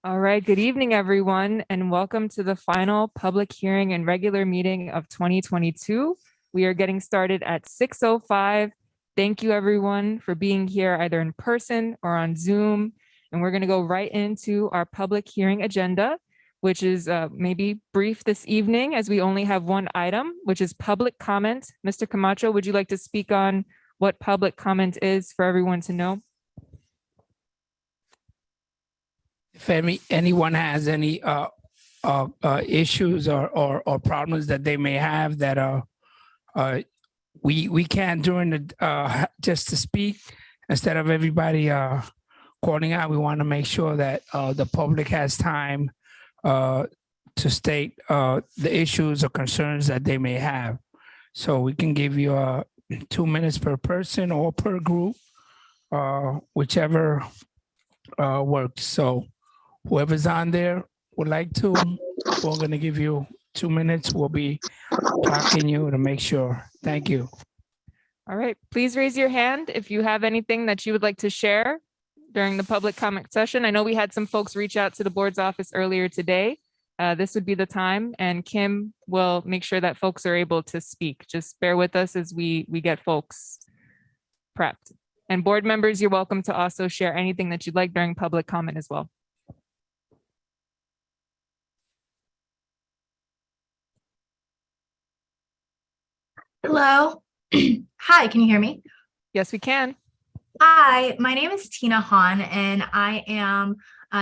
All right, good evening, everyone, and welcome to the final public hearing and regular meeting of 2022. We are getting started at 6:05. Thank you, everyone, for being here either in person or on Zoom. And we're going to go right into our public hearing agenda, which is maybe brief this evening as we only have one item, which is public comment. Mr. Camacho, would you like to speak on what public comment is for everyone to know? If anyone has any issues or problems that they may have that we can during the just to speak instead of everybody calling out, we want to make sure that the public has time to state the issues or concerns that they may have. So we can give you 2 minutes per person or per group, whichever works. So whoever's on there would like to, we're going to give you 2 minutes. We'll be clocking you to make sure. Thank you. All right, please raise your hand if you have anything that you would like to share during the public comment session. I know we had some folks reach out to the board's office earlier today. This would be the time, and Kim will make sure that folks are able to speak. Just bear with us as we get folks prepped. And board members, you're welcome to also share anything that you'd like during public comment as well. Hello. Hi, can you hear me? Yes, we can. Hi, my name is Tina Han, and I am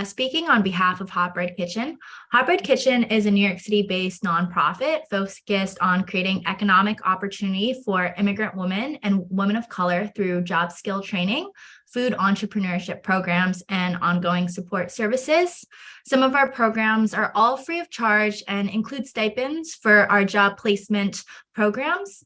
speaking on behalf of Hot Bread Kitchen. Hot Bread Kitchen is a New York City-based nonprofit focused on creating economic opportunity for immigrant women and women of color through job skill training, food entrepreneurship programs, and ongoing support services. Some of our programs are all free of charge and include stipends for our job placement programs,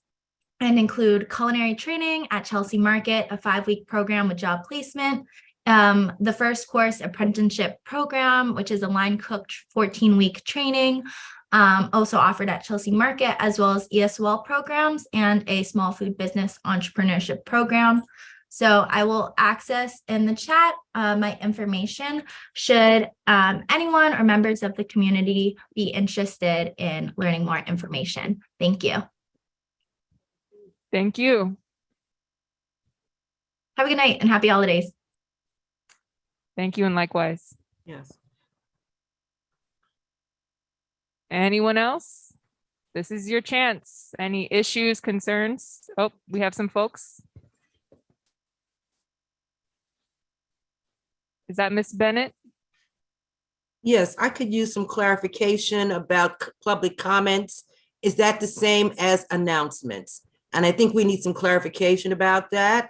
and include culinary training at Chelsea Market, a 5-week program with job placement, the first course apprenticeship program, which is a line cooked 14-week training, also offered at Chelsea Market, as well as ESOL programs and a small food business entrepreneurship program. So I will access in the chat my information should anyone or members of the community be interested in learning more information. Thank you. Thank you. Have a good night and happy holidays. Thank you, and likewise. Yes. Anyone else? This is your chance. Any issues, concerns? Oh, we have some folks. Is that Miss Bennett? Yes, I could use some clarification about public comments. Is that the same as announcements? And I think we need some clarification about that.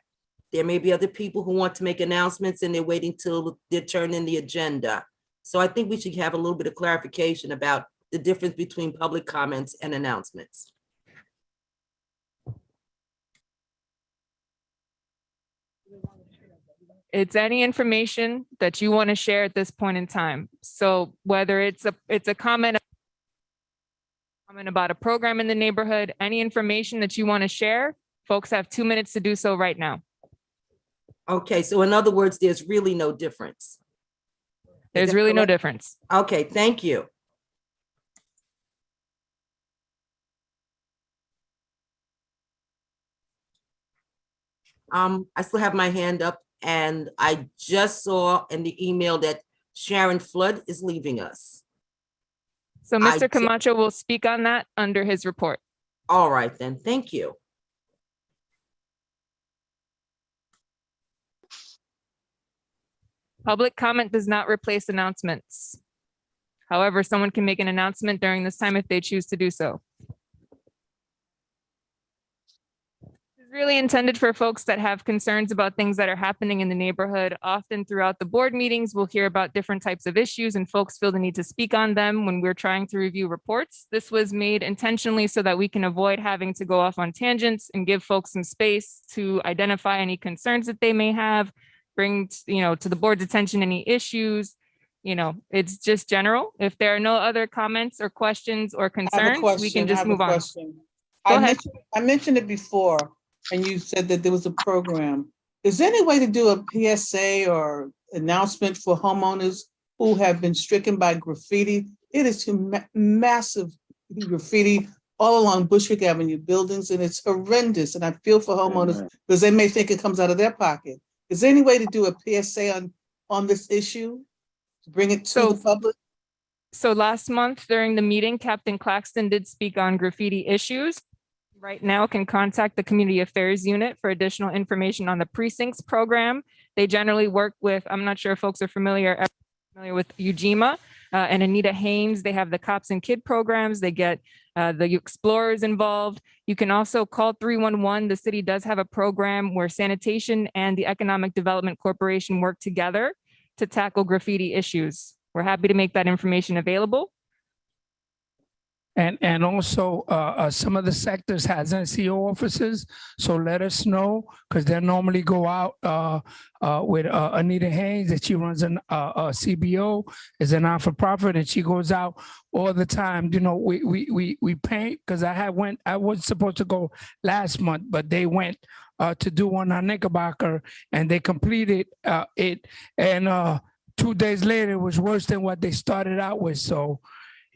There may be other people who want to make announcements and they're waiting till they're turned in the agenda. So I think we should have a little bit of clarification about the difference between public comments and announcements. It's any information that you want to share at this point in time. So whether it's a comment about a program in the neighborhood, any information that you want to share, folks have 2 minutes to do so right now. Okay, so in other words, there's really no difference. There's really no difference. Okay, thank you. I still have my hand up, and I just saw in the email that Sharon Flood is leaving us. So Mr. Camacho will speak on that under his report. All right, then. Thank you. Public comment does not replace announcements. However, someone can make an announcement during this time if they choose to do so. It's really intended for folks that have concerns about things that are happening in the neighborhood. Often throughout the board meetings, we'll hear about different types of issues and folks feel the need to speak on them when we're trying to review reports. This was made intentionally so that we can avoid having to go off on tangents and give folks some space to identify any concerns that they may have, bring to the board's attention any issues. It's just general. If there are no other comments or questions or concerns, we can just move on. I mentioned it before, and you said that there was a program. Is there any way to do a PSA or announcement for homeowners who have been stricken by graffiti. It is massive graffiti all along Bushwick Avenue buildings, and it's horrendous. And I feel for homeowners because they may think it comes out of their pocket. Is there any way to do a PSA on this issue, to bring it to the public? So last month during the meeting, Captain Claxton did speak on graffiti issues. Right now can contact the Community Affairs Unit for additional information on the precincts program. They generally work with, I'm not sure if folks are familiar with UGMA and Anita Haynes. They have the Cops and Kid programs. They get the Explorers involved. You can also call 311. The city does have a program where sanitation and the Economic Development Corporation work together to tackle graffiti issues. We're happy to make that information available. And also, some of the sectors has NCO officers, so let us know, because they normally go out with Anita Haynes, that she runs a CBO, is a not-for-profit, and she goes out all the time. You know, we paint, because I was supposed to go last month, but they went to do one on Knickerbocker, and they completed it, and 2 days later, it was worse than what they started out with, so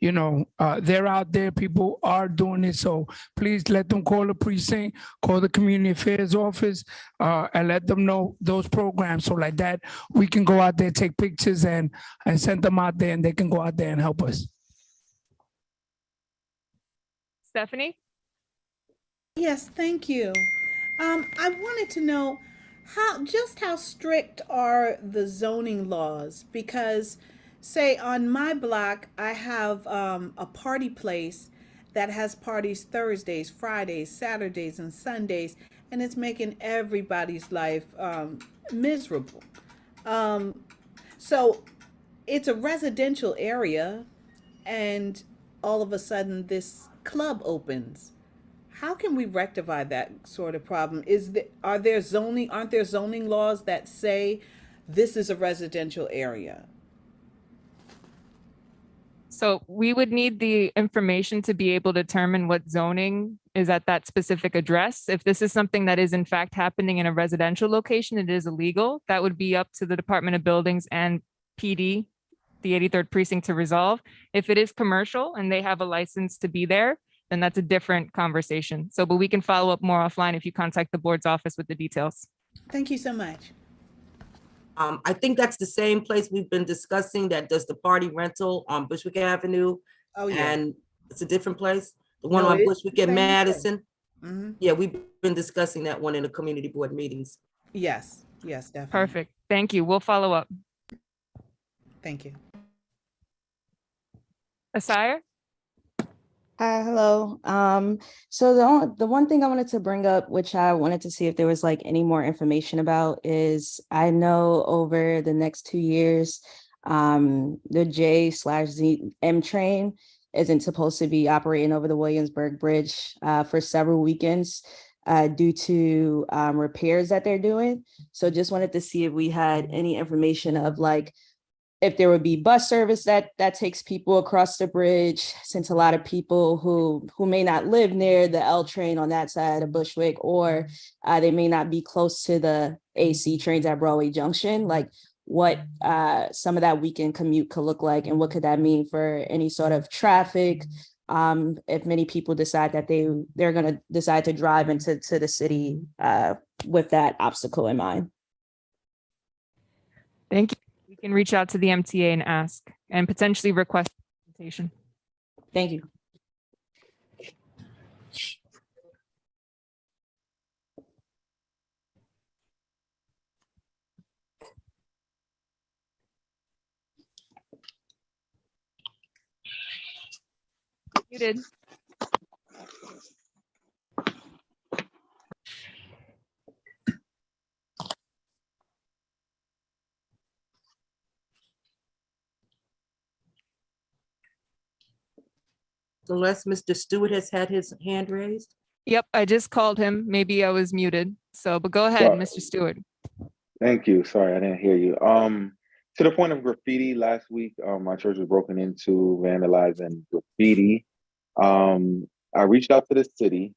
you know, they're out there, people are doing it. So please let them call the precinct, call the community affairs office, and let them know those programs. So like that, we can go out there, take pictures and send them out there, and they can go out there and help us. Stephanie? Yes, thank you. I wanted to know how strict are the zoning laws? Because say on my block, I have a party place that has parties Thursdays, Fridays, Saturdays, and Sundays, and it's making everybody's life miserable. So it's a residential area, and all of a sudden this club opens. How can we rectify that sort of problem? Aren't there zoning laws that say this is a residential area? So we would need the information to be able to determine what zoning is at that specific address. If this is something that is in fact happening in a residential location, it is illegal. That would be up to the Department of Buildings and PD, the 83rd Precinct, to resolve. If it is commercial and they have a license to be there, then that's a different conversation. So, but we can follow up more offline if you contact the board's office with the details. Thank you so much. I think that's the same place we've been discussing that does the party rental on Bushwick Avenue. Oh, yeah. And it's a different place. The one No, on it is Bushwick the and same place. Madison. Mhm. Yeah, we've been discussing that one in the community board meetings. Yes, definitely. Perfect. Thank you. We'll follow up. Thank you. Asire? Hi, hello. So the one thing I wanted to bring up, which I wanted to see if there was like any more information about, is I know over the next 2 years, the J/Z train isn't supposed to be operating over the Williamsburg Bridge for several weekends due to repairs that they're doing. So just wanted to see if we had any information of like if there would be bus service that takes people across the bridge, since a lot of people who may not live near the L train on that side of Bushwick, or they may not be close to the AC trains at Broadway Junction, like what some of that weekend commute could look like, and what could that mean for any sort of traffic, if many people decide that they're going to decide to drive into the city with that obstacle in mind. Thank you. We can reach out to the MTA and ask and potentially request presentation. Thank you. You did. Unless Mr. Stewart has had his hand raised. Yep, I just called him. Maybe I was muted. So, but go ahead, Mr. Stewart. Thank you. Sorry, I didn't hear you. To the point of graffiti, last week, my church was broken into, vandalizing graffiti. I reached out to the city,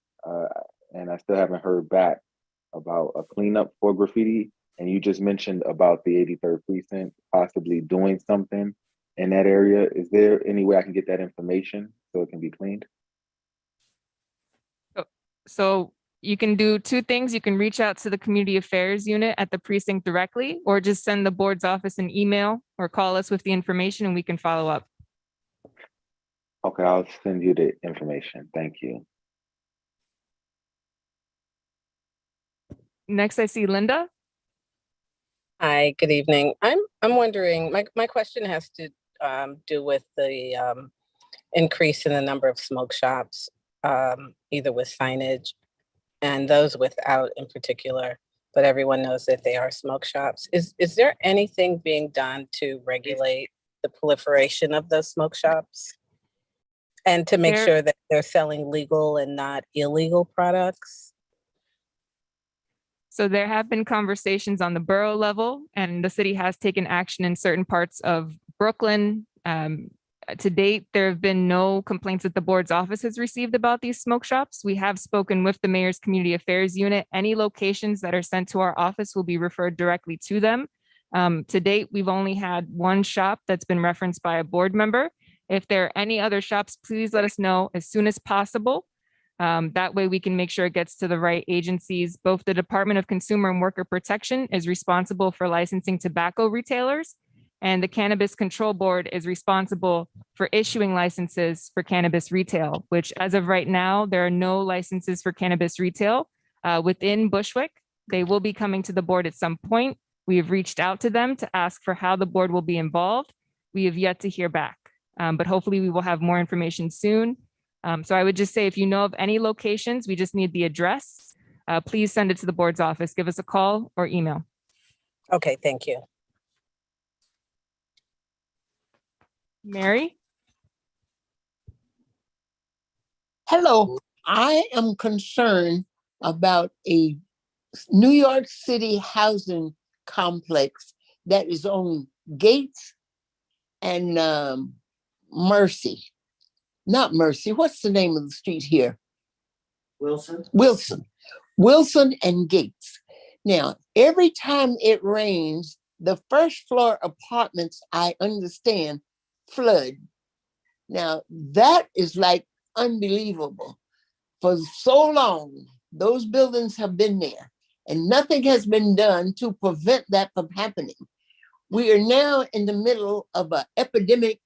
and I still haven't heard back about a cleanup for graffiti. And you just mentioned about the 83rd precinct possibly doing something in that area. Is there any way I can get that information so it can be cleaned? So you can do two things. You can reach out to the community affairs unit at the precinct directly, or just send the board's office an email or call us with the information and we can follow up. Okay, I'll send you the information. Thank you. Next, I see Linda. Hi, good evening. I'm wondering, my question has to do with the increase in the number of smoke shops, either with signage and those without in particular, but everyone knows that they are smoke shops. Is there anything being done to regulate the proliferation of those smoke shops? And to make sure that they're selling legal and not illegal products? So there have been conversations on the borough level, and the city has taken action in certain parts of Brooklyn. To date, there have been no complaints that the board's office has received about these smoke shops. We have spoken with the mayor's community affairs unit. Any locations that are sent to our office will be referred directly to them. To date, we've only had one shop that's been referenced by a board member. If there are any other shops, please let us know as soon as possible. That way we can make sure it gets to the right agencies. Both the Department of Consumer and Worker Protection is responsible for licensing tobacco retailers, and the Cannabis Control Board is responsible for issuing licenses for cannabis retail, which as of right now, there are no licenses for cannabis retail within Bushwick. They will be coming to the board at some point. We have reached out to them to ask for how the board will be involved. We have yet to hear back, but hopefully we will have more information soon. So I would just say, if you know of any locations, we just need the address. Please send it to the board's office. Give us a call or email. Okay, thank you. Mary? Hello, I am concerned about a New York City housing complex that is on Gates and Mercy. Not Mercy, what's the name of the street here? Wilson and Gates. Now, every time it rains, the first floor apartments, I understand, flood. Now, that is like unbelievable. For so long, those buildings have been there and nothing has been done to prevent that from happening. We are now in the middle of an epidemic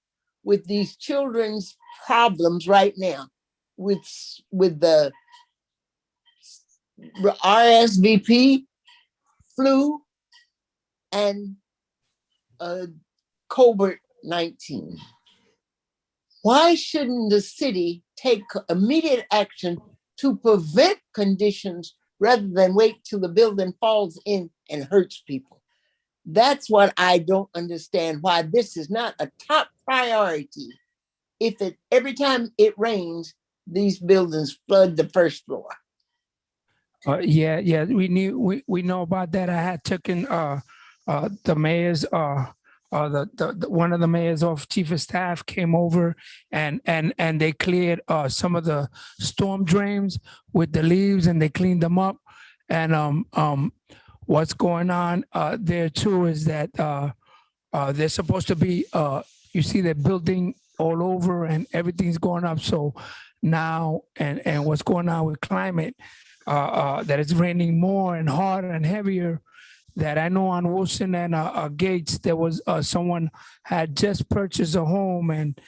with these children's problems right now with the RSVP, flu, and COVID-19. Why shouldn't the city take immediate action to prevent conditions rather than wait till the building falls in and hurts people? That's what I don't understand, why this is not a top priority. If every time it rains, these buildings flood the first floor. Yeah, we know about that. I had taken the mayor's one of the mayor's chief of staff came over and they cleared some of the storm drains with the leaves and they cleaned them up. And what's going on there too is that they're supposed to be you see they're building all over and everything's going up. So now and what's going on with climate that it's raining more and harder and heavier. That I know on Wilson and Gates, there was someone had just purchased a home and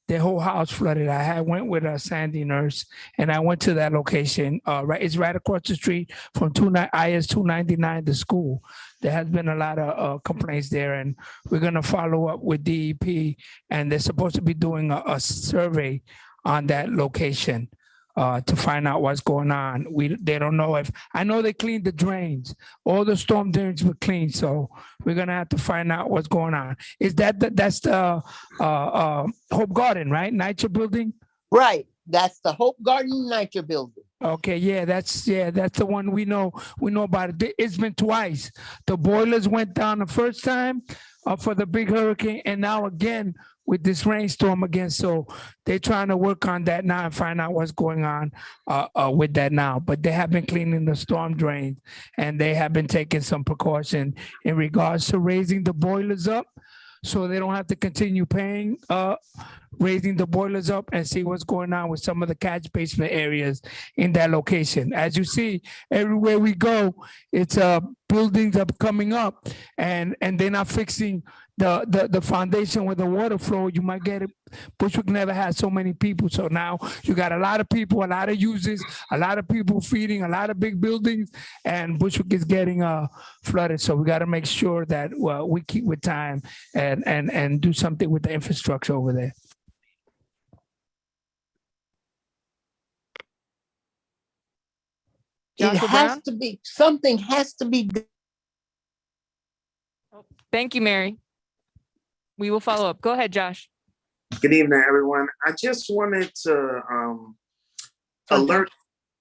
their whole house flooded. I went with a Sandy nurse and I went to that location. It's right across the street from IS 299, the school. There has been a lot of complaints there, and we're gonna follow up with DEP, and they're supposed to be doing a survey on that location. To find out what's going on. They don't know if, I know they cleaned the drains. All the storm drains were cleaned, so we're gonna have to find out what's going on. Is that's the Hope Garden, right? NYCHA building? Right, that's the Hope Garden NYCHA building. Okay, that's the one we know about it. It's been twice. The boilers went down the first time for the big hurricane, and now again with this rainstorm again. So they're trying to work on that now and find out what's going on with that now. But they have been cleaning the storm drains, and they have been taking some precaution in regards to raising the boilers up, so they don't have to continue paying, raising the boilers up, and see what's going on with some of the catch basement areas in that location. As you see, everywhere we go, it's buildings are coming up, and they're not fixing the foundation with the water flow. You might get it. Bushwick never had so many people, so now you got a lot of people, a lot of users, a lot of people feeding, a lot of big buildings, and Bushwick is getting flooded. So we got to make sure that we keep with time and do something with the infrastructure over there. It Joshua has Brown? to be, something has to be done. Thank you, Mary. We will follow up. Go ahead, Josh. Good evening, everyone. I just wanted to alert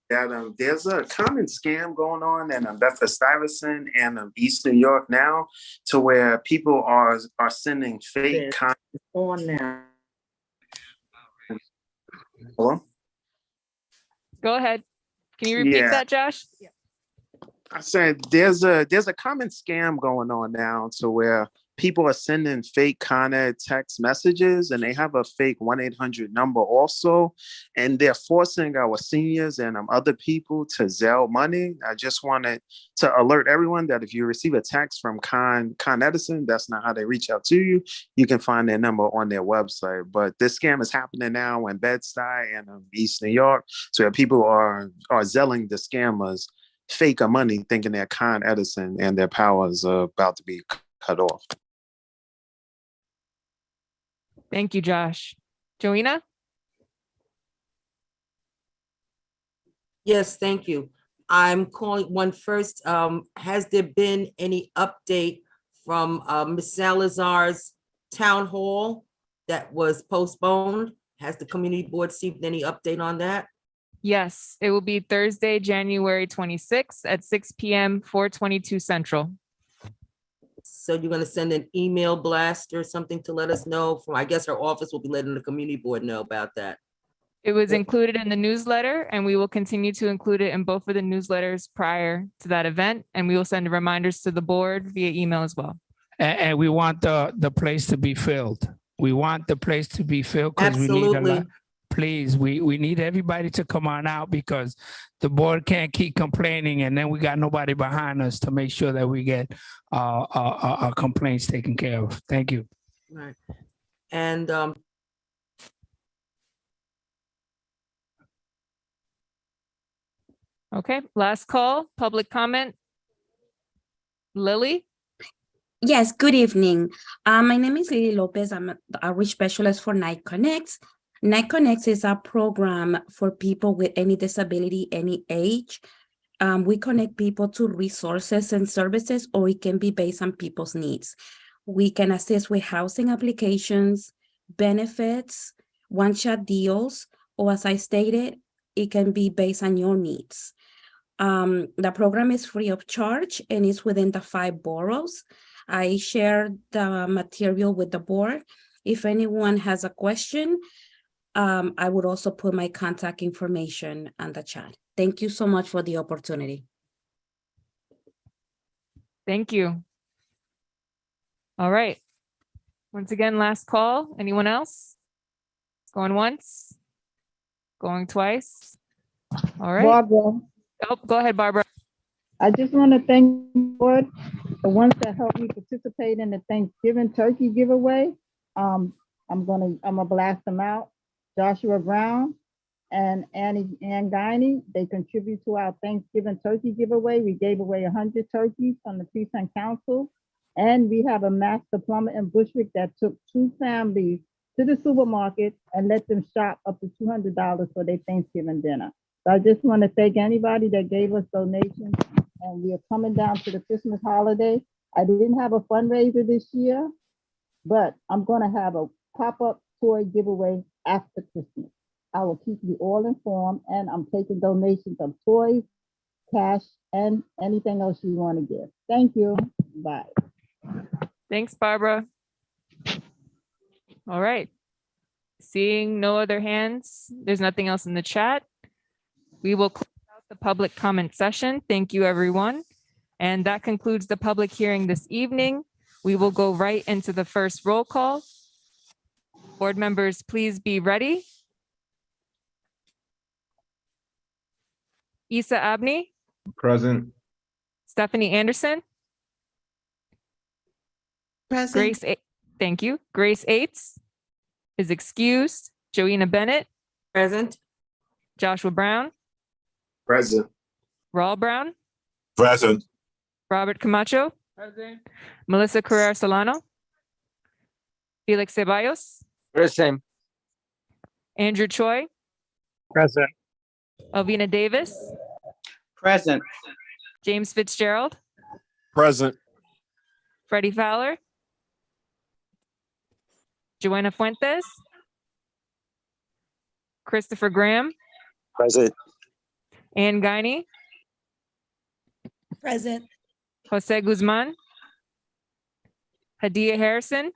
that there's a common scam going on in Bedford-Stuyvesant and East New York now, to where people are sending fake content on now. Hello? Go ahead. Can you repeat that, Josh? I said there's a common scam going on now, to where people are sending fake kind of text messages, and they have a fake 1-800 number also, and they're forcing our seniors and other people to Zelle money. I just wanted to alert everyone that if you receive a text from Con Edison, that's not how they reach out to you. You can find their number on their website. But this scam is happening now in Bed-Stuy and East New York, so that people are zelling the scammers fake money, thinking they're Con Edison and their power is about to be cut off. Thank you, Josh. Joanna? Yes, thank you. I'm calling one first. Has there been any update from Ms. Salazar's town hall that was postponed? Has the community board received any update on that? Yes, it will be Thursday, January 26th at 6 p.m., 422 Central. So you're gonna send an email blast or something to let us know from, I guess our office will be letting the community board know about that. It was included in the newsletter, and we will continue to include it in both of the newsletters prior to that event. And we will send reminders to the board via email as well. And we want the place to be filled. We want the place to be filled because we need a lot. Absolutely. Please, we need everybody to come on out, because the board can't keep complaining and then we got nobody behind us to make sure that we get our complaints taken care of. Thank you. Right. And Okay, last call, public comment. Lily? Yes, good evening. My name is Lily Lopez. I'm an outreach specialist for Night Connects. Night Connects is a program for people with any disability, any age. We connect people to resources and services, or it can be based on people's needs. We can assist with housing applications, benefits, one-shot deals, or as I stated, it can be based on your needs. The program is free of charge and is within the 5 boroughs. I shared the material with the board. If anyone has a question, I would also put my contact information on the chat. Thank you so much for the opportunity. Thank you. All right. Once again, last call. Anyone else? Going once? Going twice? All right. Barbara, Oh, go ahead, Barbara. I just want to thank the board, the ones that helped me participate in the Thanksgiving turkey giveaway. I'm gonna blast them out. Joshua Brown and Ann Guiney, they contribute to our Thanksgiving turkey giveaway. We gave away 100 turkeys from the Precinct Council. And we have a master plumber in Bushwick that took 2 families to the supermarket and let them shop up to $200 for their Thanksgiving dinner. So I just want to thank anybody that gave us donations. And we are coming down to the Christmas holiday. I didn't have a fundraiser this year, but I'm going to have a pop-up toy giveaway after Christmas. I will keep you all informed, and I'm taking donations of toys, cash, and anything else you want to give. Thank you. Bye. Thanks, Barbara. All right. Seeing no other hands, there's nothing else in the chat. We will close out the public comment session. Thank you, everyone. And that concludes the public hearing this evening. We will go right into the first roll call. Board members, please be ready. Isa Abney, Present. Stephanie Anderson, Present. Thank you. Grace Aites is excused. Joanna Bennett, Present. Joshua Brown, Present. Raul Brown, Present. Robert Camacho, Present. Melissa Carrera Solano, Felix Ceballos, Present. Andrew Choi, Present. Alvina Davis, Present. James Fitzgerald, Present. Freddie Fowler, Joanna Fuentes, Christopher Graham, Present. Ann Guiney, Present. Jose Guzman, Hadia Harrison,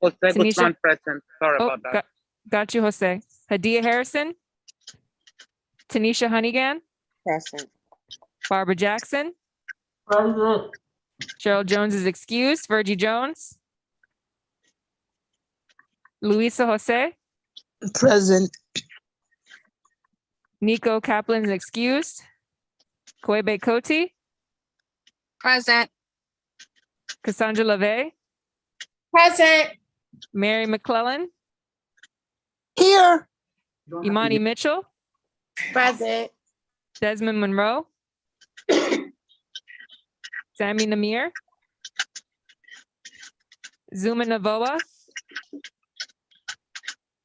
Jose Tanisha- Guzman present. Sorry oh, about that. got you, Jose. Hadia Harrison, Tanisha Honeygan, Present. Barbara Jackson, Present. Cheryl Jones is excused, Virgie Jones, Luisa Jose, Present. Nico Kaplan is excused, Koebe Koti, Present. Cassandra LeVay, Present. Mary McClellan, Here. Imani Mitchell, Present. Desmond Monroe, Sammy Namir, Zuma Navoa,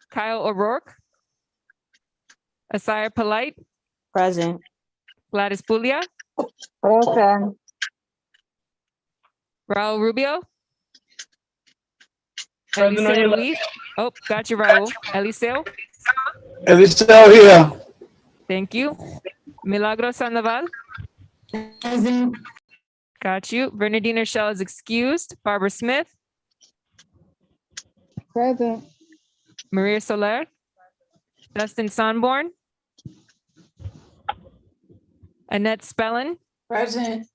Kyle O'Rourke, Asaya Polite, Present. Gladys Pulia, Present. Raul Rubio, Present on Eliseo your left. Luis. Oh, got you, Raul. Eliseo, Eliseo here. thank you. Milagro Sandoval, got you. Bernardina Shell is excused. Barbara Smith, Present. Maria Soler, Dustin Sonborn, Annette Spellin, Present.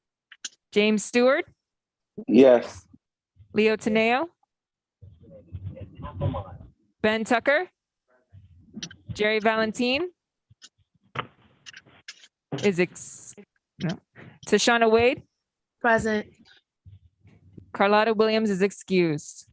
James Stewart, Yes. Leo Teneo, Ben Tucker, Jerry Valentine is Tashana Wade, Present. Carlotta Williams is excused.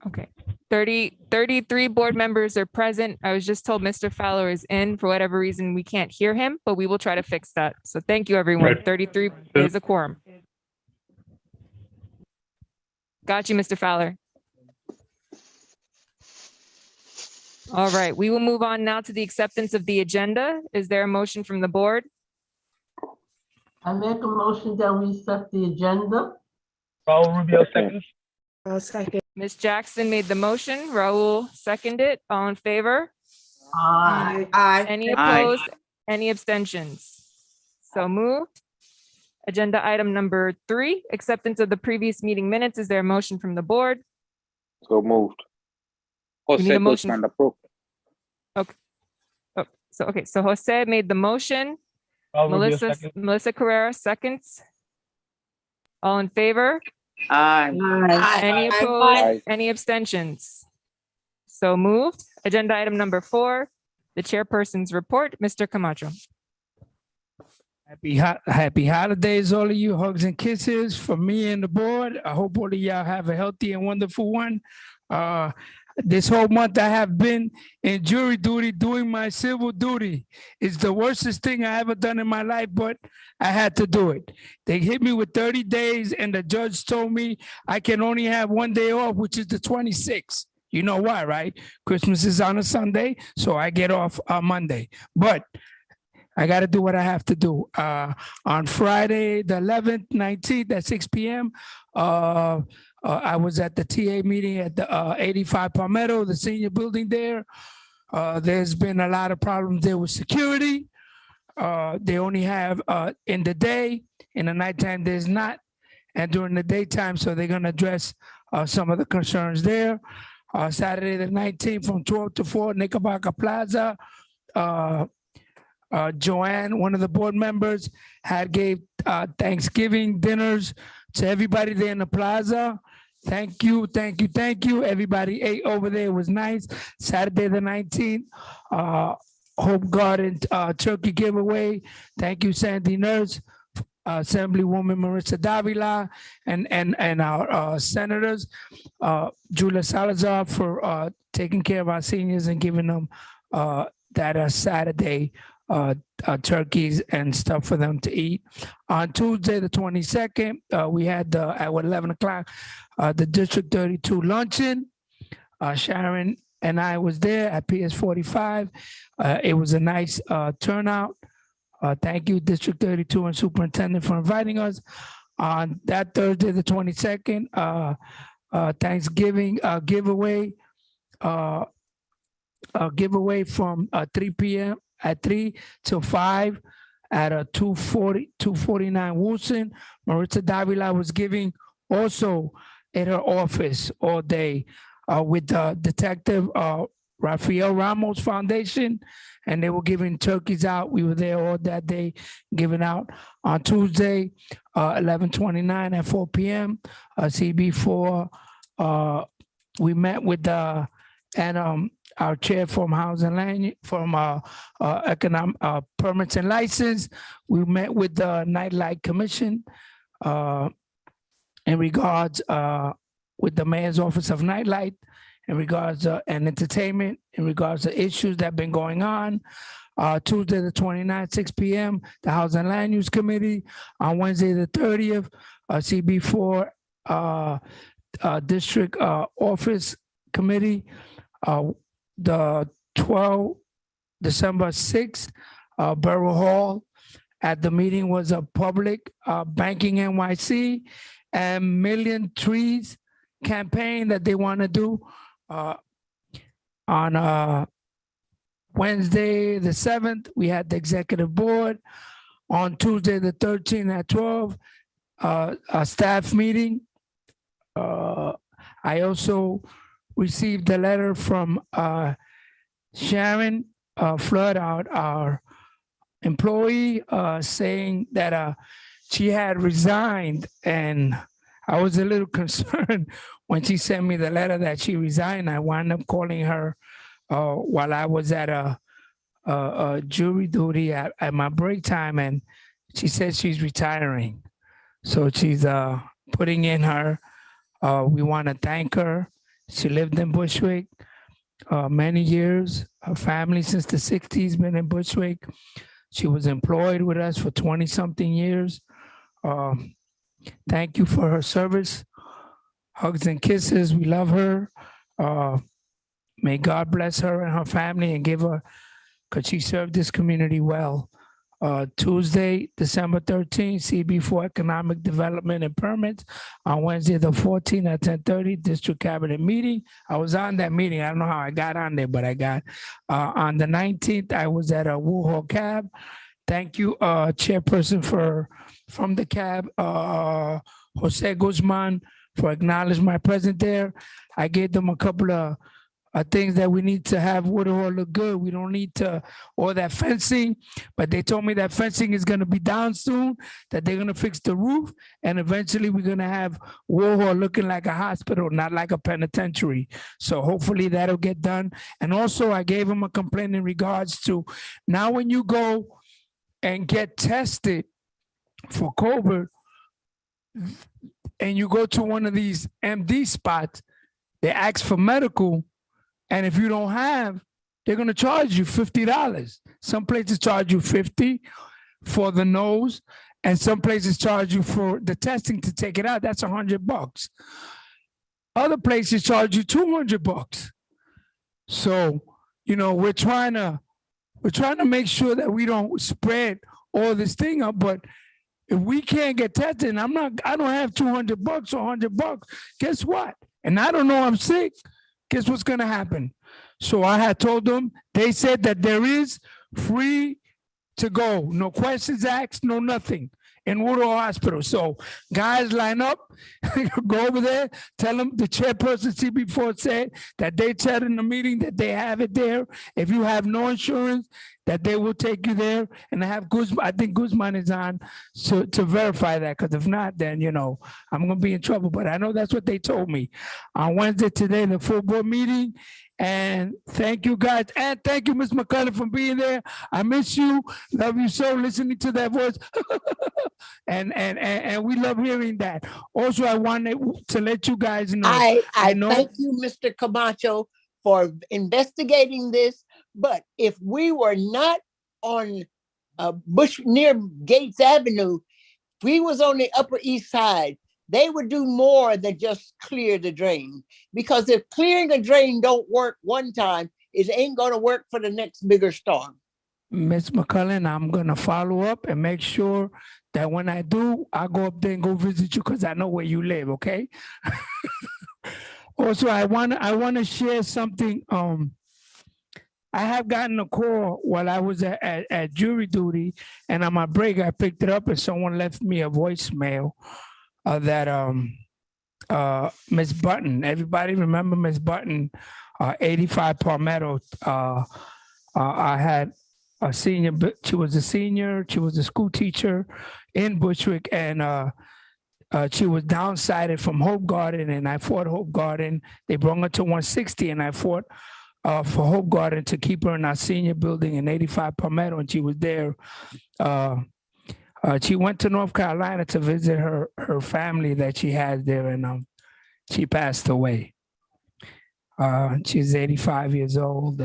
Okay, 33 board members are present. I was just told Mr. Fowler is in. For whatever reason, we can't hear him, but we will try to fix that. So thank you, everyone. 33 is a quorum. Got you, Mr. Fowler. All right, we will move on now to the acceptance of the agenda. Is there a motion from the board? I make a motion that we set the agenda. Raul Rubio seconds. Second. Ms. Jackson made the motion. Raul seconded. All in favor? Aye. Aye. Any Aye. opposed? Any abstentions? So moved. Agenda item number 3, acceptance of the previous meeting minutes. Is there a motion from the board? So moved. We need a Jose motion. Guzman approved. So Jose made the motion. Raul Rubio Melissa, seconds. Melissa Carrera seconds. All in favor? Aye. Any Aye. opposed? Any abstentions? So moved. Agenda item number 4, the chairperson's report. Mr. Camacho. Happy holidays, all of you. Hugs and kisses from me and the board. I hope all of y'all have a healthy and wonderful one. This whole month I have been in jury duty doing my civil duty. It's the worstest thing I ever done in my life, but I had to do it. They hit me with 30 days and the judge told me I can only have one day off, which is the 26th. You know why, right? Christmas is on a Sunday, so I get off on Monday. But I got to do what I have to do. On Friday, the 11th, 19th at 6 p.m., I was at the TA meeting at the 85 Palmetto, the senior building there. There's been a lot of problems there with security. They only have in the day, in the nighttime, there's not. And during the daytime, so they're gonna address some of the concerns there. Saturday the 19th from 12 to 4, Knickerbocker Plaza. Joanne, one of the board members, gave Thanksgiving dinners to everybody there in the plaza. Thank you, thank you, thank you. Everybody ate over there. It was nice. Saturday the 19th, Hope Garden turkey giveaway. Thank you, Sandy Nurse, Assemblywoman Marissa Davila, and our senators, Julia Salazar, for taking care of our seniors and giving them that Saturday turkeys and stuff for them to eat. On Tuesday, the 22nd, we had at 11 o'clock, the District 32 luncheon. Sharon and I was there at PS 45. It was a nice turnout. Thank you, District 32 and Superintendent, for inviting us. On that Thursday, the 22nd, Thanksgiving giveaway. Giveaway from 3 p.m. at 3 till 5 at 249 Wilson. Maritza Davila was giving also at her office all day with Detective Rafael Ramos Foundation, and they were giving turkeys out. We were there all that day giving out. On Tuesday, 11/29 at 4 p.m., CB4, we met with our chair from Housing Land, from Economic Permits and License. We met with the Nightlight Commission in regards with the Mayor's Office of Nightlight, in regards and entertainment, in regards to issues that have been going on. Tuesday the 29th, 6 p.m., the Housing and Land Use Committee. On Wednesday the 30th, CB4 District Office Committee. The 12th, December 6th, Borough Hall. At the meeting was a public Banking NYC and Million Trees campaign that they want to do. On Wednesday, the 7th, we had the executive board. On Tuesday, the 13th at 12, a staff meeting. I also received a letter from Sharon Flood, our employee, saying that she had resigned, and I was a little concerned when she sent me the letter that she resigned. I wound up calling her while I was at a jury duty at my break time, and she said she's retiring. So she's putting in her. We want to thank her. She lived in Bushwick many years. Her family since the 60s been in Bushwick. She was employed with us for 20-something years. Thank you for her service. Hugs and kisses. We love her. May God bless her and her family and give her, because she served this community well. Tuesday, December 13th, CB4 Economic Development and Permits. On Wednesday, the 14th at 10:30, District Cabinet meeting. I was on that meeting. I don't know how I got on there, but I got. On the 19th, I was at a Woolhall Cab. Thank you, Chairperson from the cab, Jose Guzman, for acknowledging my presence there. I gave them a couple of things that we need to have Woodhall look good. We don't need all that fencing, but they told me that fencing is going to be down soon, that they're going to fix the roof, and eventually we're going to have Woodhall looking like a hospital, not like a penitentiary. So hopefully that'll get done. And also I gave them a complaint in regards to now when you go and get tested for COVID and you go to one of these MD spots, they ask for medical. And if you don't have, they're going to charge you $50. Some places charge you $50 for the nose, and some places charge you for the testing to take it out. That's $100. Other places charge you $200. So, we're trying to make sure that we don't spread all this thing up, but If we can't get tested, and I don't have $200 or $100, guess what? And I don't know I'm sick. Guess what's gonna happen? So I had told them, they said that there is free to go, no questions asked, no nothing in Woodall Hospital. So guys, line up, go over there, tell them the chairperson CB4 said that they said in the meeting that they have it there. If you have no insurance, that they will take you there. And I have Guzman, I think Guzman is on to verify that, because if not, then, you know, I'm gonna be in trouble. But I know that's what they told me. On Wednesday today, the full board meeting. And thank you guys. And thank you, Ms. McCullough, for being there. I miss you. Love you so, listening to that voice. and we love hearing that. Also, I wanted to let you guys know. I know thank you, Mr. Camacho, for investigating this. But if we were not on Bush near Gates Avenue, if we was on the Upper East Side, they would do more than just clear the drain. Because if clearing a drain don't work one time, it ain't gonna work for the next bigger storm. Ms. McCullen, I'm gonna follow up and make sure that when I do, I go up there and go visit you, because I know where you live, okay? Also, I wanna share something. I have gotten a call while I was at jury duty, and on my break, I picked it up and someone left me a voicemail that Miss Button, everybody remember Miss Button, 85 Palmetto. I had a senior, she was a senior, she was a school teacher in Bushwick, and she was downsided from Hope Garden, and I fought Hope Garden. They brought her to 160, and I fought for Hope Garden to keep her in our senior building in 85 Palmetto, and she was there. She went to North Carolina to visit her family that she has there, and she passed away. She's 85 years old.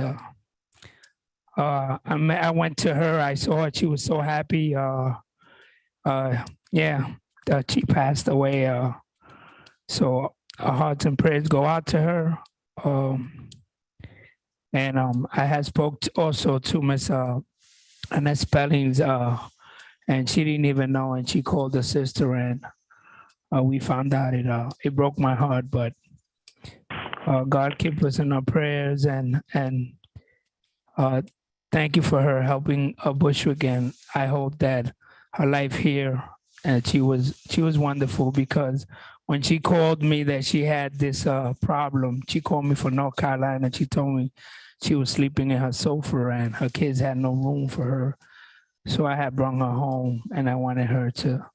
I went to her. I saw her. She was so happy. She passed away. So our hearts and prayers go out to her. I had spoke also to Miss Annette Spellings. And she didn't even know, and she called her sister, and we found out. It broke my heart, but God keep us in our prayers, and thank you for her helping Bushwick, and I hope that her life here, and she was wonderful, because when she called me that she had this problem, she called me from North Carolina. She told me she was sleeping in her sofa, and her kids had no room for her. So I had brought her home, and I wanted her to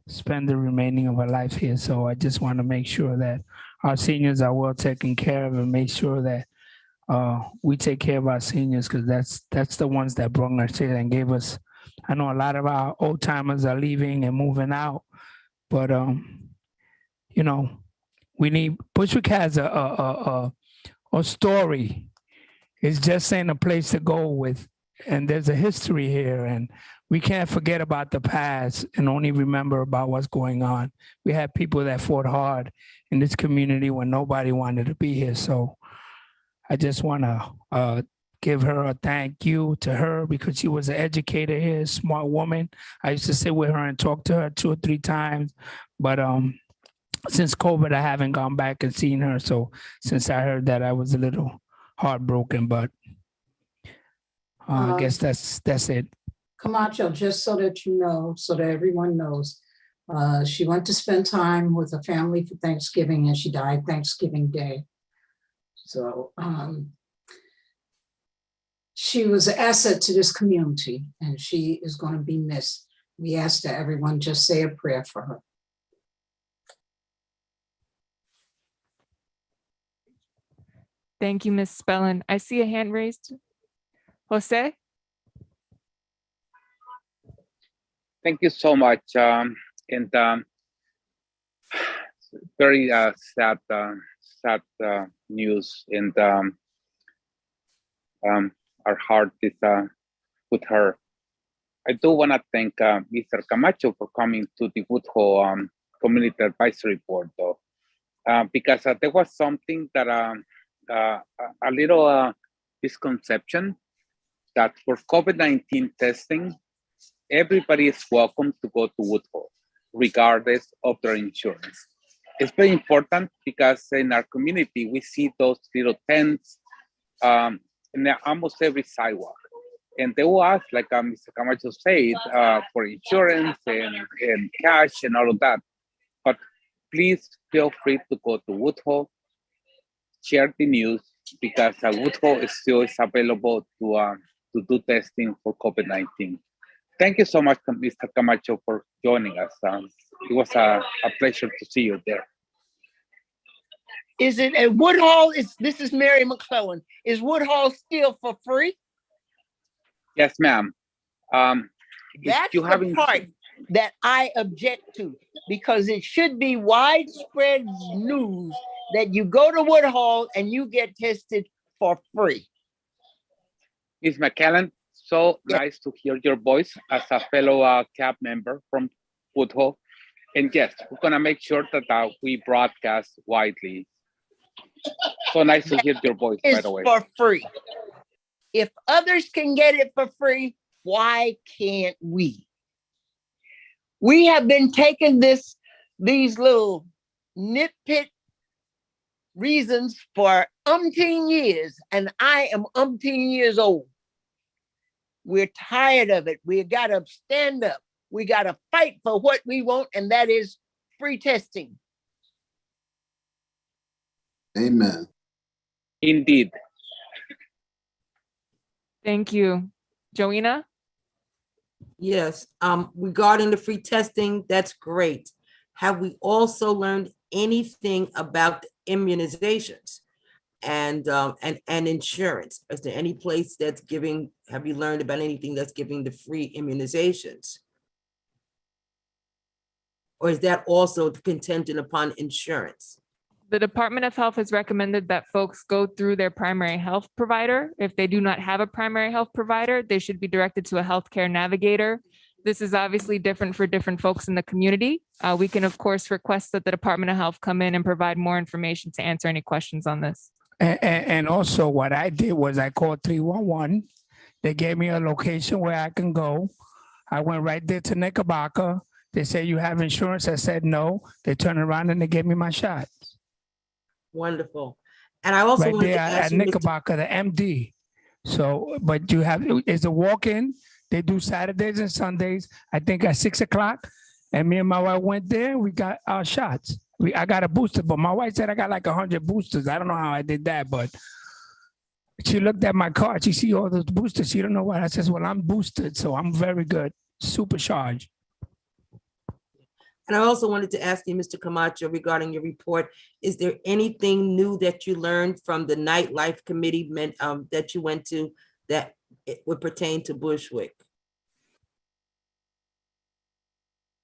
spend the remaining of her life here. So I just want to make sure that our seniors are well taken care of, and make sure that we take care of our seniors, because that's the ones that brought us here and gave us. I know a lot of our old timers are leaving and moving out, but you know, we need. Bushwick has a story. It's just ain't a place to go with. And there's a history here, and we can't forget about the past and only remember about what's going on. We had people that fought hard in this community when nobody wanted to be here. So I just want to give her a thank you to her, because she was an educator here, smart woman. I used to sit with her and talk to her 2 or 3 times, but since COVID, I haven't gone back and seen her. So since I heard that, I was a little heartbroken, but I guess that's it. Camacho, just so that you know, so that everyone knows, she went to spend time with a family for Thanksgiving, and she died Thanksgiving Day. So she was an asset to this community, and she is going to be missed. We ask that everyone just say a prayer for her. Thank you, Ms. Spellin. I see a hand raised. Jose? Thank you so much. Very sad news, and our heart is with her. I do want to thank Mr. Camacho for coming to the Woodhull Community Advisory Board, though, because there was something that a little misconception that for COVID-19 testing, everybody is welcome to go to Woodhull, regardless of their insurance. It's very important because in our community, we see those little tents in almost every sidewalk. And they will ask, like Mr. Camacho said, for insurance and cash and all of that. But please feel free to go to Woodhull, share the news, because Woodhull is still available to do testing for COVID-19. Thank you so much, Mr. Camacho, for joining us. It was a pleasure to see you there. Is it at Woodhull? This is Mary McClellan. Is Woodhull still for free? Yes, ma'am. That's the part that I object to, because it should be widespread news that you go to Woodhull and you get tested for free. Ms. McClellan, so nice to hear your voice as a fellow CAB member from Woodhull. And yes, we're gonna make sure that we broadcast widely. So nice to hear your voice, by the way. For free. If others can get it for free, why can't we? We have been taking these little nitpick reasons for umpteen years, and I am umpteen years old. We're tired of it. We gotta stand up. We gotta fight for what we want, and that is free testing. Amen. Indeed. Thank you. Joanna? Yes, regarding the free testing, that's great. Have we also learned anything about immunizations and insurance? Is there any place that's giving, have you learned about anything that's giving the free immunizations? Or is that also contingent upon insurance? The Department of Health has recommended that folks go through their primary health provider. If they do not have a primary health provider, they should be directed to a healthcare navigator. This is obviously different for different folks in the community. We can, of course, request that the Department of Health come in and provide more information to answer any questions on this. And also what I did was I called 311. They gave me a location where I can go. I went right there to Knickerbocker. They said, you have insurance? I said, no. They turned around and they gave me my shot. Wonderful. And I also right wanted there to ask at you, Knickerbocker, the MD. So, but you have, it's a walk-in. They do Saturdays and Sundays, I think at 6 o'clock. And me and my wife went there, we got our shots. I got a booster, but my wife said I got like 100 boosters. I don't know how I did that, but she looked at my card. She see all those boosters. She don't know what. I says, well, I'm boosted, so I'm very good, supercharged. and I also wanted to ask you, Mr. Camacho, regarding your report, is there anything new that you learned from the nightlife committee that you went to that it would pertain to Bushwick?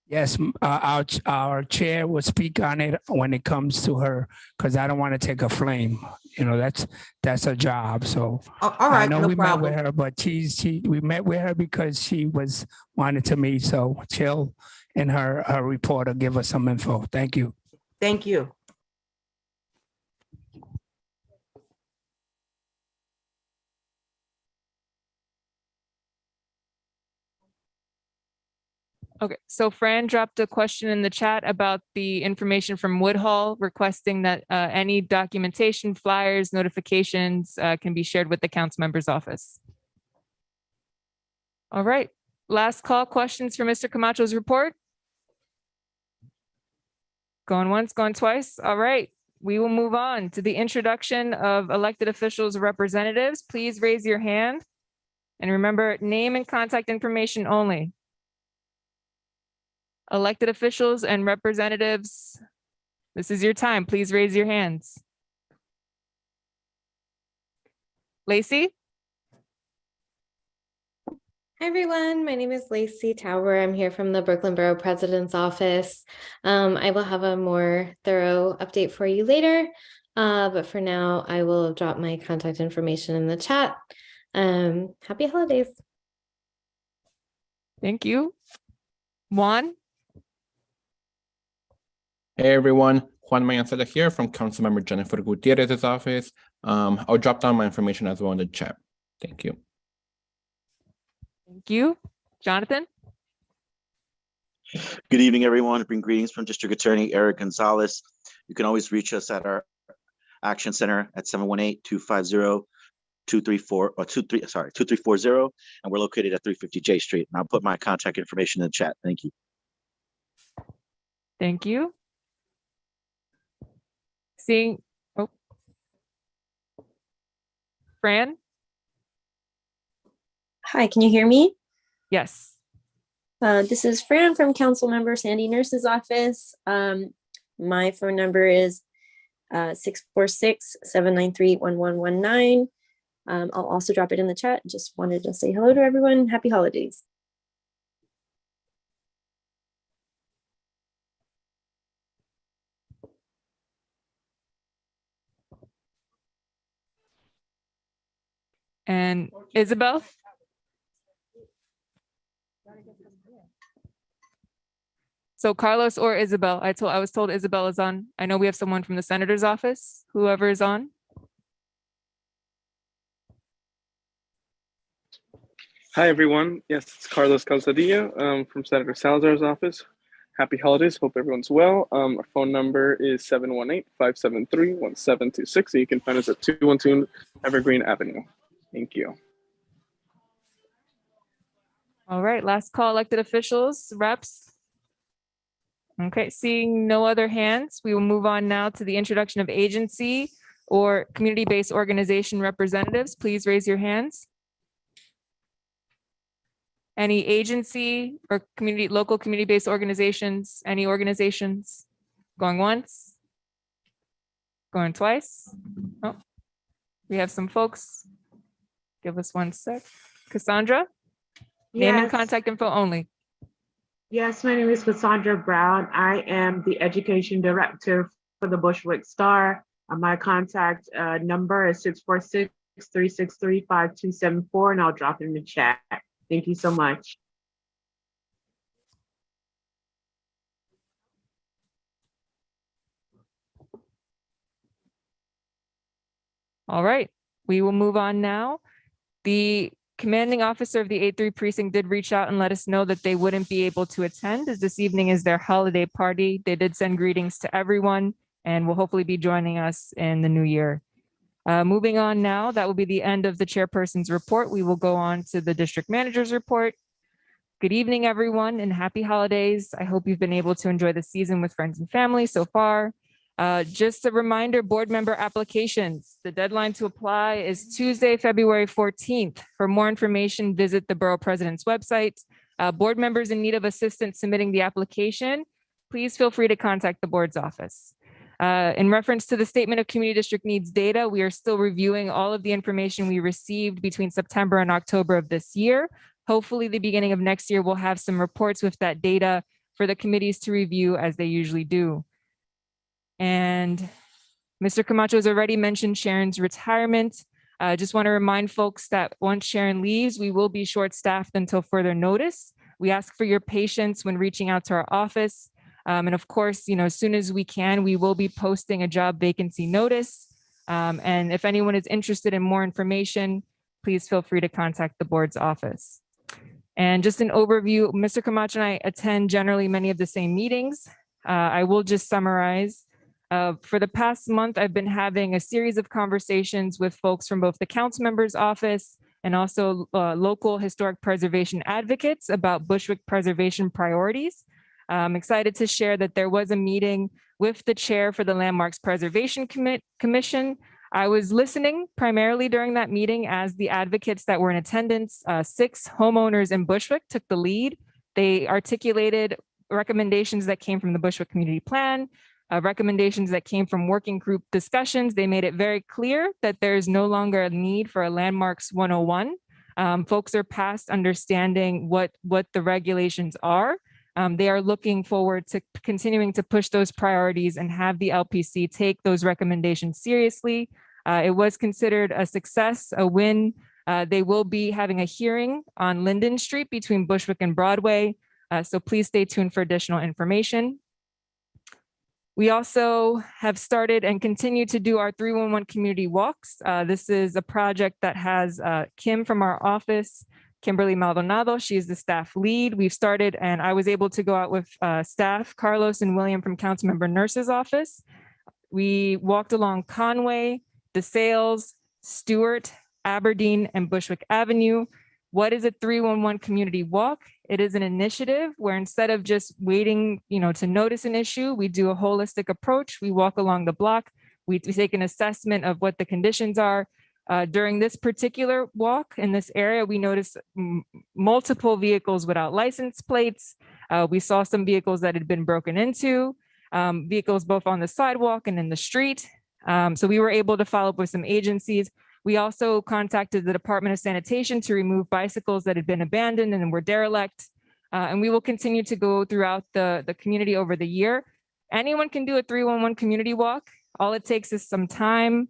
Yes, our chair will speak on it when it comes to her, because I don't want to take a flame. You know, that's her job. So all right, I know no we problem. met with her, but we met with her because she wanted to meet. So she'll in her report will give us some info. Thank you. Thank you. Okay, so Fran dropped a question in the chat about the information from Woodhull, requesting that any documentation, flyers, notifications can be shared with the council member's office. All right, last call, questions for Mr. Camacho's report? Going once, going twice. All right, we will move on to the introduction of elected officials or representatives. Please raise your hand. And remember, name and contact information only. Elected officials and representatives, this is your time. Please raise your hands. Lacey? Hi, everyone. My name is Lacey Tauber. I'm here from the Brooklyn Borough President's Office. I will have a more thorough update for you later, but for now, I will drop my contact information in the chat. Happy holidays. Thank you. Juan? Hey everyone, Juan Mayancela here from Councilmember Jennifer Gutierrez's office. I'll drop down my information as well in the chat. Thank you. Thank you. Jonathan? Good evening, everyone. Bring greetings from District Attorney Eric Gonzalez. You can always reach us at our Action Center at 718-250-2340, and we're located at 350 J Street. And I'll put my contact information in the chat. Thank you. Thank you. Seeing, oh, Fran? Hi, can you hear me? Yes. This is Fran from Councilmember Sandy Nurse's office. My phone number is 646-793-1119. I'll also drop it in the chat. Just wanted to say hello to everyone. Happy holidays. And Isabel? So Carlos or Isabel? I was told Isabel is on. I know we have someone from the senator's office, whoever is on. Hi, everyone. Yes, it's Carlos Calzadilla from Senator Salazar's office. Happy holidays. Hope everyone's well. Our phone number is 718-573-1726. You can find us at 212 Evergreen Avenue. Thank you. All right, last call, elected officials, reps. Okay, seeing no other hands, we will move on now to the introduction of agency or community-based organization representatives. Please raise your hands. Any agency or local community-based organizations, any organizations? Going once? Going twice? Oh, we have some folks. Give us 1 sec. Cassandra? Name and Yes. contact info only. Yes, my name is Cassandra Brown. I am the education director for the Bushwick Star. My contact number is 646-363-5274, and I'll drop it in the chat. Thank you so much. All right, we will move on now. The commanding officer of the 8-3 precinct did reach out and let us know that they wouldn't be able to attend, as this evening is their holiday party. They did send greetings to everyone and will hopefully be joining us in the new year. Moving on now, that will be the end of the chairperson's report. We will go on to the district manager's report. Good evening, everyone, and happy holidays. I hope you've been able to enjoy the season with friends and family so far. Just a reminder, board member applications. The deadline to apply is Tuesday, February 14th. For more information, visit the Borough President's website. Board members in need of assistance submitting the application, please feel free to contact the board's office. In reference to the Statement of Community District Needs data, we are still reviewing all of the information we received between September and October of this year. Hopefully, the beginning of next year, we'll have some reports with that data for the committees to review as they usually do. And Mr. Camacho has already mentioned Sharon's retirement. I just want to remind folks that once Sharon leaves, we will be short-staffed until further notice. We ask for your patience when reaching out to our office. And of course, as soon as we can, we will be posting a job vacancy notice. And if anyone is interested in more information, please feel free to contact the board's office. And just an overview, Mr. Camacho and I attend generally many of the same meetings. I will just summarize. For the past month, I've been having a series of conversations with folks from both the council member's office and also local historic preservation advocates about Bushwick preservation priorities. I'm excited to share that there was a meeting with the chair for the Landmarks Preservation Commission. I was listening primarily during that meeting as the advocates that were in attendance, 6 homeowners in Bushwick took the lead. They articulated recommendations that came from the Bushwick Community Plan, recommendations that came from working group discussions. They made it very clear that there is no longer a need for a Landmarks 101. Folks are past understanding what the regulations are. They are looking forward to continuing to push those priorities and have the LPC take those recommendations seriously. It was considered a success, a win. They will be having a hearing on Linden Street between Bushwick and Broadway. So please stay tuned for additional information. We also have started and continue to do our 311 community walks. This is a project that has Kim from our office Kimberly Maldonado. She is the staff lead. We've started, and I was able to go out with staff, Carlos and William from Councilmember Nurse's office. We walked along Conway, DeSales, Stewart, Aberdeen, and Bushwick Avenue. What is a 311 community walk? It is an initiative where instead of just waiting, to notice an issue, we do a holistic approach. We walk along the block. We take an assessment of what the conditions are. During this particular walk in this area, we noticed multiple vehicles without license plates. We saw some vehicles that had been broken into, vehicles both on the sidewalk and in the street. So we were able to follow up with some agencies. We also contacted the Department of Sanitation to remove bicycles that had been abandoned and were derelict. And we will continue to go throughout the community over the year. Anyone can do a 311 community walk. All it takes is some time.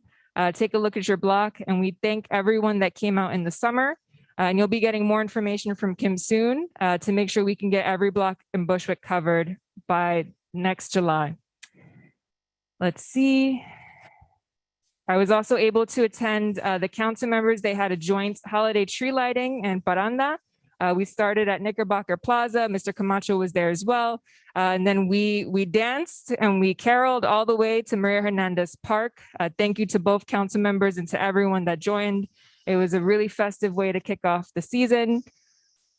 Take a look at your block, and we thank everyone that came out in the summer. And you'll be getting more information from Kim soon to make sure we can get every block in Bushwick covered by next July. Let's see. I was also able to attend the council members. They had a joint holiday tree lighting in Paranda. We started at Knickerbocker Plaza. Mr. Camacho was there as well. And then we danced and we caroled all the way to Maria Hernandez Park. Thank you to both council members and to everyone that joined. It was a really festive way to kick off the season.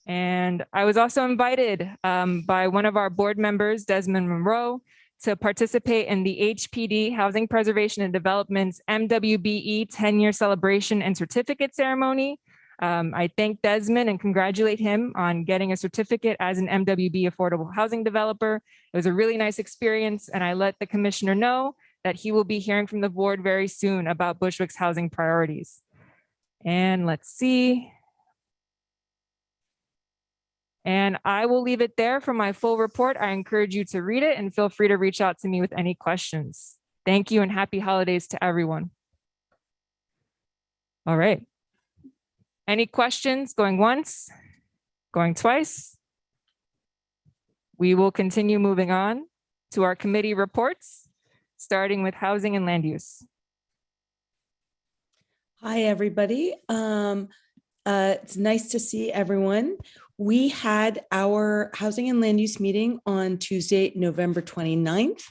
And I was also invited by one of our board members, Desmond Monroe, to participate in the HPD, Housing Preservation and Development's MWBE 10-year celebration and certificate ceremony. I thank Desmond and congratulate him on getting a certificate as an MWB affordable housing developer. It was a really nice experience, and I let the commissioner know that he will be hearing from the board very soon about Bushwick's housing priorities. And let's see. And I will leave it there for my full report. I encourage you to read it and feel free to reach out to me with any questions. Thank you and happy holidays to everyone. All right. Any questions going once, going twice? We will continue moving on to our committee reports, starting with housing and land use. Hi, everybody. It's nice to see everyone. We had our housing and land use meeting on Tuesday, November 29th.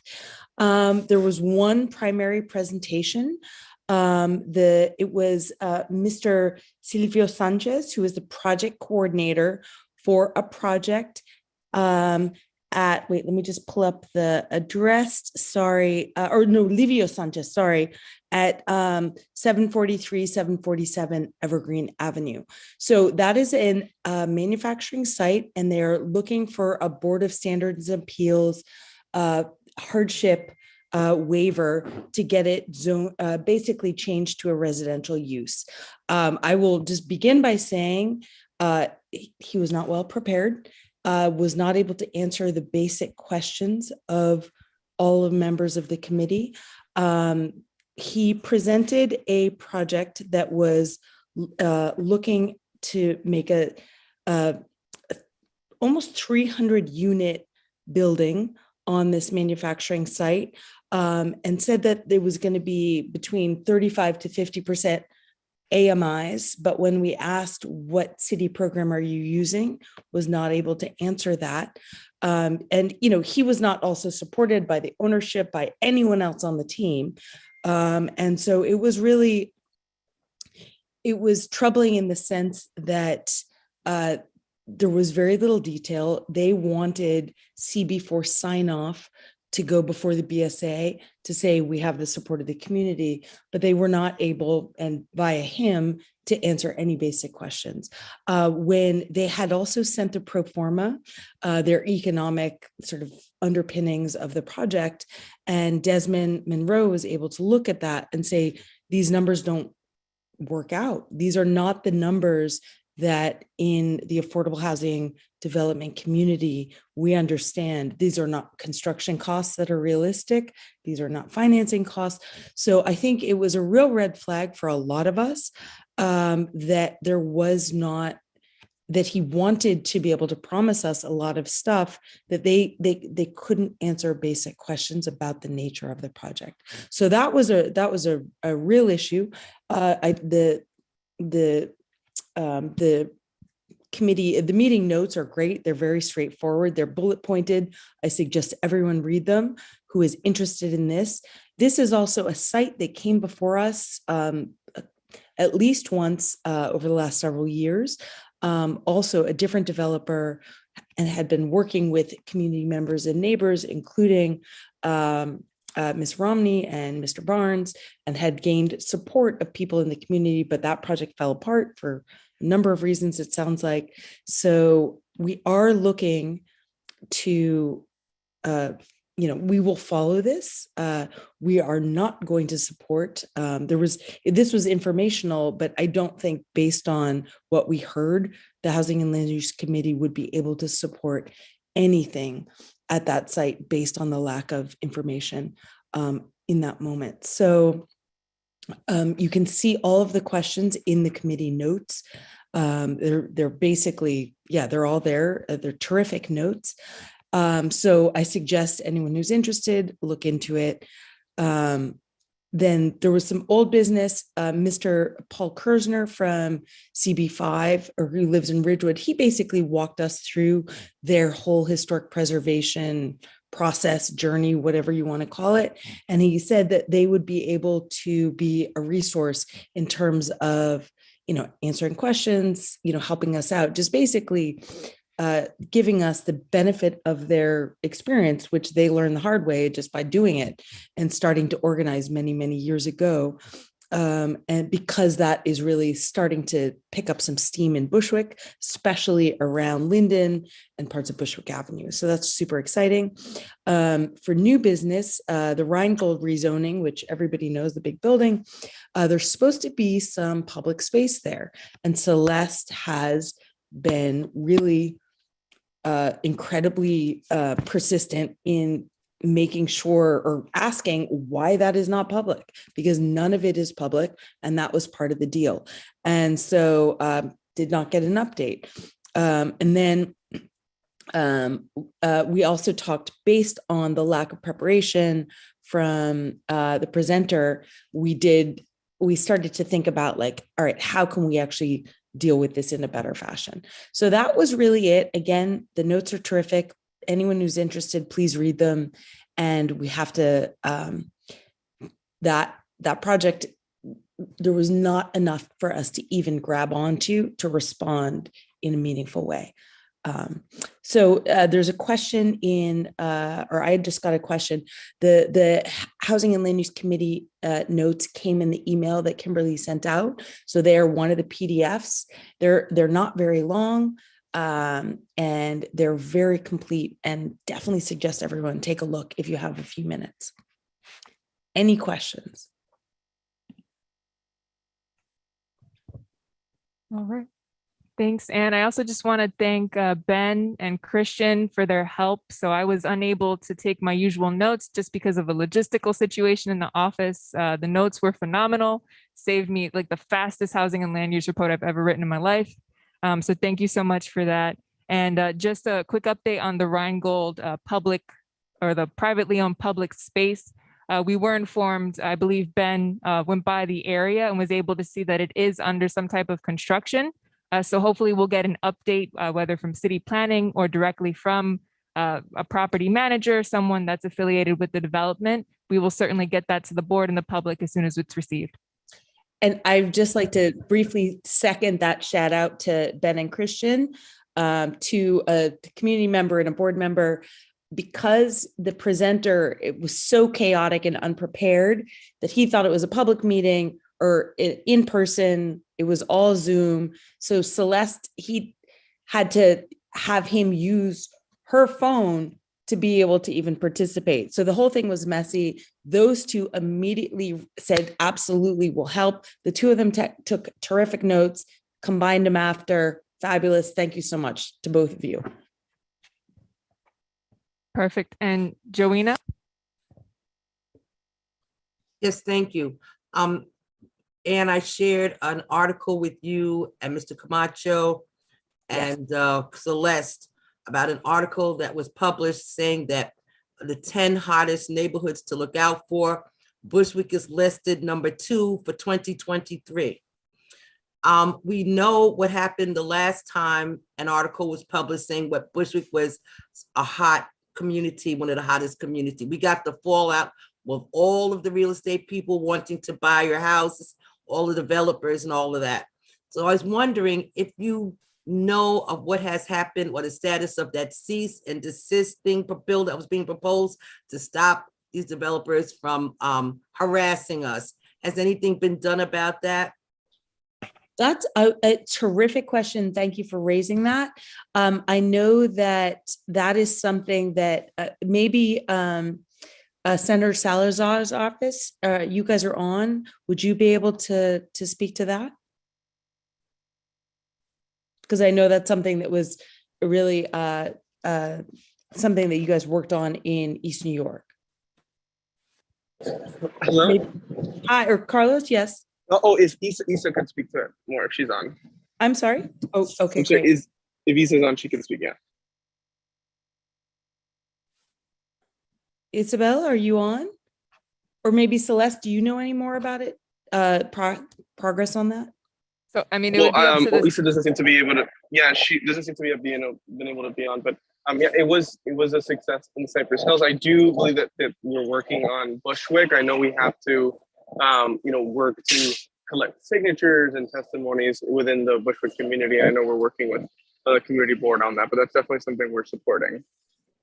There was one primary presentation. It was Mr. Silvio Sanchez, who is the project coordinator for a project wait, let me just pull up the address, Livio Sanchez, at 743, 747 Evergreen Avenue. So that is a manufacturing site, and they're looking for a Board of Standards and Appeals hardship waiver to get it basically changed to a residential use. I will just begin by saying he was not well prepared, was not able to answer the basic questions of all of members of the committee. He presented a project that was looking to make a almost 300 unit building on this manufacturing site, and said that there was going to be between 35 to 50% AMIs, but when we asked what city program are you using, was not able to answer that. And he was not also supported by the ownership, by anyone else on the team. And so it was troubling in the sense that there was very little detail. They wanted CB4 sign off to go before the BSA to say we have the support of the community, but they were not able, and via him, to answer any basic questions. When they had also sent the pro forma, their economic sort of underpinnings of the project, and Desmond Monroe was able to look at that and say, these numbers don't work out. These are not the numbers that in the affordable housing development community, we understand. These are not construction costs that are realistic. These are not financing costs. So I think it was a real red flag for a lot of us that there was not, that he wanted to be able to promise us a lot of stuff that they couldn't answer basic questions about the nature of the project. So that was a real issue. The the meeting notes are great. They're very straightforward. They're bullet pointed. I suggest everyone read them who is interested in this. This is also a site that came before us at least once over the last several years. Also, a different developer and had been working with community members and neighbors, including Ms. Romney and Mr. Barnes, and had gained support of people in the community, but that project fell apart for a number of reasons, it sounds like. So we are looking to, we will follow this. We are not going to support, this was informational, but I don't think based on what we heard, the Housing and Land Use Committee would be able to support anything at that site based on the lack of information in that moment. So you can see all of the questions in the committee notes. They're basically, they're all there. They're terrific notes. So I suggest anyone who's interested, look into it. Then there was some old business. Mr. Paul Kersner from CB5, or who lives in Ridgewood, he basically walked us through their whole historic preservation process, journey, whatever you want to call it. And he said that they would be able to be a resource in terms of, answering questions, helping us out, just basically giving us the benefit of their experience, which they learned the hard way just by doing it and starting to organize many, many years ago. And because that is really starting to pick up some steam in Bushwick, especially around Linden and parts of Bushwick Avenue. So that's super exciting. For new business, the Rheingold rezoning, which everybody knows, the big building, there's supposed to be some public space there. And Celeste has been really incredibly persistent in making sure or asking why that is not public, because none of it is public, and that was part of the deal. And so did not get an update. And then we also talked, based on the lack of preparation from the presenter, we started to think about, like, all right, how can we actually deal with this in a better fashion? So that was really it. Again, the notes are terrific. Anyone who's interested, please read them. And we have to, that project, there was not enough for us to even grab onto to respond in a meaningful way. So there's a question in, or I just got a question. The Housing and Land Use Committee notes came in the email that Kimberly sent out. So they are one of the PDFs. They're not very long, and they're very complete, and definitely suggest everyone take a look if you have a few minutes. Any questions? All right. Thanks, Anne. I also just want to thank Ben and Christian for their help. So I was unable to take my usual notes just because of a logistical situation in the office. The notes were phenomenal, saved me like the fastest housing and land use report I've ever written in my life. So thank you so much for that. And just a quick update on the Rheingold public, or the privately owned public space. We were informed, I believe Ben went by the area and was able to see that it is under some type of construction. So hopefully we'll get an update, whether from city planning or directly from a property manager, someone that's affiliated with the development. We will certainly get that to the board and the public as soon as it's received. And I'd just like to briefly second that shout out to Ben and Christian, to a community member and a board member, because the presenter, it was so chaotic and unprepared that he thought it was a public meeting or in person. It was all Zoom. So Celeste, he had to have him use her phone to be able to even participate. So the whole thing was messy. Those two immediately said, absolutely, will help. The two of them took terrific notes, combined them after. Fabulous. Thank you so much to both of you. Perfect. And Joanna? Yes, thank you. And I shared an article with you and Mr. Camacho and Celeste about an article that was published saying that the 10 hottest neighborhoods to look out for. Bushwick is listed number 2 for 2023. We know what happened the last time an article was published saying what Bushwick was a hot community, one of the hottest community. We got the fallout with all of the real estate people wanting to buy your houses, all the developers and all of that. So I was wondering if you know of what has happened or the status of that cease and desist bill that was being proposed to stop these developers from harassing us. Has anything been done about that? That's a terrific question. Thank you for raising that. I know that that is something that maybe Senator Salazar's office, you guys are on. Would you be able to speak to that? Because I know that's something that was really something that you guys worked on in East New York. Hello? Maybe. Hi, or Carlos, yes. Oh, if Issa could speak to it more if she's on. I'm sorry? Oh, okay, I'm sorry, great. if Issa's on, she can speak, yeah. Isabel, are you on? Or maybe Celeste, do you know any more about it? Progress on that? So, I mean, it would be up to the Issa doesn't seem to be able to, yeah, she doesn't seem to be been able to be on, but yeah, it was a success in Cypress Hills. I do believe that we're working on Bushwick. I know we have to, work to collect signatures and testimonies within the Bushwick community. I know we're working with the community board on that, but that's definitely something we're supporting.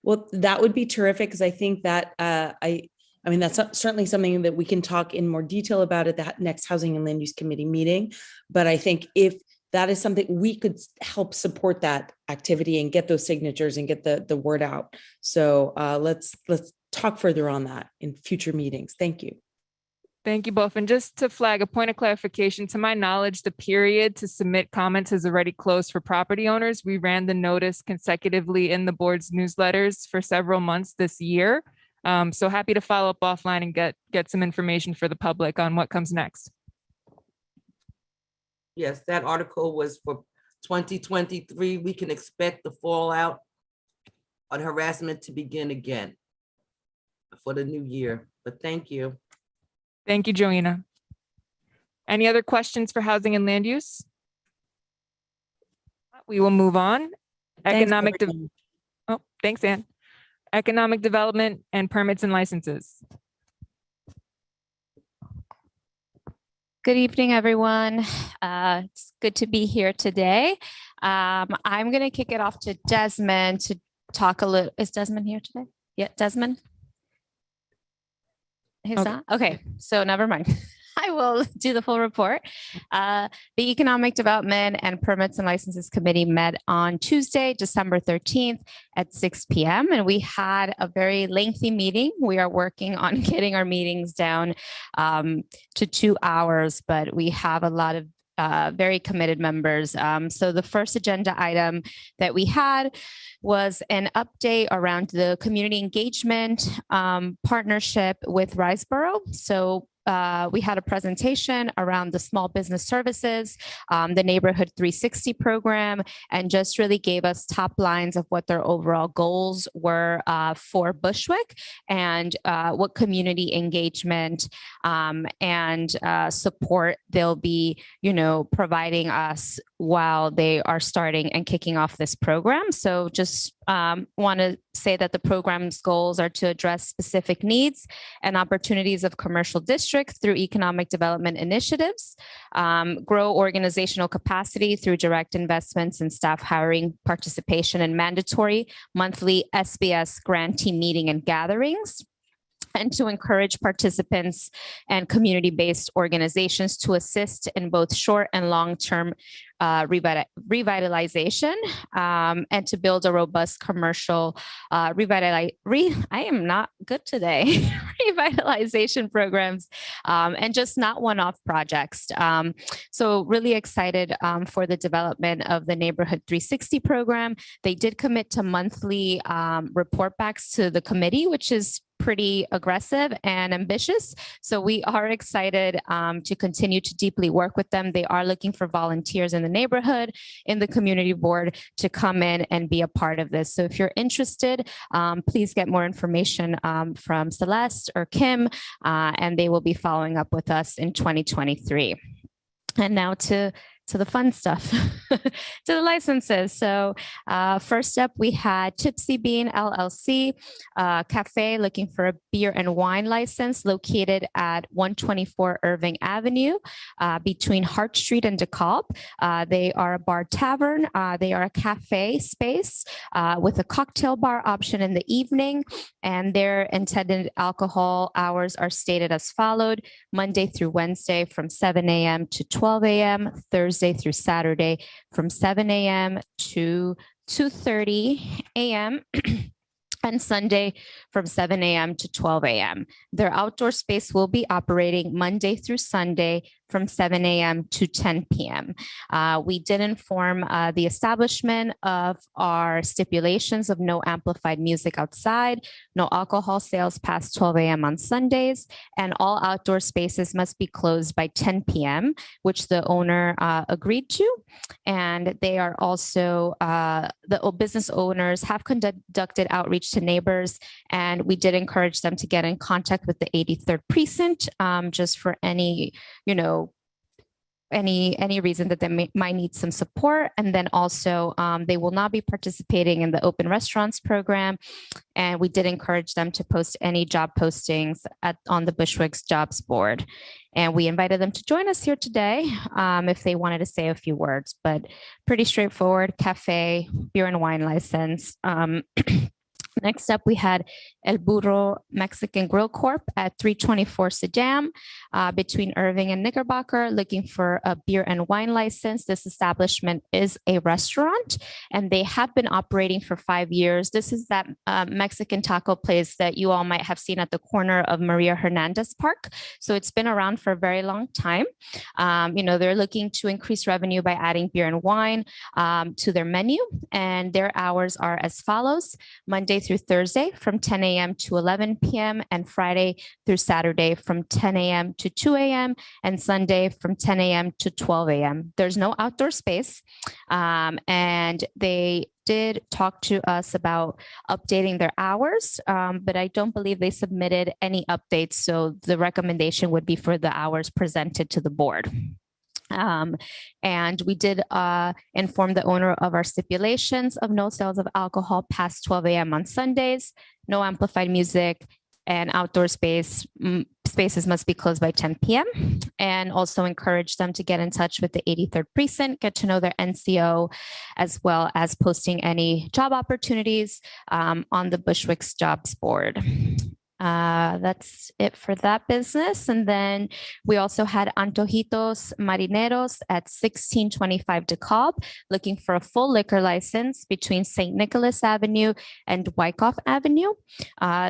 Well, that would be terrific because I think that I mean, that's certainly something that we can talk in more detail about at the next Housing and Land Use Committee meeting. But I think if that is something we could help support that activity and get those signatures and get the word out. So let's talk further on that in future meetings. Thank you. Thank you both. And just to flag a point of clarification, to my knowledge, the period to submit comments has already closed for property owners. We ran the notice consecutively in the board's newsletters for several months this year. So happy to follow up offline and get some information for the public on what comes next. Yes, that article was for 2023. We can expect the fallout on harassment to begin again for the new year. But thank you. Thank you, Joanna. Any other questions for housing and land use? We will move on. Thanks, Ann. Economic development and permits and licenses. Good evening, everyone. It's good to be here today. I'm going to kick it off to Desmond to talk a little. Is Desmond here today? Yeah, Desmond? He's not? Okay, so never mind. I will do the full report. The Economic Development and Permits and Licenses Committee met on Tuesday, December 13th at 6 p.m. And we had a very lengthy meeting. We are working on getting our meetings down to 2 hours, but we have a lot of very committed members. So the first agenda item that we had was an update around the community engagement partnership with Riseboro. So we had a presentation around the small business services, the Neighborhood 360 program, and just really gave us top lines of what their overall goals were for Bushwick and what community engagement and support they'll be, providing us while they are starting and kicking off this program. So just want to say that the program's goals are to address specific needs and opportunities of commercial districts through economic development initiatives, grow organizational capacity through direct investments in staff hiring, participation in mandatory monthly SBS grantee meeting and gatherings, and to encourage participants and community-based organizations to assist in both short and long-term revitalization and to build a robust commercial revitalization programs and just not one-off projects. So really excited for the development of the Neighborhood 360 program. They did commit to monthly report backs to the committee, which is pretty aggressive and ambitious. So we are excited to continue to deeply work with them. They are looking for volunteers in the neighborhood, in the community board to come in and be a part of this. So if you're interested, please get more information from Celeste or Kim, and they will be following up with us in 2023. And now to to the fun stuff, to the licenses. So first up, we had Tipsy Bean LLC, cafe looking for a beer and wine license located at 124 Irving Avenue between Hart Street and DeKalb. They are a bar tavern. They are a cafe space with a cocktail bar option in the evening, and their intended alcohol hours are stated as followed: Monday through Wednesday from 7 a.m. to 12 a.m., Thursday through Saturday from 7 a.m. to 2:30 a.m. and Sunday from 7 a.m. to 12 a.m. Their outdoor space will be operating Monday through Sunday from 7 a.m. to 10 p.m. We did inform the establishment of our stipulations of no amplified music outside, no alcohol sales past 12 a.m. on Sundays, and all outdoor spaces must be closed by 10 p.m., which the owner agreed to. And they are also, the business owners have conducted outreach to neighbors, and we did encourage them to get in contact with the 83rd precinct just for any, any reason that they might need some support. And then also they will not be participating in the open restaurants program. And we did encourage them to post any job postings on the Bushwick's jobs board. And we invited them to join us here today if they wanted to say a few words, but pretty straightforward: cafe, beer and wine license. Next up, we had El Burro Mexican Grill Corp. at 324 Sedam between Irving and Knickerbocker, looking for a beer and wine license. This establishment is a restaurant, and they have been operating for 5 years. This is that Mexican taco place that you all might have seen at the corner of Maria Hernandez Park. So it's been around for a very long time. They're looking to increase revenue by adding beer and wine to their menu, and their hours are as follows: Monday through Thursday from 10 a.m. to 11 p.m. and Friday through Saturday from 10 a.m. to 2 a.m. and Sunday from 10 a.m. to 12 a.m. There's no outdoor space, and they did talk to us about updating their hours, but I don't believe they submitted any updates. So the recommendation would be for the hours presented to the board. And we did inform the owner of our stipulations of no sales of alcohol past 12 a.m. on Sundays, no amplified music, and outdoor spaces must be closed by 10 p.m. And also encourage them to get in touch with the 83rd precinct, get to know their NCO, as well as posting any job opportunities on the Bushwick's jobs board. That's it for that business. And then we also had Antojitos Marineros at 1625 DeKalb, looking for a full liquor license between St. Nicholas Avenue and Wyckoff Avenue.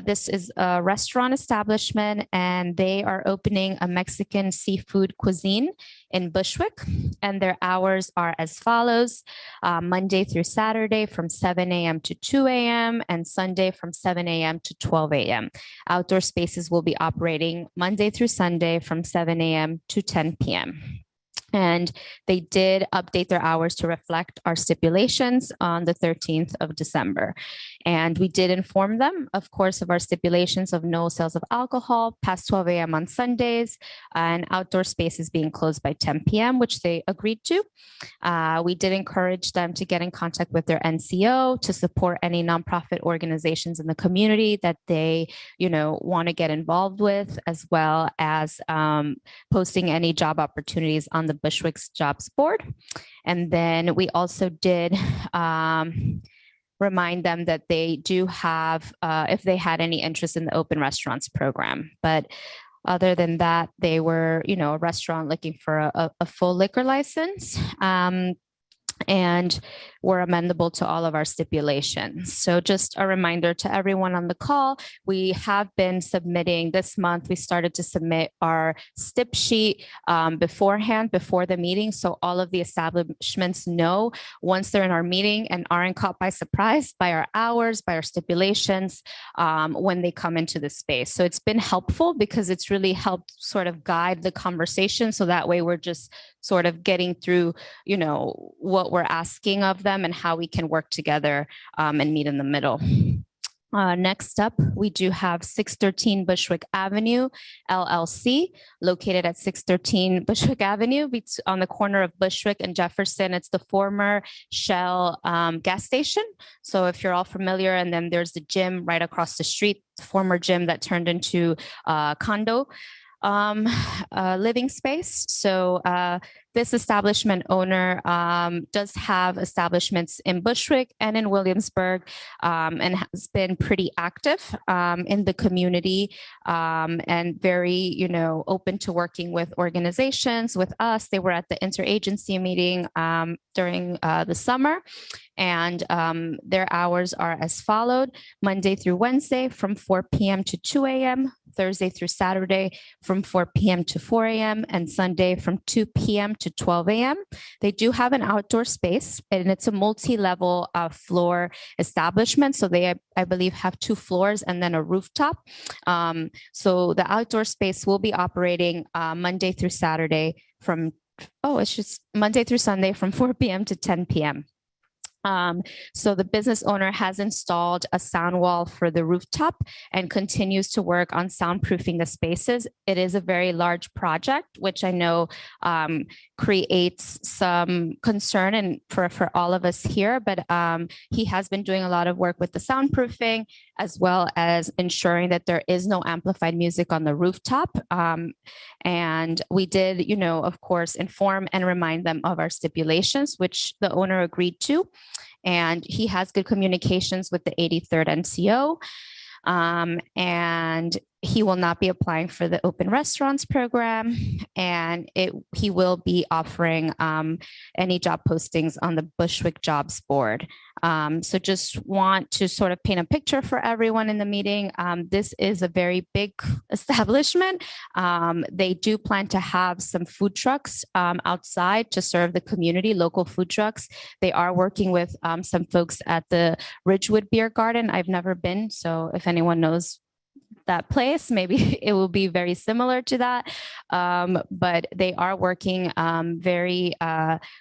This is a restaurant establishment, and they are opening a Mexican seafood cuisine in Bushwick, and their hours are as follows: Monday through Saturday from 7 a.m. to 2 a.m. and Sunday from 7 a.m. to 12 a.m. Outdoor spaces will be operating Monday through Sunday from 7 a.m. to 10 p.m. And they did update their hours to reflect our stipulations on the 13th of December. And we did inform them, of course, of our stipulations of no sales of alcohol past 12 a.m. on Sundays and outdoor spaces being closed by 10 p.m., which they agreed to. We did encourage them to get in contact with their NCO to support any nonprofit organizations in the community that they, want to get involved with, as well as posting any job opportunities on the Bushwick's jobs board. And then we also did remind them that they do have, if they had any interest in the open restaurants program. But other than that, they were, a restaurant looking for a full liquor license. And were amendable to all of our stipulations. So just a reminder to everyone on the call, we have been submitting this month. We started to submit our stip sheet beforehand, before the meeting. So all of the establishments know once they're in our meeting and aren't caught by surprise by our hours, by our stipulations when they come into the space. So it's been helpful because it's really helped sort of guide the conversation. So that way we're just sort of getting through, what we're asking of them and how we can work together and meet in the middle. Next up, we do have 613 Bushwick Avenue, LLC, located at 613 Bushwick Avenue on the corner of Bushwick and Jefferson. It's the former Shell gas station. So if you're all familiar, and then there's the gym right across the street, the former gym that turned into condo living space. So this establishment owner does have establishments in Bushwick and in Williamsburg, and has been pretty active in the community, and very, open to working with organizations, with us. They were at the interagency meeting during the summer, and their hours are as followed: Monday through Wednesday from 4 p.m. to 2 a.m., Thursday through Saturday from 4 p.m. to 4 a.m., and Sunday from 2 p.m. to 12 a.m. They do have an outdoor space, and it's a multi-level floor establishment. So they, I believe, have 2 floors and then a rooftop. So the outdoor space will be operating Monday through Saturday it's just Monday through Sunday from 4 p.m. to 10 p.m. So the business owner has installed a sound wall for the rooftop and continues to work on soundproofing the spaces. It is a very large project, which I know creates some concern and for all of us here, but he has been doing a lot of work with the soundproofing, as well as ensuring that there is no amplified music on the rooftop. And we did, of course, inform and remind them of our stipulations, which the owner agreed to. And he has good communications with the 83rd NCO. And he will not be applying for the open restaurants program, and he will be offering any job postings on the Bushwick Jobs Board. So just want to sort of paint a picture for everyone in the meeting. This is a very big establishment. They do plan to have some food trucks outside to serve the community, local food trucks. They are working with some folks at the Ridgewood Beer Garden. I've never been, so if anyone knows that place, maybe it will be very similar to that. But they are working very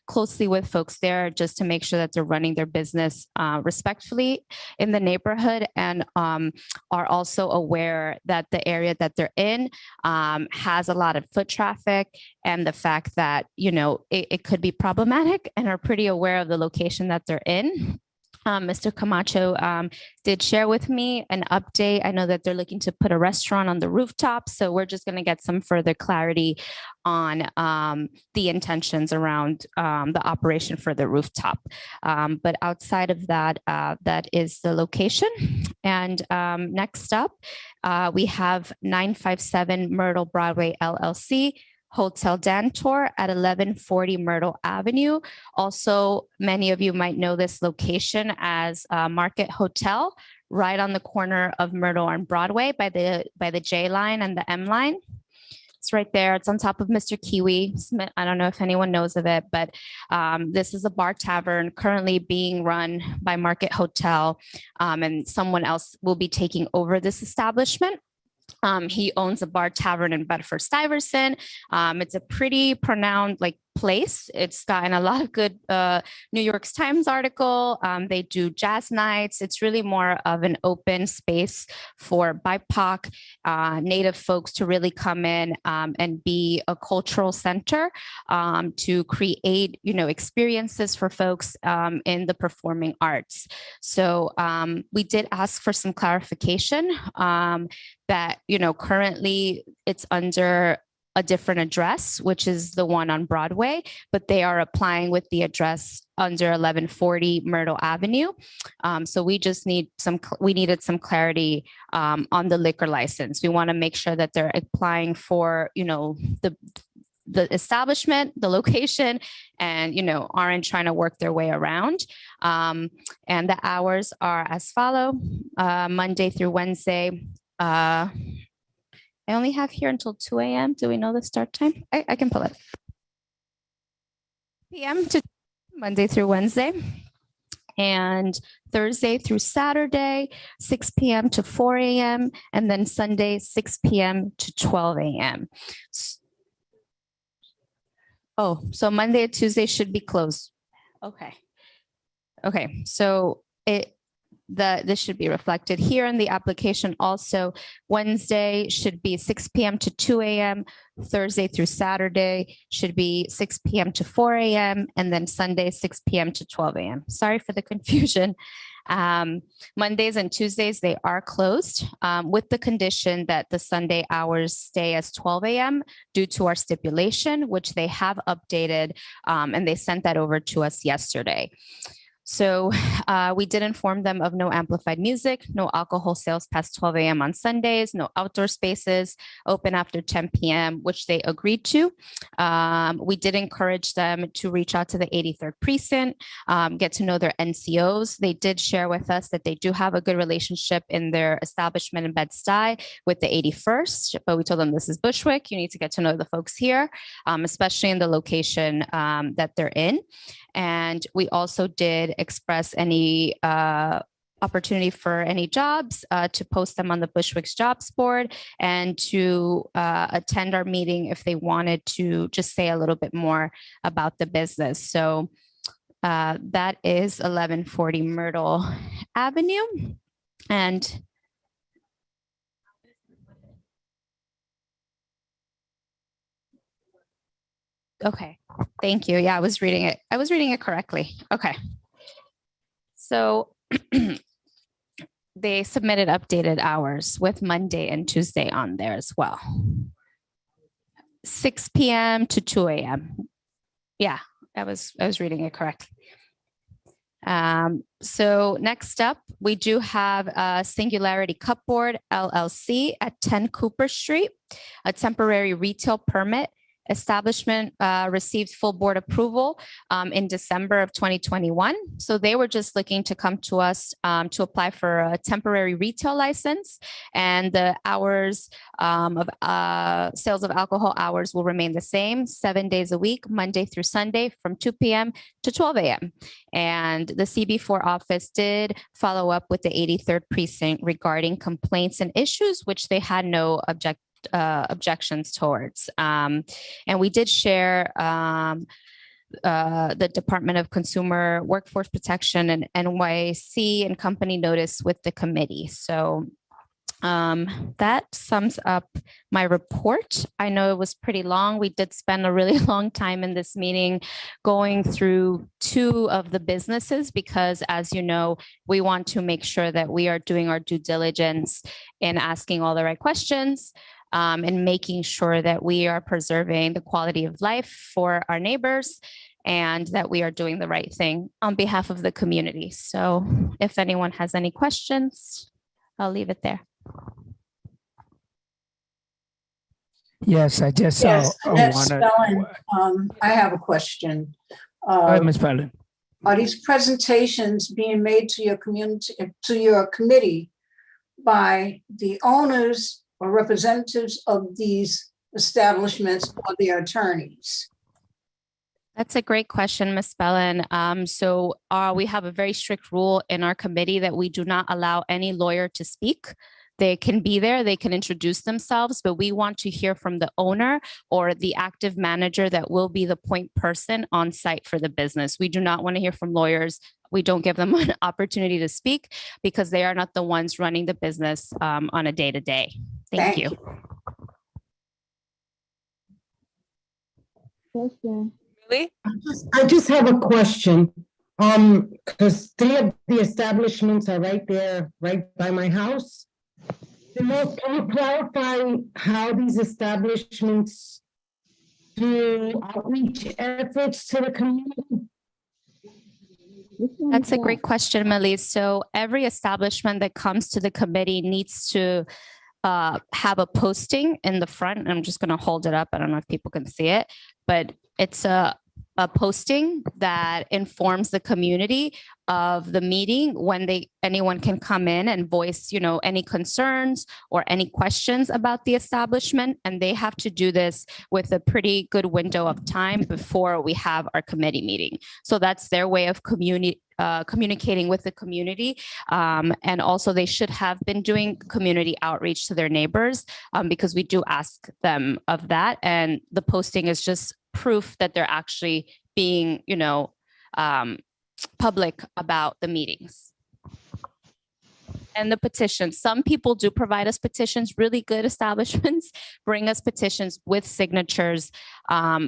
closely with folks there just to make sure that they're running their business respectfully in the neighborhood, and are also aware that the area that they're in has a lot of foot traffic, and the fact that, it could be problematic, and are pretty aware of the location that they're in. Mr. Camacho did share with me an update. I know that they're looking to put a restaurant on the rooftop, so we're just going to get some further clarity on the intentions around the operation for the rooftop. But outside of that, that is the location. And next up, we have 957 Myrtle Broadway LLC, Hotel Dantor at 1140 Myrtle Avenue. Also, many of you might know this location as Market Hotel, right on the corner of Myrtle and Broadway by the J line and the M line. It's right there. It's on top of Mr. Kiwi. I don't know if anyone knows of it, but this is a bar tavern currently being run by Market Hotel, and someone else will be taking over this establishment. He owns a bar tavern in Bedford-Stuyvesant. It's a pretty pronounced place. It's gotten a lot of good New York Times article. They do jazz nights. It's really more of an open space for BIPOC Native folks to really come in and be a cultural center to create, experiences for folks in the performing arts. So we did ask for some clarification that, currently it's under a different address, which is the one on Broadway, but they are applying with the address under 1140 Myrtle Avenue. So we just needed some clarity on the liquor license. We want to make sure that they're applying for, the establishment, the location, and, aren't trying to work their way around. And the hours are as follow, Monday through Wednesday. I only have here until 2 a.m. Do we know the start time? I can pull it. p.m. to Monday through Wednesday. And Thursday through Saturday, 6 p.m. to 4 a.m. And then Sunday, 6 p.m. to 12 a.m. Oh, so Monday and Tuesday should be closed. Okay. So this should be reflected here in the application also. Wednesday should be 6 p.m. to 2 a.m. Thursday through Saturday should be 6 p.m. to 4 a.m. and then Sunday 6 p.m. to 12 a.m. Sorry for the confusion. Mondays and Tuesdays, they are closed with the condition that the Sunday hours stay as 12 a.m. due to our stipulation, which they have updated and they sent that over to us yesterday. So we did inform them of no amplified music, no alcohol sales past 12 a.m. on Sundays, no outdoor spaces open after 10 p.m., which they agreed to. We did encourage them to reach out to the 83rd precinct, get to know their NCOs. They did share with us that they do have a good relationship in their establishment in Bed-Stuy with the 81st, but we told them this is Bushwick. You need to get to know the folks here, especially in the location that they're in. And we also did express any opportunity for any jobs to post them on the Bushwick's jobs board and to attend our meeting if they wanted to just say a little bit more about the business. So that is 1140 Myrtle Avenue. And okay, thank you. Yeah, I was reading it. I was reading it correctly. Okay. So they submitted updated hours with Monday and Tuesday on there as well. 6 p.m. to 2 a.m. Yeah, I was reading it correctly. So next up, we do have Singularity Cupboard LLC at 10 Cooper Street, a temporary retail permit. Establishment received full board approval in December of 2021. So they were just looking to come to us to apply for a temporary retail license, and the hours of sales of alcohol hours will remain the same, 7 days a week, Monday through Sunday from 2 p.m. to 12 a.m. And the CB4 office did follow up with the 83rd precinct regarding complaints and issues, which they had no objections towards. And we did share the Department of Consumer Workforce Protection and NYC and company notice with the committee. So that sums up my report. I know it was pretty long. We did spend a really long time in this meeting going through two of the businesses because, as you know, we want to make sure that we are doing our due diligence in asking all the right questions and making sure that we are preserving the quality of life for our neighbors and that we are doing the right thing on behalf of the community. So if anyone has any questions, I'll leave it there. Yes, I just Yes, Annette wanted. Spellin, I have a question. Go ahead, Ms. Spellin. Are these presentations being made to your community, to your committee by the owners or representatives of these establishments or their attorneys? That's a great question, Ms. Spellin. So we have a very strict rule in our committee that we do not allow any lawyer to speak. They can be there, they can introduce themselves, but we want to hear from the owner or the active manager that will be the point person on site for the business. We do not want to hear from lawyers. We don't give them an opportunity to speak because they are not the ones running the business on a day-to-day. Thank you. Question. Really? I just have a question. Because 3 of the establishments are right there, right by my house. Can you clarify how these establishments do outreach efforts to the community? That's a great question, Melise. So every establishment that comes to the committee needs to have a posting in the front. I'm just going to hold it up. I don't know if people can see it, but it's a posting that informs the community of the meeting when anyone can come in and voice, any concerns or any questions about the establishment. And they have to do this with a pretty good window of time before we have our committee meeting. So that's their way of communicating with the community. And also they should have been doing community outreach to their neighbors because we do ask them of that. And the posting is just proof that they're actually being, public about the meetings. And the petitions, some people do provide us petitions, really good establishments bring us petitions with signatures,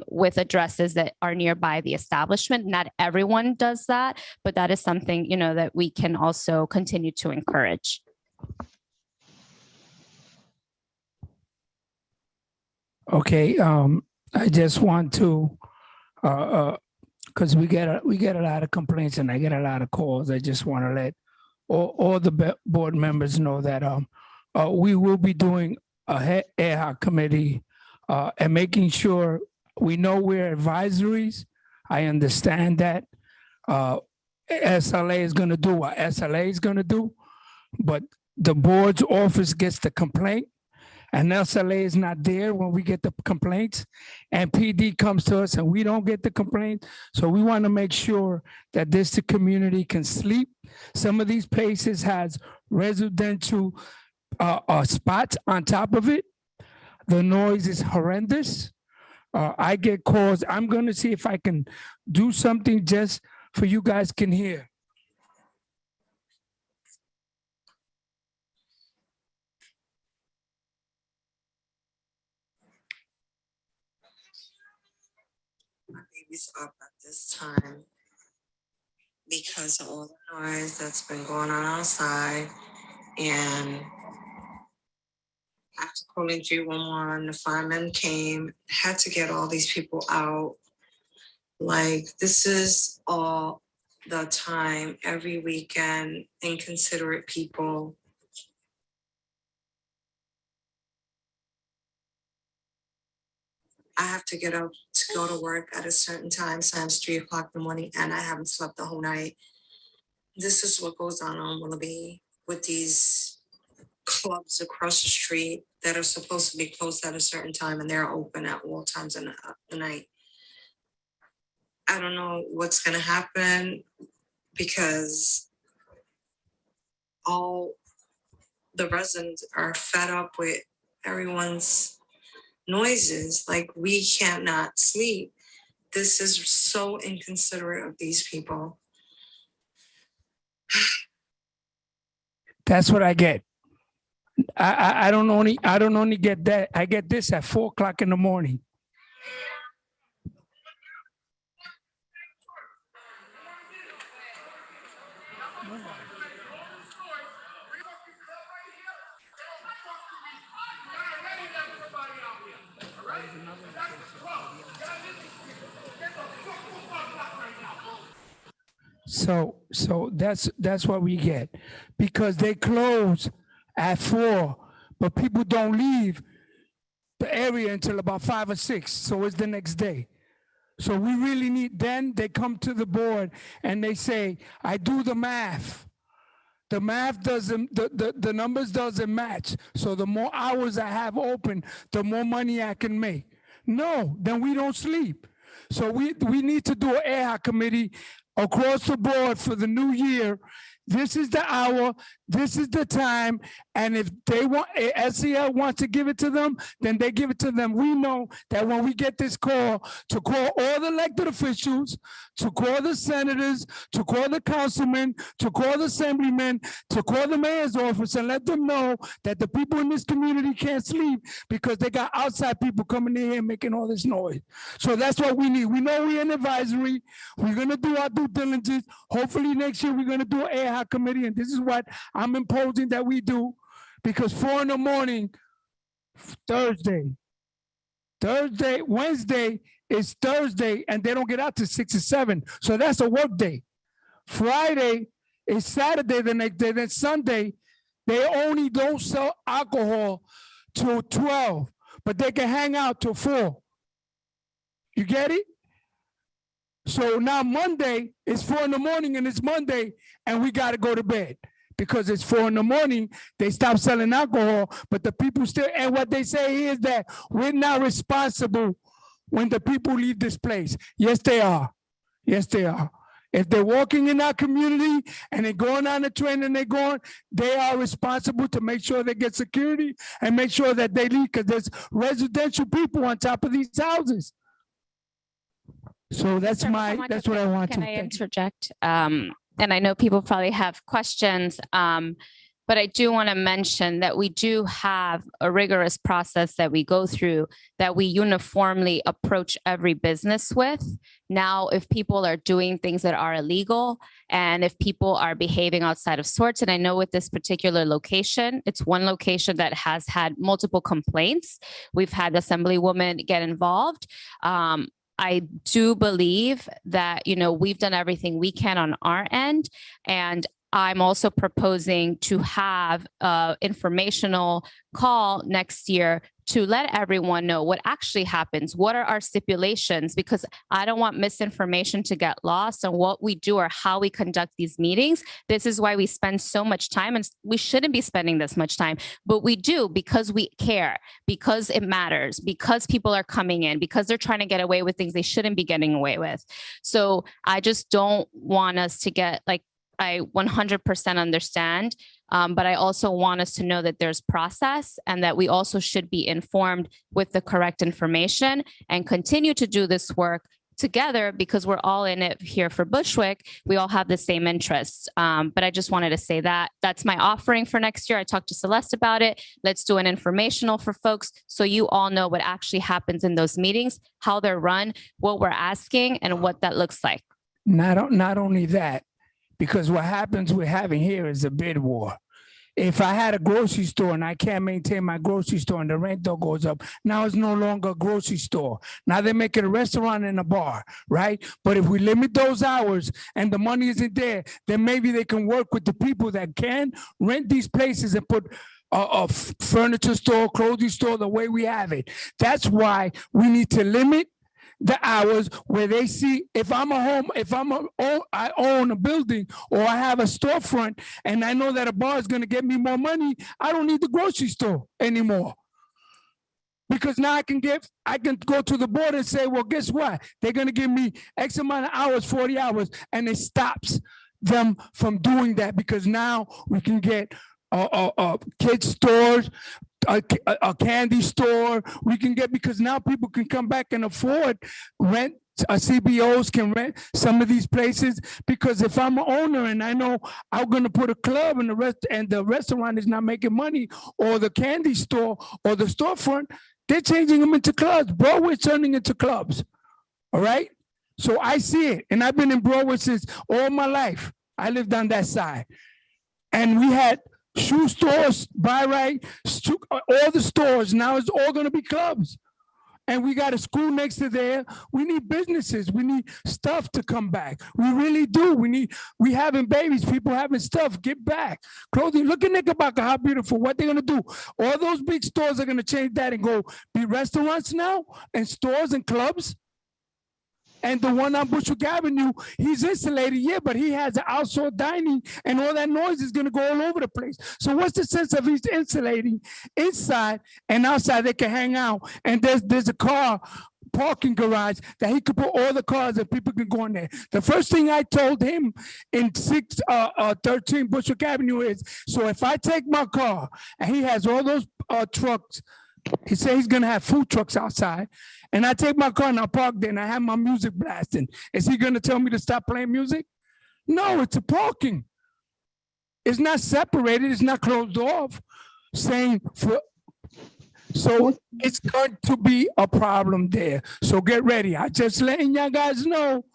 with addresses that are nearby the establishment. Not everyone does that, but that is something, you know, that we can also continue to encourage. Okay, I just want to, because we get a lot of complaints and I get a lot of calls. I just want to let all the board members know that we will be doing a ad hoc committee and making sure we know we're advisories. I understand that SLA is going to do what SLA is going to do, but the board's office gets the complaint. And SLA is not there when we get the complaints, and PD comes to us and we don't get the complaint. So we want to make sure that the community can sleep. Some of these places has residential spots on top of it. The noise is horrendous. I get calls. I'm going to see if I can do something just for you guys can hear. My baby's up at this time because of all the noise that's been going on outside. And after calling 311, the firemen came, had to get all these people out. Like, this is all the time, every weekend, inconsiderate people. I have to get up to go to work at a certain time, sometimes 3 o'clock in the morning, and I haven't slept the whole night. This is what goes on Willoughby with these clubs across the street that are supposed to be closed at a certain time, and they're open at all times in the night. I don't know what's going to happen because all the residents are fed up with everyone's noises. Like, we cannot sleep. This is so inconsiderate of these people. That's what I get. I don't only get that. I get this at 4 o'clock in the morning. So that's what we get, because they close at 4, but people don't leave the area until about 5 or 6. So it's the next day. So we really need, then they come to the board and they say, I do the math. The math doesn't, the numbers doesn't match. So the more hours I have open, the more money I can make. No, then we don't sleep. So we need to do an ad hoc committee across the board for the new year. This is the hour, this is the time, and if they want, SEL wants to give it to them, then they give it to them. We know that when we get this call, to call all the elected officials, to call the senators, to call the councilmen, to call the assemblymen, to call the mayor's office and let them know that the people in this community can't sleep because they got outside people coming in here making all this noise. So that's what we need. We know we're an advisory. We're gonna do our due diligence. Hopefully next year we're gonna do an ad hoc committee, and this is what I'm imposing that we do, because 4 in the morning, Wednesday is Thursday, and they don't get out to 6 or 7. So that's a work day. Friday is Saturday the next day. Then Sunday, they only don't sell alcohol till 12, but they can hang out till 4. You get it? So now Monday is 4 in the morning and it's Monday and we got to go to bed because it's 4 in the morning. They stop selling alcohol, but the people still, and what they say is that we're not responsible when the people leave this place. Yes, they are. Yes, they are. If they're walking in our community and they're going on the train and they're going, they are responsible to make sure they get security and make sure that they leave, because there's residential people on top of these houses. So that's that's what I want to. Can I interject? And I know people probably have questions. But I do want to mention that we do have a rigorous process that we go through that we uniformly approach every business with. Now, if people are doing things that are illegal and if people are behaving outside of sorts, and I know with this particular location, it's one location that has had multiple complaints. We've had Assemblywoman get involved. I do believe that, we've done everything we can on our end. And I'm also proposing to have an informational call next year to let everyone know what actually happens. What are our stipulations? Because I don't want misinformation to get lost on what we do or how we conduct these meetings. This is why we spend so much time, and we shouldn't be spending this much time, but we do because we care, because it matters, because people are coming in, because they're trying to get away with things they shouldn't be getting away with. So I just don't want us to get I 100% understand, but I also want us to know that there's process and that we also should be informed with the correct information and continue to do this work together because we're all in it here for Bushwick. We all have the same interests. But I just wanted to say that that's my offering for next year. I talked to Celeste about it. Let's do an informational for folks so you all know what actually happens in those meetings, how they're run, what we're asking, and what that looks like. Not only that, because what happens we're having here is a bid war. If I had a grocery store and I can't maintain my grocery store and the rental goes up, now it's no longer a grocery store. Now they make it a restaurant and a bar, right? But if we limit those hours and the money isn't there, then maybe they can work with the people that can rent these places and put a furniture store, clothing store, the way we have it. That's why we need to limit the hours where they see if I own a building or I have a storefront and I know that a bar is going to get me more money, I don't need the grocery store anymore. Because now I can go to the board and say, well, guess what? They're going to give me X amount of hours, 40 hours, and it stops them from doing that because now we can get kids stores, a candy store we can get, because now people can come back and afford rent. CBOs can rent some of these places, because if I'm an owner and I know I'm going to put a club in the restaurant is not making money, or the candy store or the storefront, they're changing them into clubs. Broadway's turning into clubs. All right. So I see it, and I've been in Broadway since all my life. I lived on that side, and we had shoe stores, buy right, all the stores. Now it's all going to be clubs. And we got a school next to there. We need businesses. We need stuff to come back. We really do. We having babies, people having stuff. Get back. Clothing. Look at Knickerbocker, how beautiful. What they're going to do. All those big stores are going to change that and go be restaurants now and stores and clubs. And the one on Bushwick Avenue, he's insulated, yeah, but he has outdoor dining and all that noise is going to go all over the place. So what's the sense of he's insulating inside and outside they can hang out? And there's a car parking garage that he could put all the cars and people can go in there. The first thing I told him in 13 Bushwick Avenue is, so if I take my car and he has all those trucks, he said he's going to have food trucks outside, and I take my car and I park there and I have my music blasting. Is he going to tell me to stop playing music? No, it's a parking. It's not separated. It's not closed off. So it's going to be a problem there. So get ready. I just letting y'all guys know,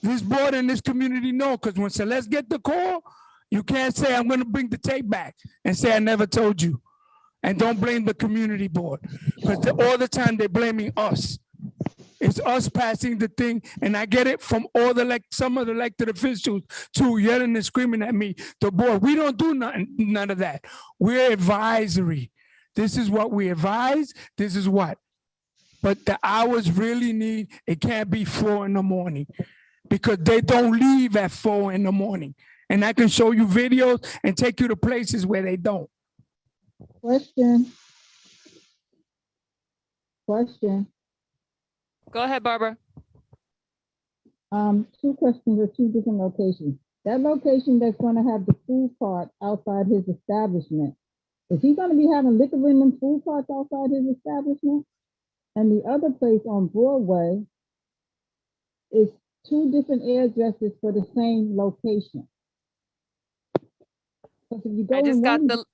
this board and this community know, because when Celeste get the call, you can't say I'm going to bring the tape back and say I never told you. And don't blame the community board, because all the time they're blaming us. It's us passing the thing, and I get it from all some of the elected officials too, yelling and screaming at me. The board, we don't do none of that. We're advisory. This is what we advise. This is what. But the hours really need. It can't be 4 in the morning, because they don't leave at 4 in the morning. And I can show you videos and take you to places where they don't. Question. Go ahead, Barbara. 2 questions or 2 different locations. That location that's going to have the food cart outside his establishment, is he going to be having liquor in them food carts outside his establishment? And the other place on Broadway is 2 different addresses for the same location. Because if you go I just in got one, the,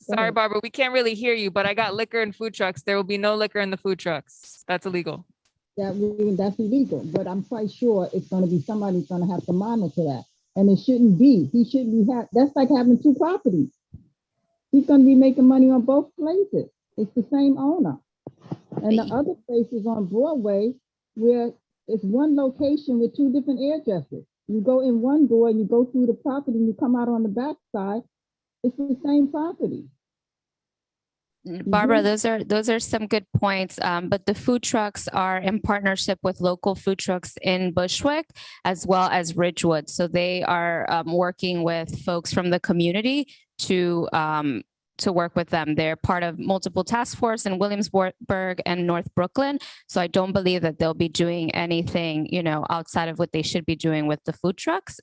sorry, ahead. Barbara, we can't really hear you, but I got liquor and food trucks. There will be no liquor in the food trucks. That's illegal. that's illegal, but I'm quite sure it's gonna be, somebody's gonna have to monitor that. And it shouldn't be, he shouldn't be, that's like having two properties. He's gonna be making money on both places. It's the same owner. And the other place is on Broadway, where it's one location with two different addresses. You go in one door and you go through the property and you come out on the back side, it's the same property. Barbara, those are some good points. But the food trucks are in partnership with local food trucks in Bushwick as well as Ridgewood. So they are working with folks from the community to work with them. They're part of multiple task force in Williamsburg and North Brooklyn. So I don't believe that they'll be doing anything, outside of what they should be doing with the food trucks.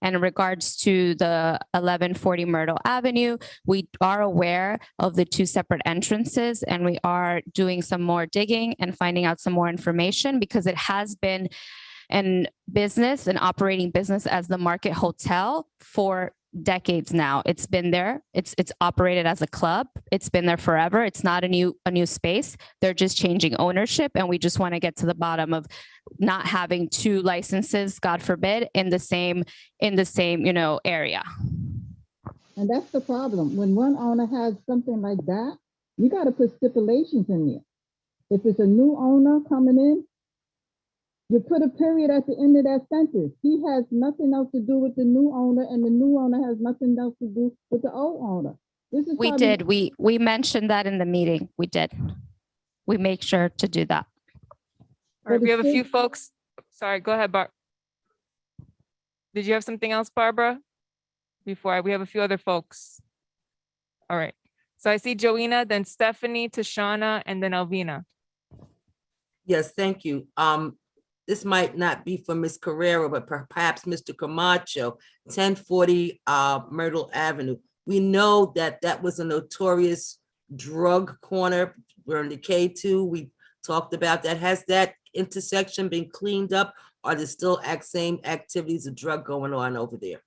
And in regards to the 1140 Myrtle Avenue, we are aware of the two separate entrances, and we are doing some more digging and finding out some more information, because it has been an operating business as the Market Hotel for decades now. It's been there. It's operated as a club. It's been there forever. It's not a new space. They're just changing ownership, and we just want to get to the bottom of not having two licenses, God forbid, in the same area. And that's the problem. When one owner has something like that, you got to put stipulations in there. If it's a new owner coming in, you put a period at the end of that sentence. He has nothing else to do with the new owner, and the new owner has nothing else to do with the old owner. We did. We mentioned that in the meeting. We did. We make sure to do that. All right, we have a few folks. Sorry, go ahead, Barb. Did you have something else, Barbara? We have a few other folks. All right. So I see Joanna, then Stephanie, Tashana, and then Alvina. Yes, thank you. This might not be for Ms. Carrera, but perhaps Mr. Camacho, 1040 Myrtle Avenue. We know that was a notorious drug corner. We're in the K2. We talked about that. Has that intersection been cleaned up? Are there still same activities of drug going on over there?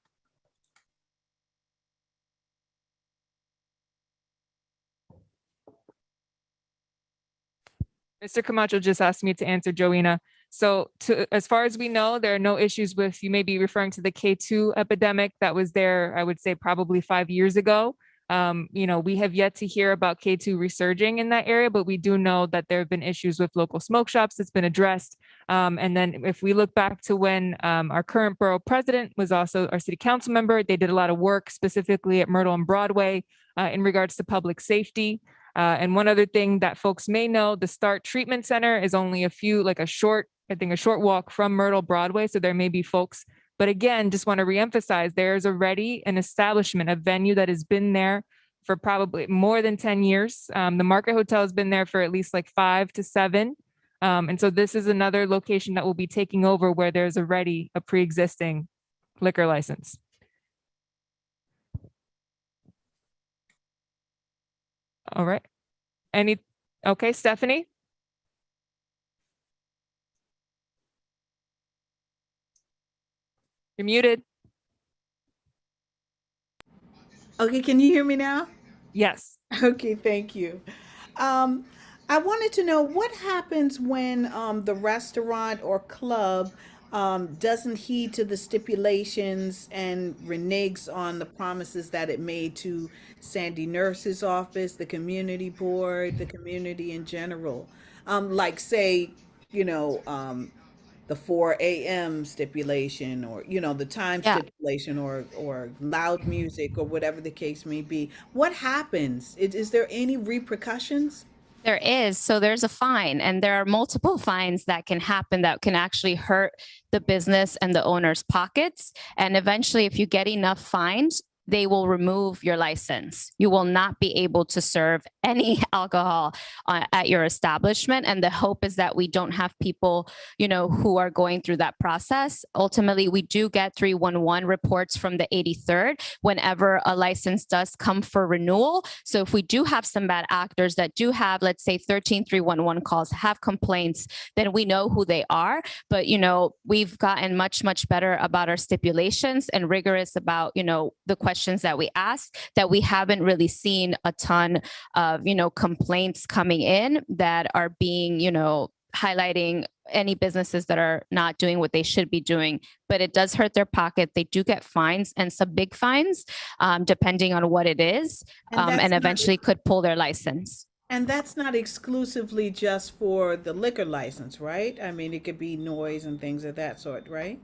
Mr. Camacho just asked me to answer Joanna. So as far as we know, there are no issues with, you may be referring to the K2 epidemic that was there, I would say probably 5 years ago. We have yet to hear about K2 resurging in that area, but we do know that there have been issues with local smoke shops that's been addressed. And then if we look back to when our current borough president was also our city council member, they did a lot of work specifically at Myrtle and Broadway in regards to public safety. And one other thing that folks may know, the START Treatment Center is only a short walk from Myrtle Broadway. So there may be folks, but again, just want to reemphasize, there's already an establishment, a venue that has been there for probably more than 10 years. The Market Hotel has been there for at least like 5 to 7. And so this is another location that will be taking over where there's already a pre-existing liquor license. All right. Okay, Stephanie? You're muted. Okay, can you hear me now? Yes. Okay, thank you. I wanted to know what happens when the restaurant or club doesn't heed to the stipulations and reneges on the promises that it made to Sandy Nurse's office, the community board, the community in general. Like say, the 4 a.m. stipulation, or the time stipulation, or loud music, or whatever the case may be. What happens? Is there any repercussions? There is. So there's a fine, and there are multiple fines that can happen that can actually hurt the business and the owner's pockets. And eventually, if you get enough fines, they will remove your license. You will not be able to serve any alcohol at your establishment. And the hope is that we don't have people, who are going through that process. Ultimately, we do get 311 reports from the 83rd whenever a license does come for renewal. So if we do have some bad actors that do have, let's say 311 calls, have complaints, then we know who they are. But, we've gotten much, much better about our stipulations and rigorous about, the questions questions that we asked, that we haven't really seen a ton of, complaints coming in that are being, highlighting any businesses that are not doing what they should be doing, but it does hurt their pocket. They do get fines, and some big fines, depending on what it is, And that's and not eventually could pull their license. And that's not exclusively just for the liquor license, right? I mean, it could be noise and things of that sort, right?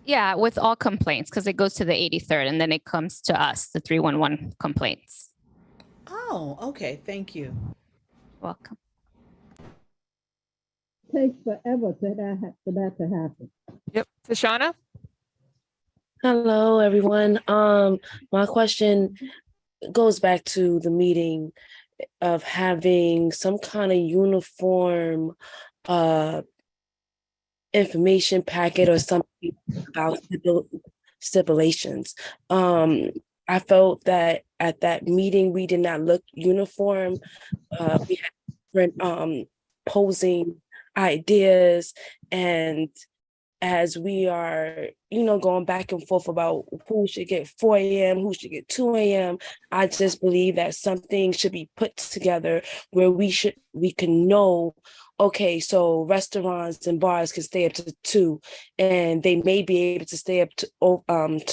Yeah, with all complaints, because it goes to the 83rd and then it comes to us, the 311 complaints. Oh, okay. Thank you. Welcome. Takes forever for that to happen. Yep. Tashana? Hello, everyone. My question goes back to the meeting of having some kind of uniform information packet or something about stipulations. I felt that at that meeting we did not look uniform. We had different posing ideas, and as we are, going back and forth about who should get 4 a.m., who should get 2 a.m., I just believe that something should be put together where we can know, okay, so restaurants and bars can stay up to 2, and they may be able to stay up to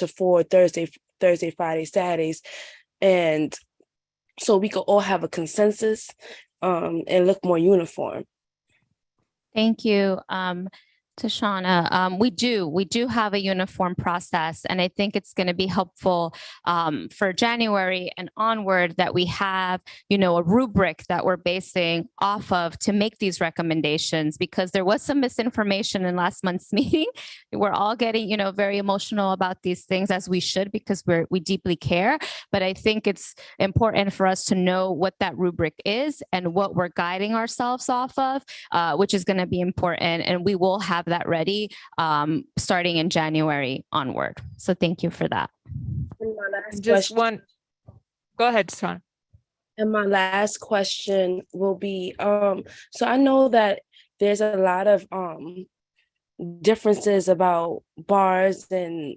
4 Thursday, Friday, Saturdays, and so we could all have a consensus and look more uniform. Thank you. Tashana, we do have a uniform process, and I think it's going to be helpful for January and onward that we have, a rubric that we're basing off of to make these recommendations, because there was some misinformation in last month's meeting. We're all getting, very emotional about these things, as we should, because we deeply care. But I think it's important for us to know what that rubric is and what we're guiding ourselves off of, which is going to be important, and we will have that ready starting in January onward. So thank you for that. Just one. Go ahead, Sean. And my last question will be, so I know that there's a lot of differences about bars and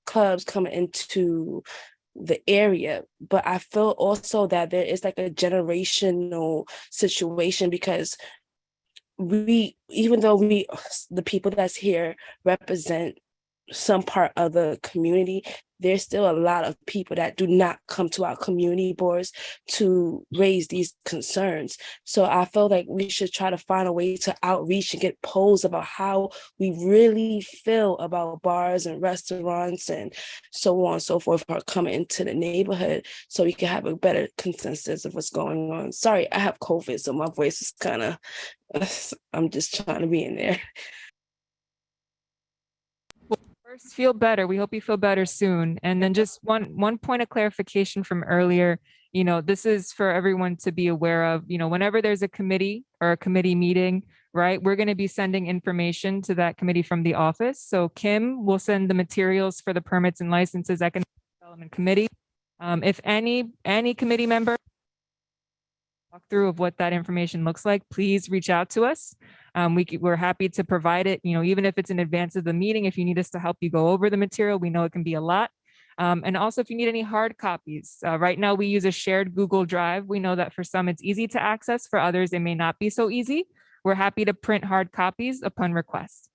clubs coming into the area, but I feel also that there is like a generational situation, because even though the people that's here represent some part of the community, there's still a lot of people that do not come to our community boards to raise these concerns. So I feel like we should try to find a way to outreach and get polls about how we really feel about bars and restaurants and so on and so forth are coming into the neighborhood, so we can have a better consensus of what's going on. Sorry, I have COVID, so my voice is kind of, I'm just trying to be in there. First, feel better. We hope you feel better soon. And then just one point of clarification from earlier, this is for everyone to be aware of, whenever there's a committee or a committee meeting, right, we're going to be sending information to that committee from the office. So Kim will send the materials for the permits and licenses economic development committee. If any committee member walk through of what that information looks like, please reach out to us. We're happy to provide it, even if it's in advance of the meeting. If you need us to help you go over the material, we know it can be a lot. And also, if you need any hard copies, right now we use a shared Google Drive. We know that for some it's easy to access, for others it may not be so easy. We're happy to print hard copies upon request.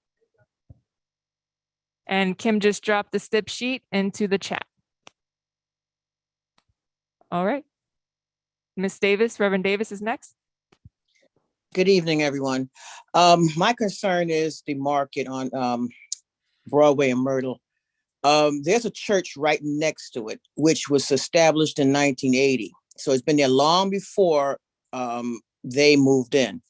And Kim just dropped the stip sheet into the chat. All right. Ms. Davis, Reverend Davis is next. Good evening, everyone. My concern is the market on Broadway and Myrtle. There's a church right next to it, which was established in 1980. So it's been there long before they moved in.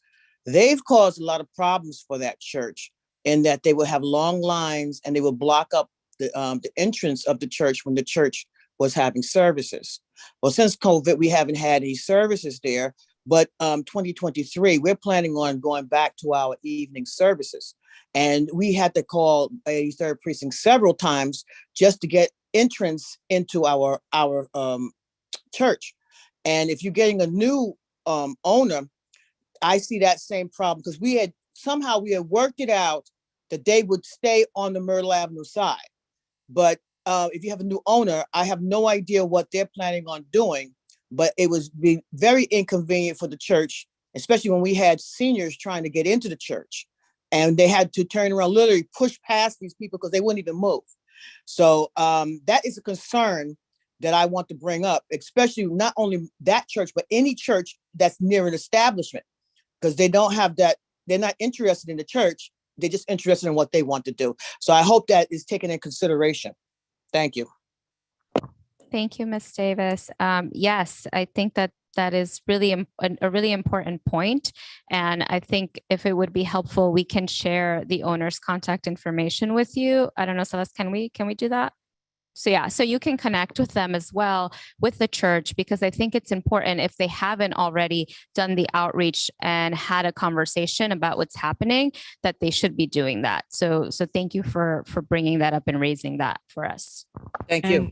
They've caused a lot of problems for that church in that they will have long lines and they will block up the entrance of the church when the church was having services. Well, since COVID, we haven't had any services there, but 2023, we're planning on going back to our evening services. And we had to call 83rd Precinct several times just to get entrance into our church. And if you're getting a new owner, I see that same problem, because we had worked it out that they would stay on the Myrtle Avenue side. But if you have a new owner, I have no idea what they're planning on doing, but it was be very inconvenient for the church, especially when we had seniors trying to get into the church and they had to turn around, literally push past these people because they wouldn't even move. So that is a concern that I want to bring up, especially not only that church, but any church that's near an establishment, because they don't have that. They're not interested in the church. They're just interested in what they want to do. So I hope that is taken in consideration. Thank you. Thank you, Ms. Davis. Yes, I think that that is really a really important point. And I think if it would be helpful, we can share the owner's contact information with you. I don't know, Celeste, can we do that? So yeah, so you can connect with them as well with the church, because I think it's important if they haven't already done the outreach and had a conversation about what's happening, that they should be doing that. So thank you for bringing that up and raising that for us. Thank you. And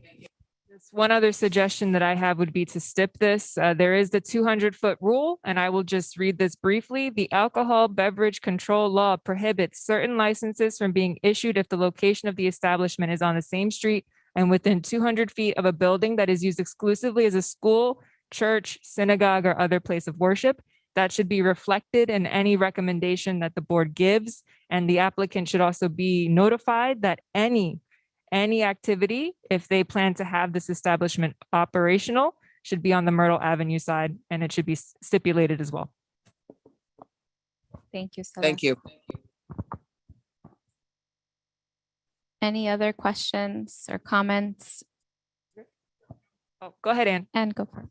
just one other suggestion that I have would be to stip this. There is the 200-foot rule, and I will just read this briefly. The alcohol beverage control law prohibits certain licenses from being issued if the location of the establishment is on the same street and within 200 feet of a building that is used exclusively as a school, church, synagogue, or other place of worship. That should be reflected in any recommendation that the board gives. And the applicant should also be notified that any activity, if they plan to have this establishment operational, should be on the Myrtle Avenue side, and it should be stipulated as well. Thank you, Celeste. Thank you. Any other questions or comments? Oh, go ahead, Ann. And go for it.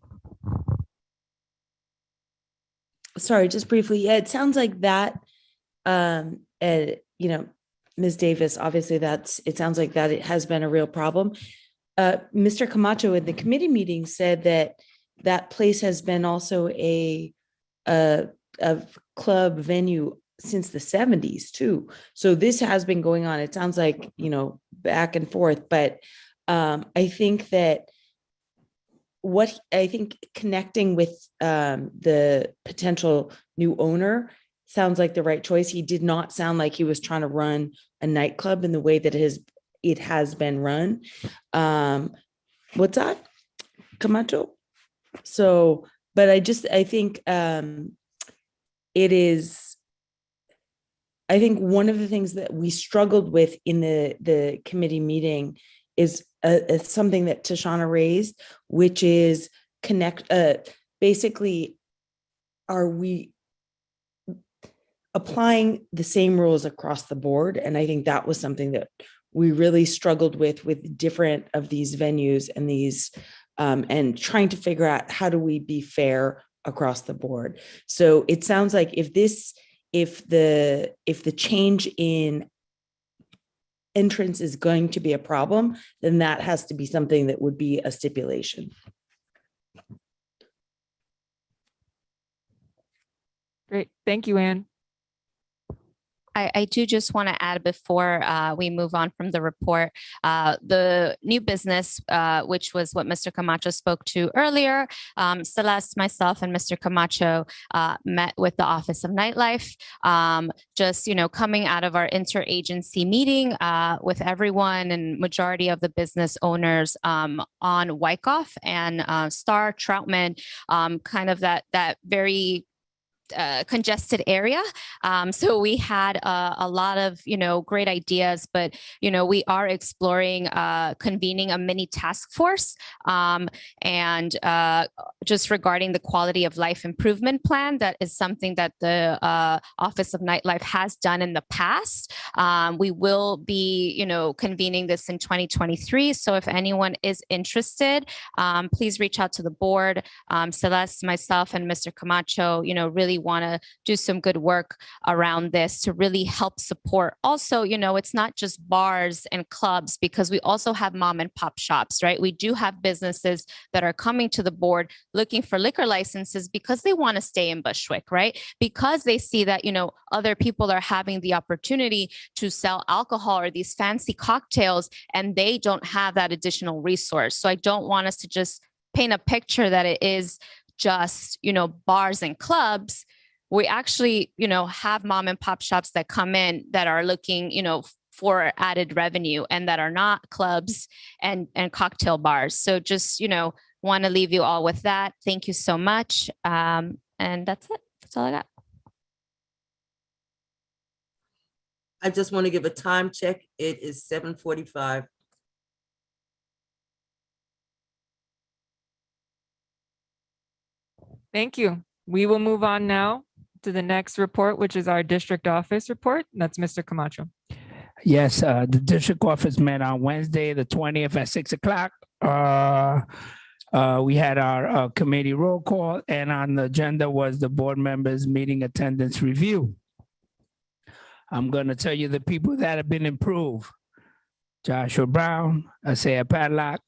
Sorry, just briefly. Yeah, it sounds like that, Ms. Davis, obviously it sounds like that it has been a real problem. Mr. Camacho in the committee meeting said that place has been also a club venue since the 70s too. So this has been going on. It sounds like, back and forth, but I think that connecting with the potential new owner sounds like the right choice. He did not sound like he was trying to run a nightclub in the way that it has been run. What's that, Camacho? So, but I think it is. I think one of the things that we struggled with in the committee meeting is something that Tashana raised, which is basically, are we applying the same rules across the board? And I think that was something that we really struggled with different of these venues and these, and trying to figure out how do we be fair across the board. So it sounds like if the change in entrance is going to be a problem, then that has to be something that would be a stipulation. Great. Thank you, Ann. I do just want to add before we move on from the report, the new business, which was what Mr. Camacho spoke to earlier. Celeste, myself, and Mr. Camacho met with the Office of Nightlife, just, coming out of our interagency meeting with everyone and majority of the business owners on Wyckoff and Star Troutman, kind of that very congested area. So we had a lot of, great ideas, but, we are exploring convening a mini task force and just regarding the quality of life improvement plan. That is something that the Office of Nightlife has done in the past. We will be, convening this in 2023. So if anyone is interested, please reach out to the board. Celeste, myself, and Mr. Camacho, really want to do some good work around this to really help support. Also, it's not just bars and clubs, because we also have mom and pop shops, right? We do have businesses that are coming to the board looking for liquor licenses because they want to stay in Bushwick, right? Because they see that, other people are having the opportunity to sell alcohol or these fancy cocktails, and they don't have that additional resource. So I don't want us to just paint a picture that it is just, bars and clubs. We actually, have mom and pop shops that come in that are looking, for added revenue and that are not clubs and cocktail bars. So just, want to leave you all with that. Thank you so much. And that's it. That's all I got. I just want to give a time check. It is 7:45. Thank you. We will move on now to the next report, which is our district office report. That's Mr. Camacho. Yes, the district office met on Wednesday, the 20th at 6 o'clock. We had our committee roll call, and on the agenda was the board members' meeting attendance review. I'm going to tell you the people that have been improved. Joshua Brown, Isaiah Padlock,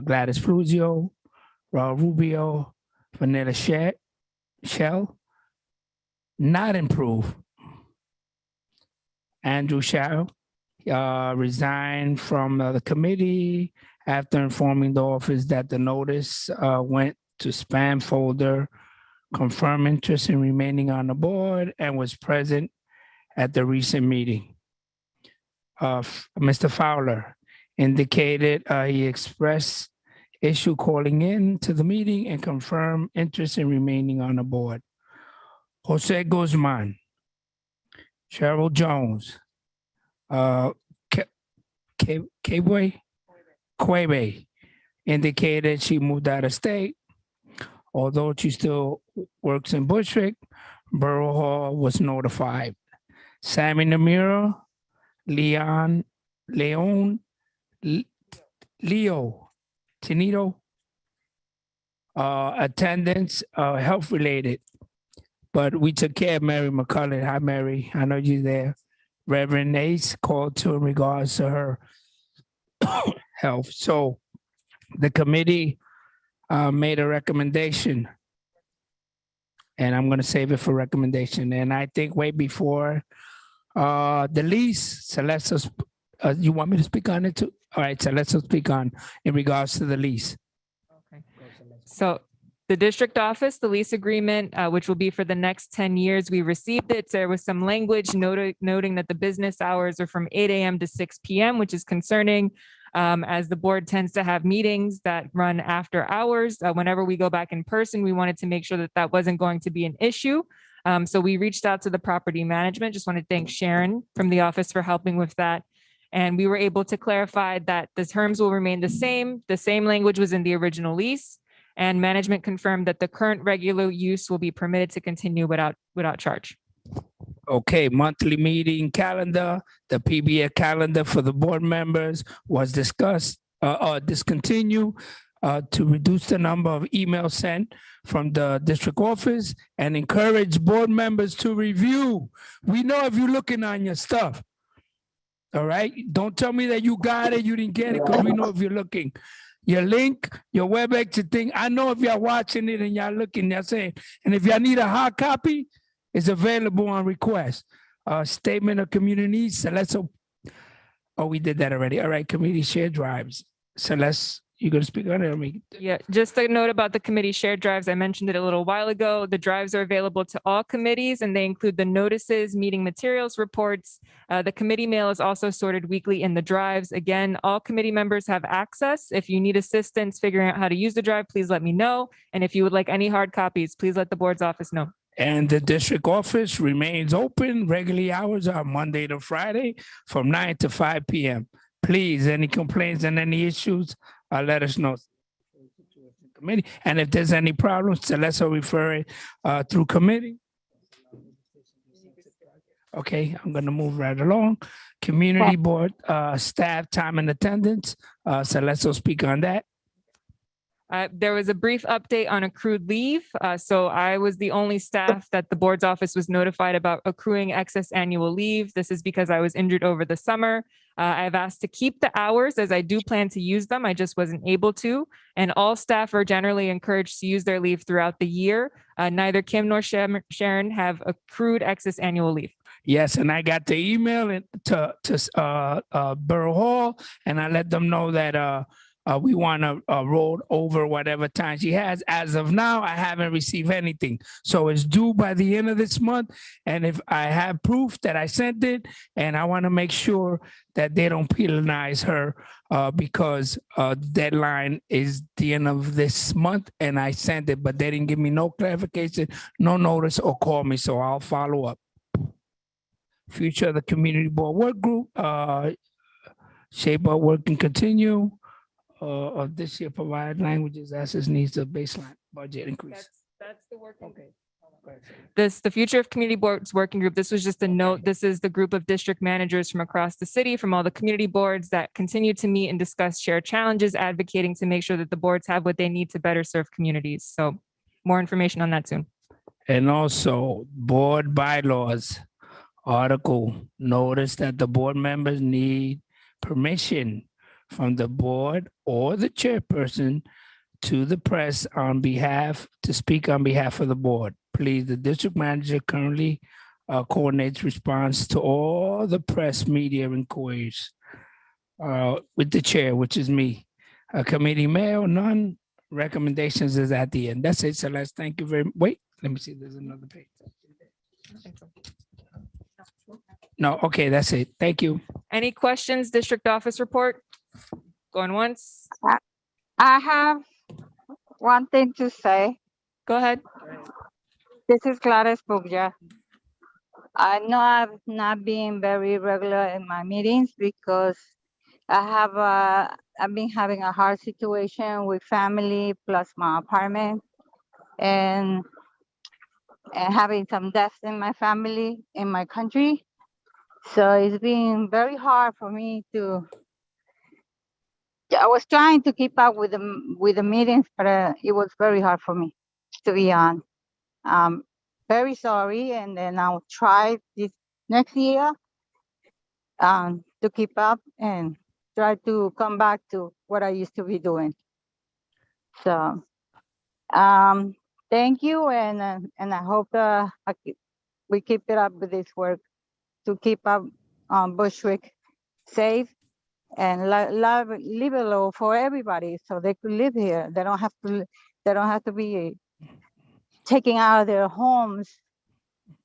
Gladys Fluzio, Raul Rubio, Vanilla Shell, not improved. Andrew Shao resigned from the committee after informing the office that the notice went to spam folder, confirmed interest in remaining on the board, and was present at the recent meeting. Mr. Fowler indicated he expressed issue calling in to the meeting and confirmed interest in remaining on the board. Jose Guzman, Cheryl Jones, Quebe indicated she moved out of state. Although she still works in Bushwick, Borough Hall was notified. Sammy Namira, Leo, Tinito, attendance, health related, but we took care of Mary McCullough. Hi, Mary. I know you're there. Reverend Ace called to in regards to her health. So the committee made a recommendation, and I'm going to save it for recommendation. And I think way before the lease, Celeste, you want me to speak on it too? All right, so let's speak on in regards to the lease. Okay. So the district office, the lease agreement, which will be for the next 10 years, we received it. There was some language noting that the business hours are from 8 a.m. to 6 p.m., which is concerning as the board tends to have meetings that run after hours. Whenever we go back in person, we wanted to make sure that that wasn't going to be an issue. So we reached out to the property management. Just want to thank Sharon from the office for helping with that. And we were able to clarify that the terms will remain the same. The same language was in the original lease, and management confirmed that the current regular use will be permitted to continue without charge. Okay, monthly meeting calendar, the PBA calendar for the board members was discussed, discontinued to reduce the number of emails sent from the district office and encourage board members to review. We know if you're looking on your stuff. All right, don't tell me that you got it, you didn't get it, because we know if you're looking. Your link, your WebEx, your thing, I know if y'all watching it and y'all looking, y'all saying, and if y'all need a hard copy, it's available on request. Statement of community needs, Celeste. Oh, we did that already. All right, community shared drives. Celeste, you gonna speak on it? Yeah, just a note about the committee shared drives. I mentioned it a little while ago. The drives are available to all committees, and they include the notices, meeting materials, reports. The committee mail is also sorted weekly in the drives. Again, all committee members have access. If you need assistance figuring out how to use the drive, please let me know. And if you would like any hard copies, please let the board's office know. And the district office remains open. Regular hours are Monday to Friday from 9 to 5 p.m. Please, any complaints and any issues, let us know. Committee. And if there's any problems, Celeste will refer it through committee. Okay, I'm going to move right along. Community board, staff time and attendance. Celeste will speak on that. There was a brief update on accrued leave. So I was the only staff that the board's office was notified about accruing excess annual leave. This is because I was injured over the summer. I've asked to keep the hours as I do plan to use them. I just wasn't able to. And all staff are generally encouraged to use their leave throughout the year. Neither Kim nor Sharon have accrued excess annual leave. Yes, and I got the email to Borough Hall, and I let them know that we want to roll over whatever time she has. As of now, I haven't received anything. So it's due by the end of this month. And if I have proof that I sent it, and I want to make sure that they don't penalize her because deadline is the end of this month and I sent it, but they didn't give me no clarification, no notice or call me. So I'll follow up. Future of the community board work group, shape our work and continue. Of this year, provide languages as its needs of baseline budget increase. That's the working. The future of community boards working group. This was just a note. This is the group of district managers from across the city, from all the community boards that continue to meet and discuss shared challenges, advocating to make sure that the boards have what they need to better serve communities. So more information on that soon. And also board bylaws article, notice that the board members need permission from the board or the chairperson to the press to speak on behalf of the board. Please, the district manager currently coordinates response to all the press media inquiries with the chair, which is me. Committee mail, none. Recommendations is at the end. That's it, Celeste. Thank you very much. Wait, let me see. There's another page. No, okay, that's it. Thank you. Any questions? District office report? Going once? I have one thing to say. Go ahead. This is Gladys Bugja. I know I've not been very regular in my meetings because I've been having a hard situation with family plus my apartment and having some deaths in my family, in my country. So it's been very hard for me I was trying to keep up with the meetings, but it was very hard for me to be on. Very sorry, and then I'll try this next year to keep up and try to come back to what I used to be doing. So, thank you, and I hope we keep it up with this work to keep up Bushwick safe and livable for everybody, so they could live here. They don't have to be taking out of their homes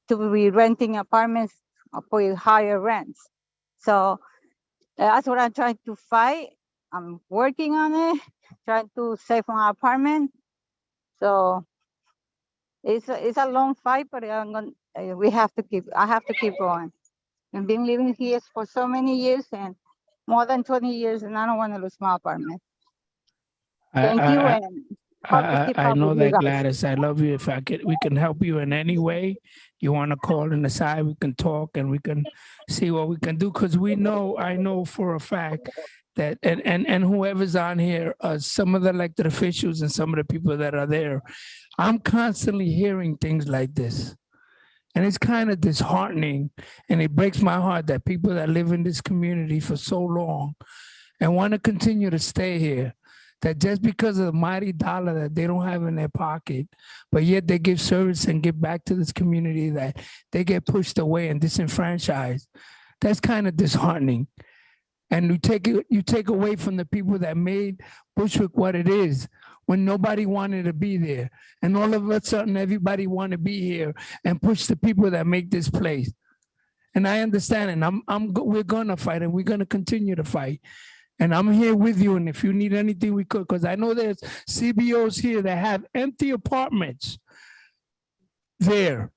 to be renting apartments for higher rents. So that's what I'm trying to fight. I'm working on it, trying to save my apartment. So it's a long fight, but I have to keep going. I've been living here for so many years and more than 20 years, and I don't want to lose my apartment. Thank you, and hope to keep I up know with you that, guys. Gladys. I love you. If we can help you in any way, you want to call in the side, we can talk and we can see what we can do. Because I know for a fact that, and whoever's on here, some of the elected officials and some of the people that are there, I'm constantly hearing things like this. And it's kind of disheartening, and it breaks my heart that people that live in this community for so long and want to continue to stay here, that just because of the mighty dollar that they don't have in their pocket, but yet they give service and give back to this community, that they get pushed away and disenfranchised. That's kind of disheartening. And you take away from the people that made Bushwick what it is, when nobody wanted to be there. And all of a sudden, everybody want to be here and push the people that make this place. And I understand, and we're going to fight, and we're going to continue to fight. And I'm here with you, and if you need anything, we could, because I know there's CBOs here that have empty apartments there,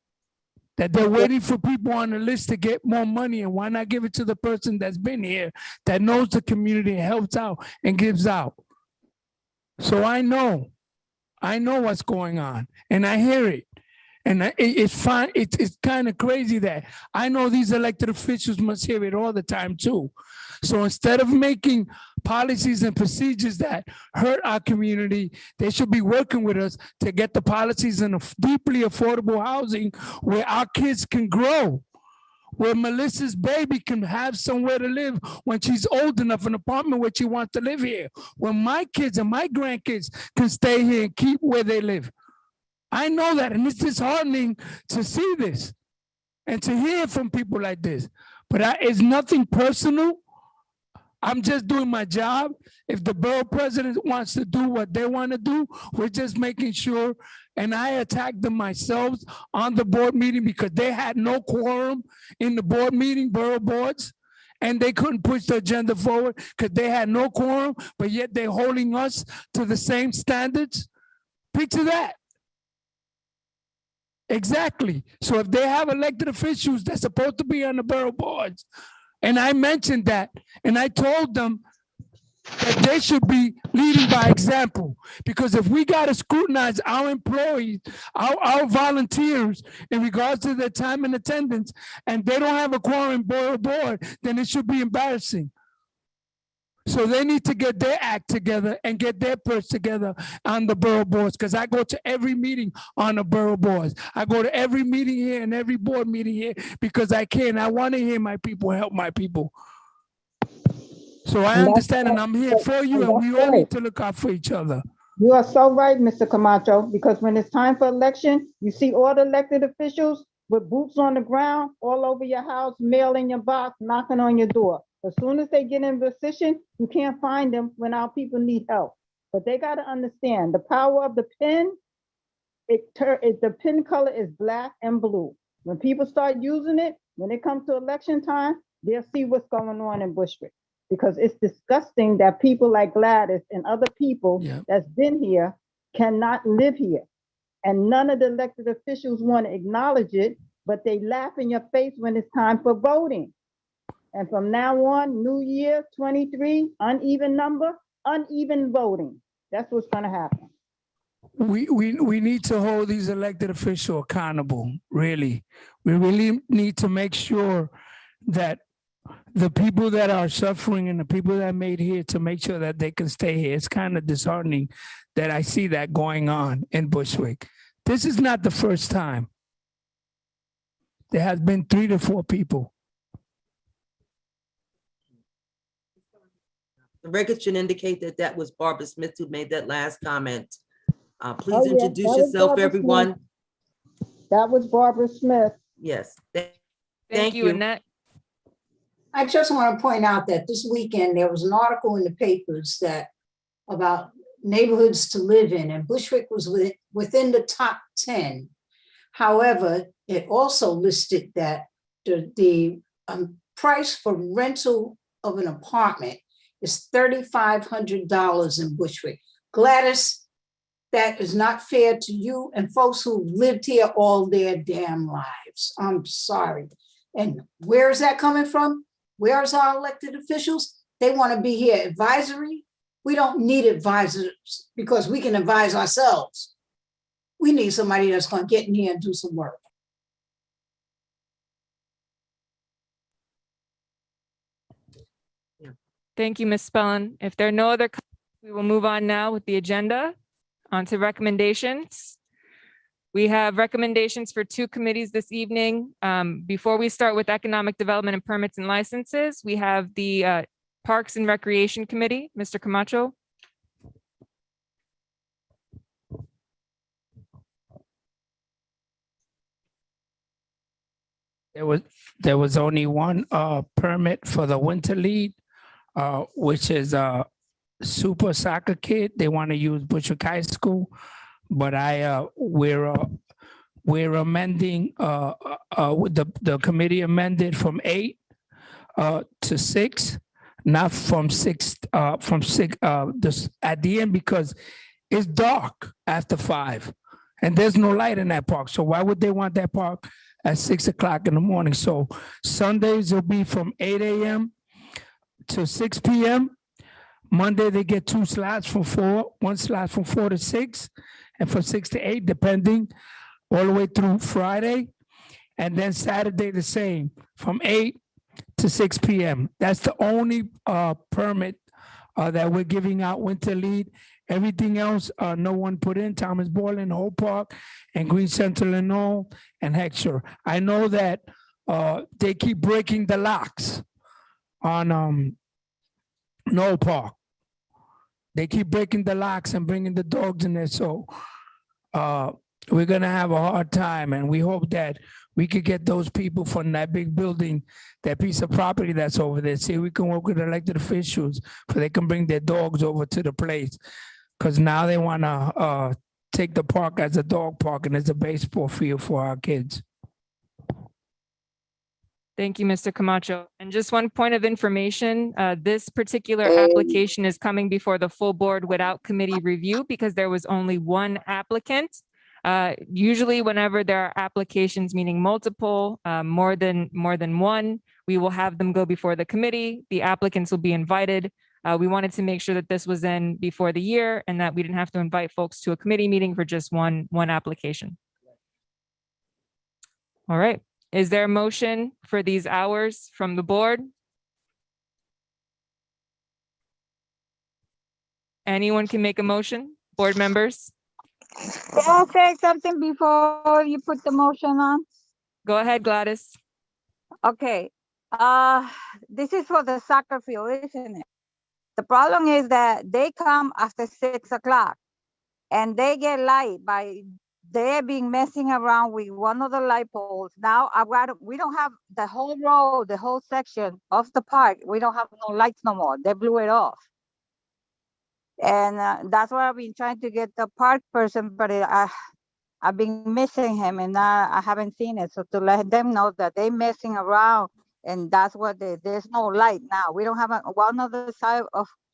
that they're waiting for people on the list to get more money, and why not give it to the person that's been here, that knows the community, helps out, and gives out. So I know what's going on, and I hear it. And it's fine. It's kind of crazy that I know these elected officials must hear it all the time too. So instead of making policies and procedures that hurt our community, they should be working with us to get the policies in deeply affordable housing where our kids can grow, where Melissa's baby can have somewhere to live when she's old enough, an apartment where she wants to live here, where my kids and my grandkids can stay here and keep where they live. I know that, and it's disheartening to see this and to hear from people like this. But it's nothing personal. I'm just doing my job. If the borough president wants to do what they want to do, we're just making sure. And I attacked them myself on the board meeting because they had no quorum in the board meeting, borough boards. And they couldn't push the agenda forward because they had no quorum, but yet they're holding us to the same standards. Picture that. Exactly. So if they have elected officials that's supposed to be on the borough boards, and I mentioned that, and I told them that they should be leading by example. Because if we got to scrutinize our employees, our volunteers in regards to their time and attendance, and they don't have a quorum borough board, then it should be embarrassing. So they need to get their act together and get their purse together on the borough boards, because I go to every meeting on the borough boards. I go to every meeting here and every board meeting here because I can. I want to hear my people help my people. So I understand, and I'm here for you, and we all need to look out for each other. You are so right, Mr. Camacho, because when it's time for election, you see all the elected officials with boots on the ground, all over your house, mail in your box, knocking on your door. As soon as they get in position, you can't find them when our people need help. But they got to understand the power of the pen. The pen color is black and blue. When people start using it, when it comes to election time, they'll see what's going on in Bushwick. Because it's disgusting that people like Gladys and other people that's been here cannot live here. And none of the elected officials want to acknowledge it, but they laugh in your face when it's time for voting. And from now on, New Year 23, uneven number, uneven voting. That's what's going to happen. We need to hold these elected officials accountable, really. We really need to make sure that the people that are suffering and the people that made here, to make sure that they can stay here. It's kind of disheartening that I see that going on in Bushwick. This is not the first time. There has been 3 to 4 people. The record should indicate that that was Barbara Smith who made that last comment. Please introduce yourself, everyone. That was Barbara Smith. Yes. Thank you, Annette. I just want to point out that this weekend, there was an article in the papers that about neighborhoods to live in, and Bushwick was within the top 10. However, it also listed that the price for rental of an apartment is $3,500 in Bushwick. Gladys, that is not fair to you and folks who lived here all their damn lives. I'm sorry. And where is that coming from? Where's our elected officials? They want to be here advisory. We don't need advisors because we can advise ourselves. We need somebody that's going to get in here and do some work. Thank you, Ms. Spellin. If there are no other comments, we will move on now with the agenda. On to recommendations. We have recommendations for 2 committees this evening. Before we start with Economic Development and Permits and Licenses, we have the Parks and Recreation Committee. Mr. Camacho. There was only one permit for the Winter League, which is a super soccer kid. They want to use Bushwick High School, but we're amending. The committee amended from 8 to 6, not from 6 this at the end, because it's dark after 5, and there's no light in that park. So why would they want that park at 6 o'clock in the morning? So Sundays will be from 8 a.m. to 6 p.m. Monday, they get 2 slots from 4, 1 slot from 4 to 6, and from 6 to 8, depending, all the way through Friday. And then Saturday, the same, from 8 to 6 p.m. That's the only permit that we're giving out, Winter Lead. Everything else, no one put in. Thomas Borland, Hope Park, and Green Central and all, and Heckscher. I know that they keep breaking the locks on Knoll Park. They keep breaking the locks and bringing the dogs in there. So we're going to have a hard time. And we hope that we could get those people from that big building, that piece of property that's over there. See, if we can work with elected officials so they can bring their dogs over to the place. Because now they want to take the park as a dog park and as a baseball field for our kids. Thank you, Mr. Camacho. And just one point of information, this particular application is coming before the full board without committee review because there was only one applicant. Usually whenever there are applications, meaning multiple, more than one, we will have them go before the committee. The applicants will be invited. We wanted to make sure that this was in before the year and that we didn't have to invite folks to a committee meeting for just one application. All right. Is there a motion for these hours from the board? Anyone can make a motion, board members? Can I say something before you put the motion on? Go ahead, Gladys. Okay, this is for the soccer field, isn't it? The problem is that they come after 6 o'clock and they get light by they're being messing around with one of the light poles. Now we don't have the whole road, the whole section of the park. We don't have no lights no more. They blew it off. And that's why I've been trying to get the park person, but I've been missing him and I haven't seen it. So to let them know that they're messing around and that's what there's no light now. We don't have one other side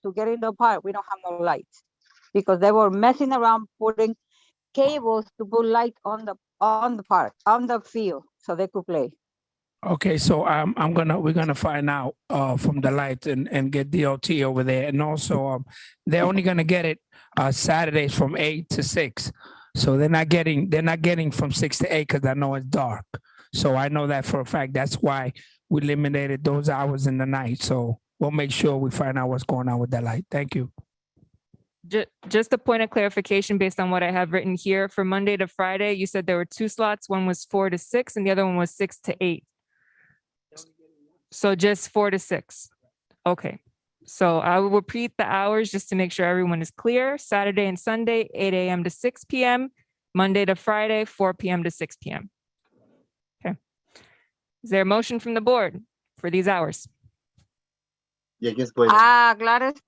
to get in the park. We don't have no lights because they were messing around putting cables to put light on the park, on the field, so they could play. Okay, so we're gonna find out from the lights and get DOT over there, and also they're only gonna get it Saturdays from 8 to 6, so they're not getting from 6 to 8 because I know it's dark. So I know that for a fact. That's why we eliminated those hours in the night. So we'll make sure we find out what's going on with that light. Thank you. Just a point of clarification based on what I have written here. For Monday to Friday, you said there were 2 slots. One was 4 to 6 and the other one was 6 to 8. So just 4 to 6. Okay. So I will repeat the hours just to make sure everyone is clear. Saturday and Sunday, 8 a.m. to 6 p.m. Monday to Friday, 4 p.m. to 6 p.m. Okay. Is there a motion from the board for these hours? Gladys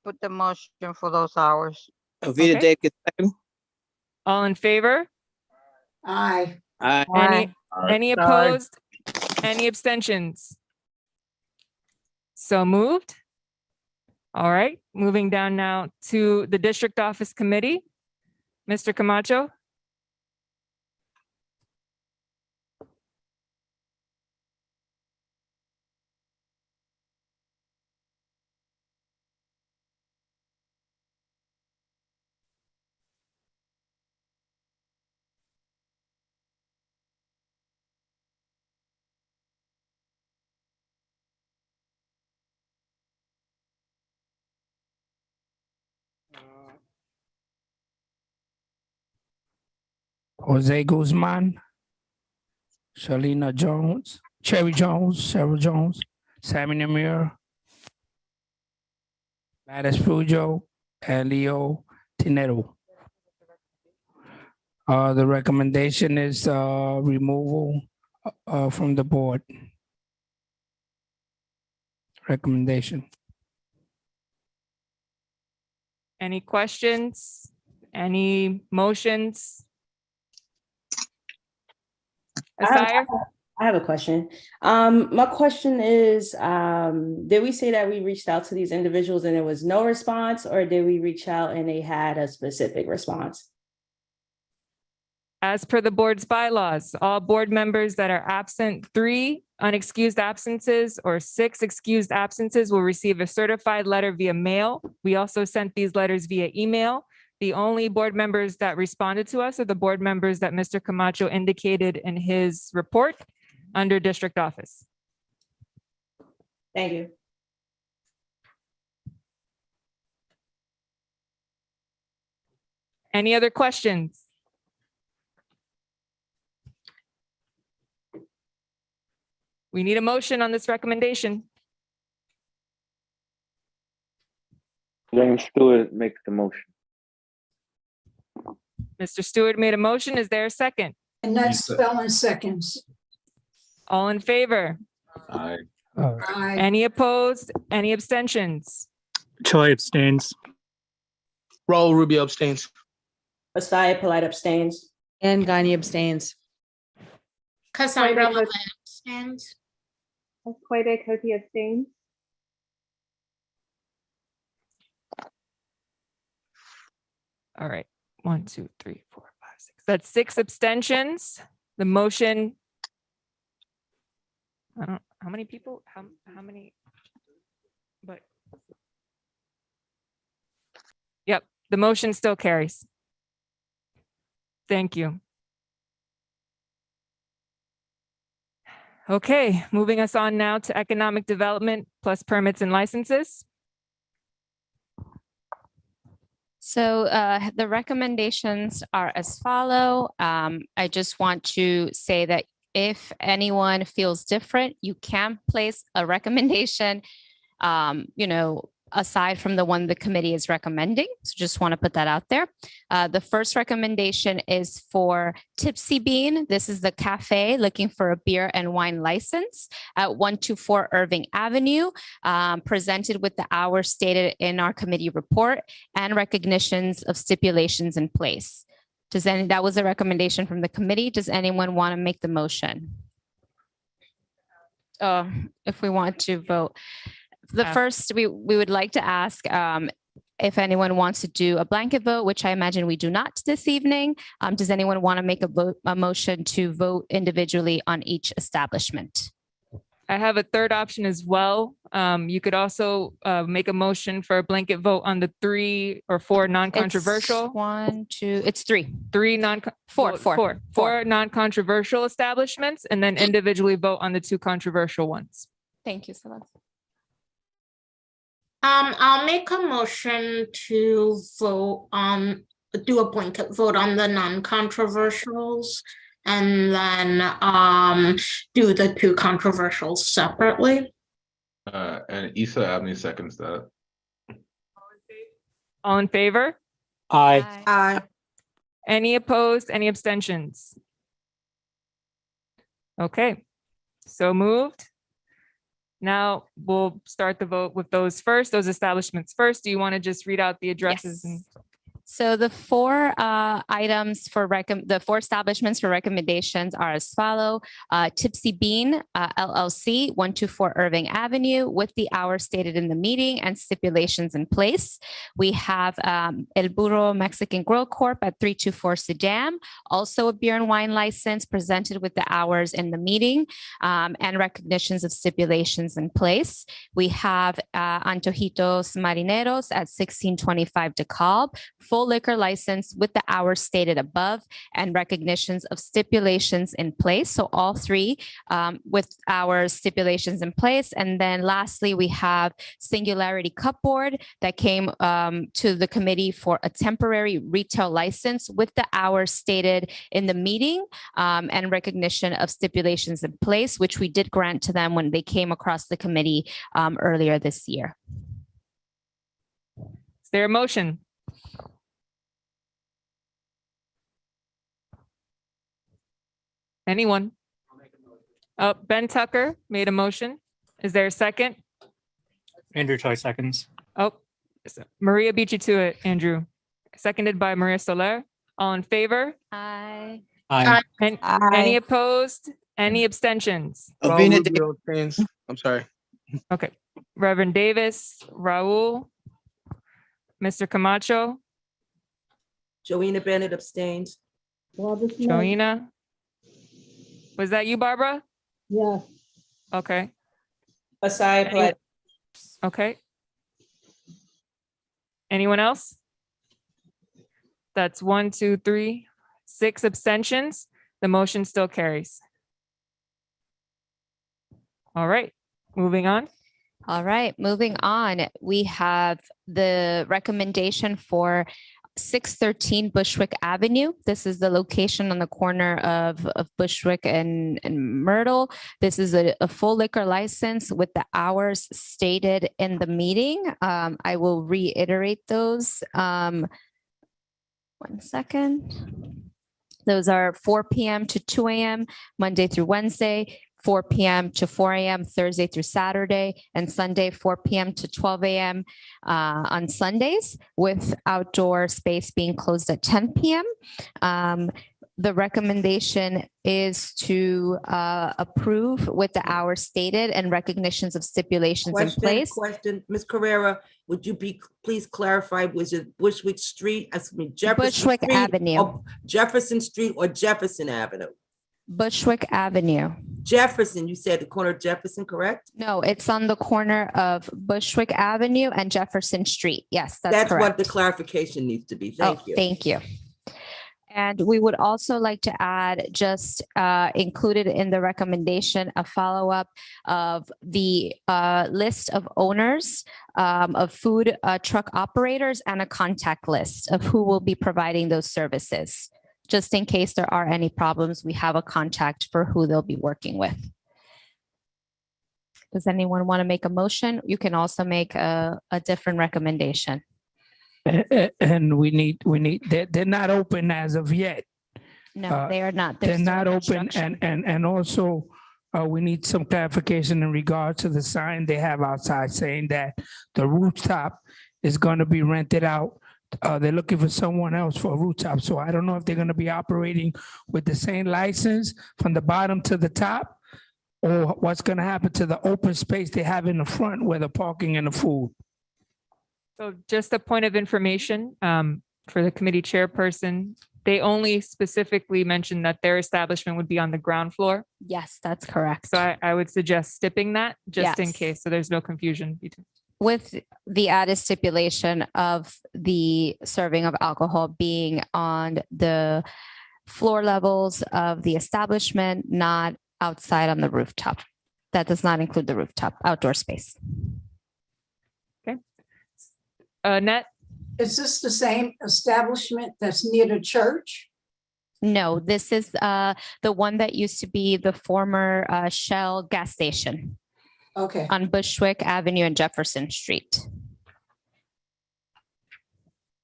put the motion for those hours. Vida second. All in favor? Aye. Aye. Any opposed? Any abstentions? So moved. All right, moving down now to the district office committee. Mr. Camacho. Jose Guzman, Shalina Jones, Cherry Jones, Cheryl Jones, Sammy Namir, Gladys Fujo, and Leo Tinero. The recommendation is removal from the board. Recommendation. Any questions? Any motions? I have a question. My question is, did we say that we reached out to these individuals and there was no response, or did we reach out and they had a specific response? As per the board's bylaws, all board members that are absent 3 unexcused absences or 6 excused absences will receive a certified letter via mail. We also sent these letters via email. The only board members that responded to us are the board members that Mr. Camacho indicated in his report under district office. Thank you. Any other questions? We need a motion on this recommendation. James Stewart makes the motion. Mr. Stewart made a motion. Is there a second? And that's Spelling seconds. All in favor? Aye. Aye. Any opposed? Any abstentions? Choi abstains. Raul Rubio abstains. Messiah Polite abstains. And Gagne abstains. Cassandra Levin abstains. Esqueda Coty abstains. All right. 1, 2, 3, 4, 5, 6. That's 6 abstentions. The motion. I don't. How many people? How many? But. Yep. The motion still carries. Thank you. Okay, moving us on now to economic development plus permits and licenses. So the recommendations are as follow. I just want to say that if anyone feels different, you can place a recommendation, aside from the one the committee is recommending. So just want to put that out there. The first recommendation is for Tipsy Bean. This is the cafe looking for a beer and wine license at 124 Irving Avenue, presented with the hours stated in our committee report and recognitions of stipulations in place. That was a recommendation from the committee. Does anyone want to make the motion? If we want to vote. The first, we would like to ask if anyone wants to do a blanket vote, which I imagine we do not this evening. Does anyone want to make a motion to vote individually on each establishment? I have a third option as well. You could also make a motion for a blanket vote on the 3 or 4 non-controversial. It's 3. 4 non-controversial establishments, and then individually vote on the 2 controversial ones. Thank you, Celeste. I'll make a motion to do a blanket vote on the non-controversials, and then do the 2 controversials separately. And Issa Abney seconds that. All in favor? Aye. Aye. Any opposed? Any abstentions? Okay, so moved. Now we'll start the vote with those establishments first. Do you want to just read out the addresses? Yes. So the 4 items for the 4 establishments for recommendations are as follow. Tipsy Bean, LLC, 124 Irving Avenue, with the hours stated in the meeting and stipulations in place. We have El Burro Mexican Grill Corp. at 324 Sedam, also a beer and wine license presented with the hours in the meeting and recognitions of stipulations in place. We have Antojitos Marineros at 1625 DeKalb, full liquor license with the hours stated above and recognitions of stipulations in place. So all 3 with our stipulations in place. And then lastly, we have Singularity Cupboard that came to the committee for a temporary retail license with the hours stated in the meeting and recognition of stipulations in place, which we did grant to them when they came across the committee earlier this year. Is there a motion? Anyone? Ben Tucker made a motion. Is there a second? Andrew Choi seconds. Maria beat you to it, Andrew. Seconded by Maria Soler. All in favor? Aye. Aye. Any opposed? Any abstentions? Raul Rubio abstains. I'm sorry. Okay. Reverend Davis, Raul, Mr. Camacho, Joanna Bennett abstains. Joanna. Was that you, Barbara? Yes. Okay. Messiah Polite. Okay. Anyone else? That's 1, 2, 3, 6 abstentions. The motion still carries. All right, moving on. All right, moving on. We have the recommendation for 613 Bushwick Avenue. This is the location on the corner of Bushwick and Myrtle. This is a full liquor license with the hours stated in the meeting. I will reiterate those. 1 second. Those are 4 p.m. to 2 a.m., Monday through Wednesday, 4 p.m. to 4 a.m., Thursday through Saturday, and Sunday, 4 p.m. to 12 a.m. On Sundays, with outdoor space being closed at 10 p.m. The recommendation is to approve with the hours stated and recognitions of stipulations in place. Question, Ms. Carrera, would you please clarify, was it Bushwick Street, Jefferson Bushwick Street, Avenue. or Jefferson Street or Jefferson Avenue? Bushwick Avenue. Jefferson, you said the corner of Jefferson, correct? No, it's on the corner of Bushwick Avenue and Jefferson Street. Yes, that's correct. What the clarification needs to be. Thank you. Thank you. And we would also like to add, just included in the recommendation, a follow-up of the list of owners of food truck operators and a contact list of who will be providing those services. Just in case there are any problems, we have a contact for who they'll be working with. Does anyone want to make a motion? You can also make a different recommendation. And they're not open as of yet. No, they are not. They're still not in open, construction. and also we need some clarification in regard to the sign they have outside saying that the rooftop is going to be rented out. They're looking for someone else for a rooftop, so I don't know if they're going to be operating with the same license from the bottom to the top, or what's going to happen to the open space they have in the front where the parking and the food. So just a point of information for the committee chairperson, they only specifically mentioned that their establishment would be on the ground floor. Yes, that's correct. So I would suggest skipping that just in Yes. case, so there's no confusion between. With the added stipulation of the serving of alcohol being on the floor levels of the establishment, not outside on the rooftop. That does not include the rooftop outdoor space. Net? Is this the same establishment that's near the church? No, this is the one that used to be the former Shell gas station. Okay. On Bushwick Avenue and Jefferson Street.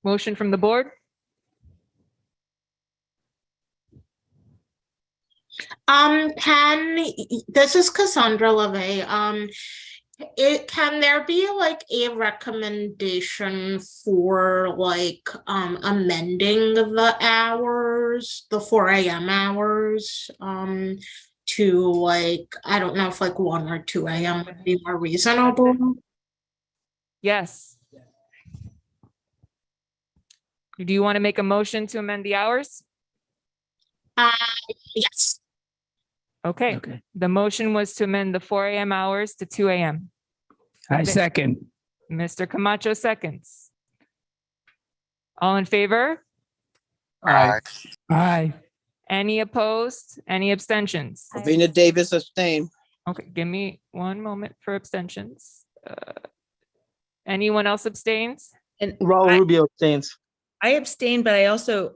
Motion from the board? This is Cassandra LeVay. Can there be like a recommendation for like amending the hours, the 4 a.m. hours, to like, I don't know if like 1 or 2 a.m. would be more reasonable? Yes. Do you want to make a motion to amend the hours? Yes. Okay. The motion was to amend the 4 a.m. hours to 2 a.m. I second. Mr. Camacho seconds. All in favor? Aye. Aye. Any opposed? Any abstentions? Ravina Davis abstain. Okay, give me one moment for abstentions. Anyone else abstains? And Raul Rubio abstains. I abstain, but I also,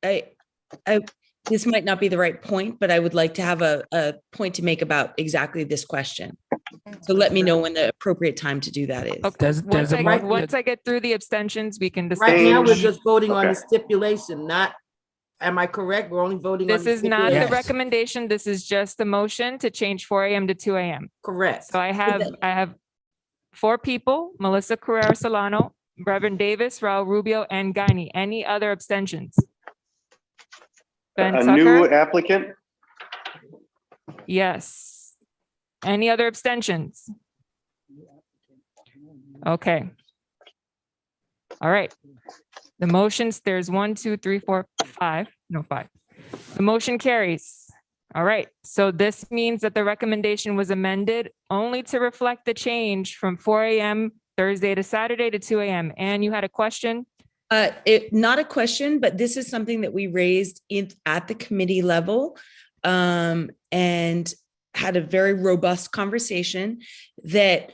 this might not be the right point, but I would like to have a point to make about exactly this question. So let me know when the appropriate time to do that is. Once I get through the abstentions, we can discuss. Right now, we're just voting on the stipulation, not, am I correct? We're only voting on. This is not the recommendation. This is just the motion to change 4 a.m. to 2 a.m. Correct. So I have 4 people: Melissa Carrera Solano, Reverend Davis, Raul Rubio, and Guiney. Any other abstentions? Ben A Tucker? new applicant? Yes. Any other abstentions? Okay. All right. The motions, there's 1, 2, 3, 4, 5. No, 5. The motion carries. All right. So this means that the recommendation was amended only to reflect the change from 4 a.m. Thursday to Saturday to 2 a.m. And you had a question? Not a question, but this is something that we raised at the committee level and had a very robust conversation that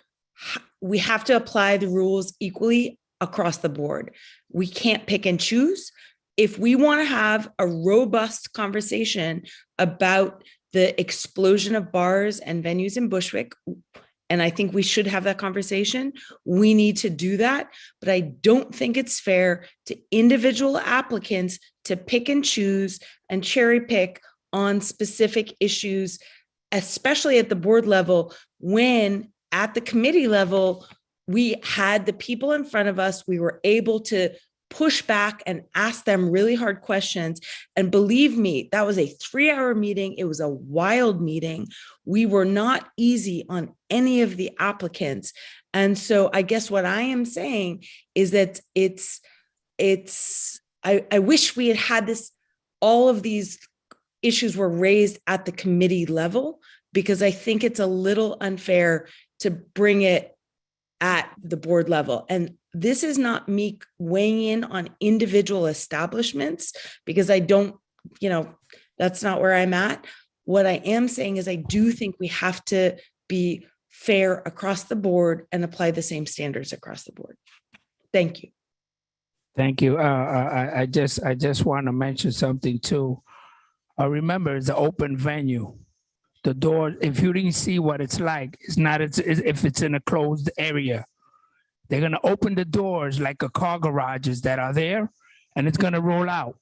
we have to apply the rules equally across the board. We can't pick and choose. If we want to have a robust conversation about the explosion of bars and venues in Bushwick, and I think we should have that conversation, we need to do that. But I don't think it's fair to individual applicants to pick and choose and cherry pick on specific issues, especially at the board level, when at the committee level, we had the people in front of us, we were able to push back and ask them really hard questions. And believe me, that was a 3-hour meeting. It was a wild meeting. We were not easy on any of the applicants. And so I guess what I am saying is that I wish we had this, all of these issues were raised at the committee level, because I think it's a little unfair to bring it at the board level. And this is not me weighing in on individual establishments, because I don't, that's not where I'm at. What I am saying is I do think we have to be fair across the board and apply the same standards across the board. Thank you. Thank you. I just want to mention something too. Remember, it's an open venue. The door, if you didn't see what it's like, it's not if it's in a closed area. They're going to open the doors like a car garages that are there, and it's going to roll out.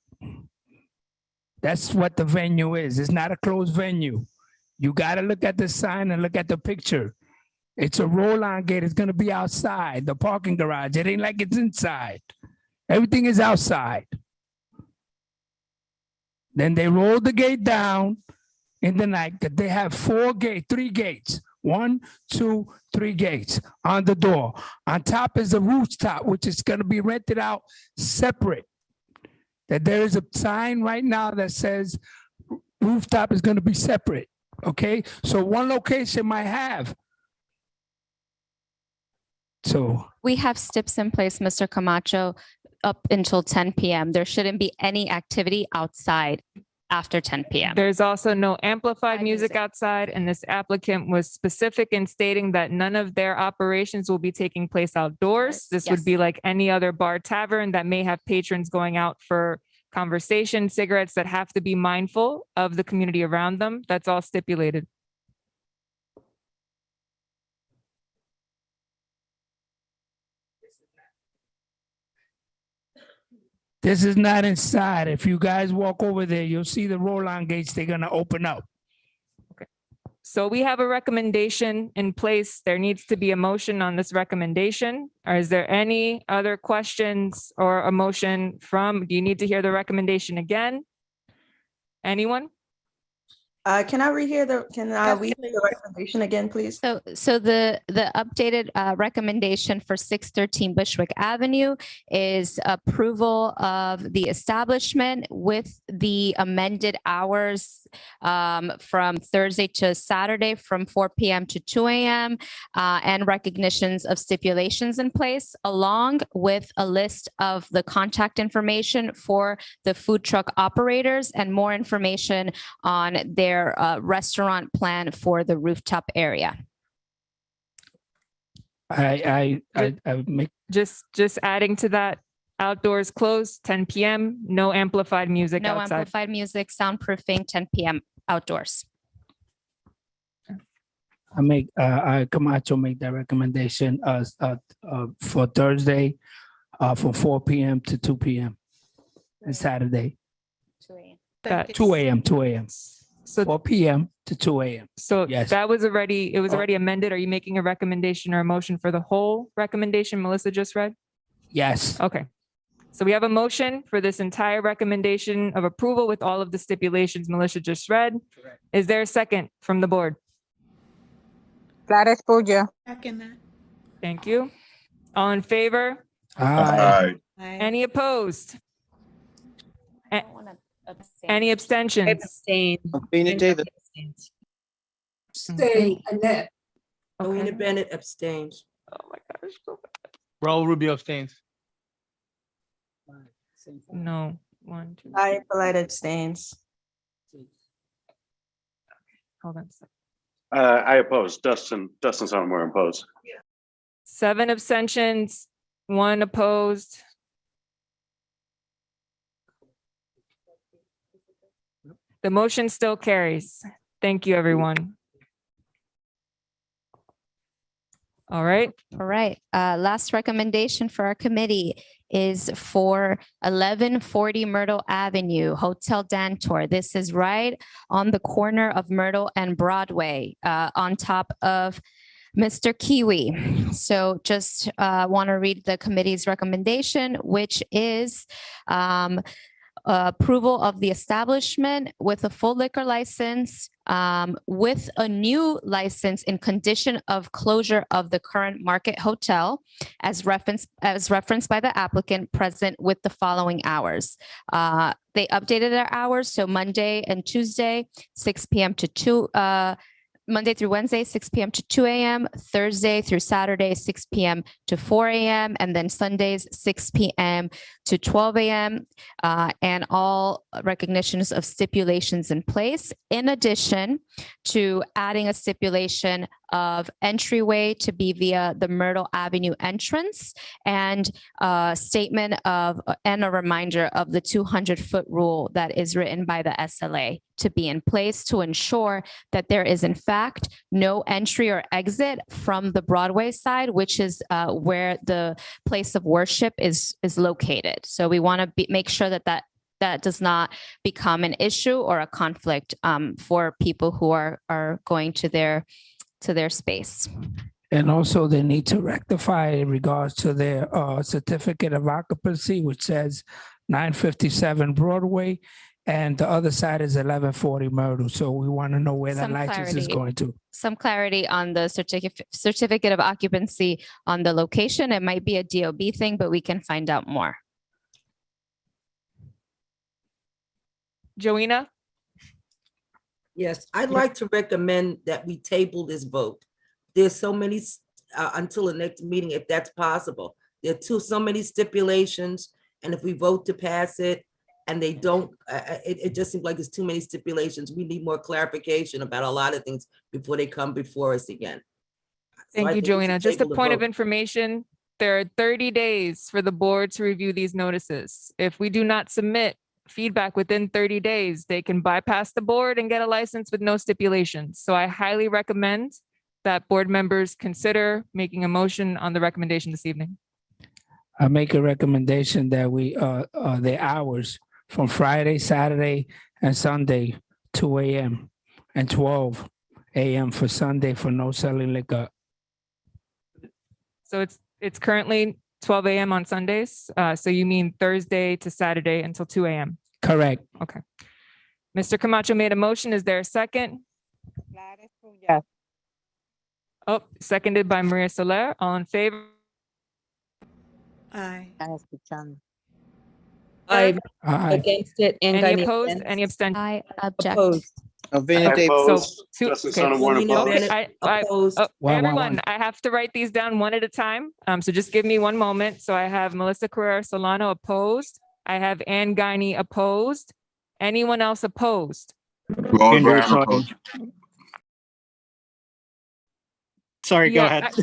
That's what the venue is. It's not a closed venue. You got to look at the sign and look at the picture. It's a roll-on gate. It's going to be outside, the parking garage. It ain't like it's inside. Everything is outside. Then they roll the gate down in the night. They have 3 gates. 1, 2, 3 gates on the door. On top is a rooftop, which is going to be rented out separate. That there is a sign right now that says rooftop is going to be separate. Okay, so one location might have. So We have STIPs in place, Mr. Camacho, up until 10 p.m. There shouldn't be any activity outside after 10 p.m. There's also no amplified music outside, and this applicant was specific in stating that none of their operations will be taking place outdoors. This would be like any other bar tavern that may have patrons going out for conversation, cigarettes, that have to be mindful of the community around them. That's all stipulated. this is not inside. If you guys walk over there, you'll see the roll-on gates. They're going to open up. So we have a recommendation in place. There needs to be a motion on this recommendation. Or is there any other questions or a motion from, do you need to hear the recommendation again? Anyone? Can I rehear the recommendation again, please? So the updated recommendation for 613 Bushwick Avenue is approval of the establishment with the amended hours from Thursday to Saturday from 4 p.m. to 2 a.m. And recognitions of stipulations in place, along with a list of the contact information for the food truck operators and more information on their restaurant plan for the rooftop area. I make just adding to that, outdoors closed 10 p.m. No amplified music No outside. amplified music, soundproofing, 10 p.m. outdoors. I Camacho make that recommendation for Thursday from 4 p.m. to 2 p.m. and Saturday 2 a.m. 2 a.m. So 4 p.m. to 2 a.m. So Yes. that was already, it was already amended. Are you making a recommendation or a motion for the whole recommendation Melissa just read? Yes. Okay. So we have a motion for this entire recommendation of approval with all of the stipulations Melissa just read. Is there a second from the board? Clara Espuja. Second that. Thank you. All in favor? Aye. Any opposed? Any abstentions? Abstain. Rena Davis. Stay, Annette. Rowena Bennett abstains. Oh my gosh. Raul Rubio abstains. No. 1, 2. I Polite abstains. Hold on a second. I oppose. Dustin's on where opposed. 7 abstentions, 1 opposed. The motion still carries. Thank you, everyone. All right. All right. Last recommendation for our committee is for 1140 Myrtle Avenue, Hotel Dantor. This is right on the corner of Myrtle and Broadway, on top of Mr. Kiwi. So just want to read the committee's recommendation, which is approval of the establishment with a full liquor license, with a new license in condition of closure of the current Market Hotel as referenced by the applicant, present with the following hours. They updated their hours, so Monday and Tuesday, 6 p.m. to 2, Monday through Wednesday, 6 p.m. to 2 a.m., Thursday through Saturday, 6 p.m. to 4 a.m., and then Sundays, 6 p.m. to 12 a.m., and all recognitions of stipulations in place, in addition to adding a stipulation of entryway to be via the Myrtle Avenue entrance, and a statement of, and a reminder of the 200-foot rule that is written by the SLA to be in place to ensure that there is in fact no entry or exit from the Broadway side, which is where the place of worship is located. So we want to make sure that that does not become an issue or a conflict for people who are going to their space. And also they need to rectify in regards to their certificate of occupancy, which says 957 Broadway, and the other side is 1140 Myrtle. So we want to know where that Some license is clarity. going to. Some clarity on the certificate of occupancy on the location. It might be a DOB thing, but we can find out more. Joanna? Yes, I'd like to recommend that we table this vote. There's so many, until the next meeting, if that's possible. There are so many stipulations, and if we vote to pass it, and they don't, it just seems like there's too many stipulations. We need more clarification about a lot of things before they come before us again. Thank you, Joanna. Just a point of information, there are 30 days for the board to review these notices. If we do not submit feedback within 30 days, they can bypass the board and get a license with no stipulations. So I highly recommend that board members consider making a motion on the recommendation this evening. I make a recommendation that we, the hours from Friday, Saturday, and Sunday, 2 a.m. and 12 a.m. for Sunday for no selling liquor. So it's currently 12 a.m. on Sundays. So you mean Thursday to Saturday until 2 a.m. Correct. Okay. Mr. Camacho made a motion. Is there a second? Yes. Oh, seconded by Maria Soler. All in favor? Aye. I'm Aye. against it. And Any Gagne opposed? against. Any abstentions? I object. Opposed. Vanna Davis. Opposed. So, Justin okay. Sonneborn Selena opposed. Bennett opposed. Everyone, I have to write these down one at a time. So just give me one moment. So I have Melissa Carrera Solano opposed. I have Ann Gagne opposed. Anyone else opposed? Rose Brown opposed. Sorry, go Yeah, ahead.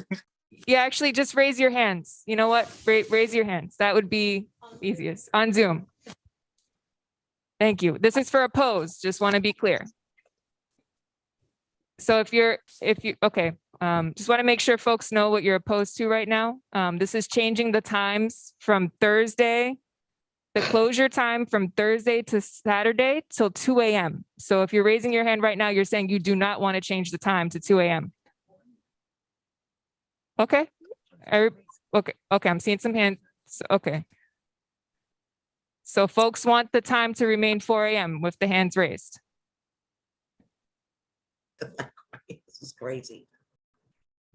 Yeah, actually, just raise your hands. You know what? Raise your hands. That would be easiest on Zoom. Thank you. This is for opposed. Just want to be clear. So if you, okay, just want to make sure folks know what you're opposed to right now. This is changing the times from Thursday, the closure time from Thursday to Saturday till 2 a.m. So if you're raising your hand right now, you're saying you do not want to change the time to 2 a.m. Okay. Okay. I'm seeing some hands. Okay. So folks want the time to remain 4 a.m. with the hands raised. This is crazy.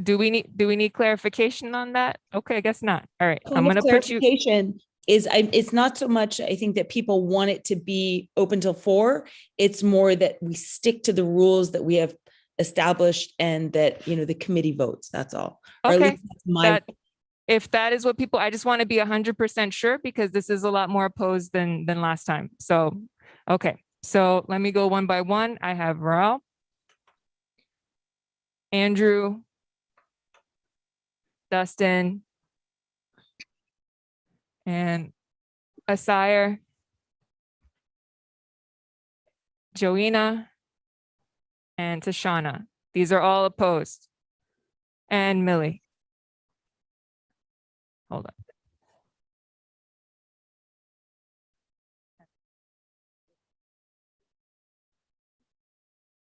Do we need clarification on that? Okay, I guess not. All right. I'm Point going of to put you. clarification is it's not so much, I think, that people want it to be open till 4. It's more that we stick to the rules that we have established and that, the committee votes. That's all. Or at Okay. least that's my If that is what people, I just want to be 100% sure because this is a lot more opposed than last time. So, okay. So let me go one by one. I have Raul, Andrew, Dustin, and Asire, Joanna, and Tashana. These are all opposed. And Millie. Hold on.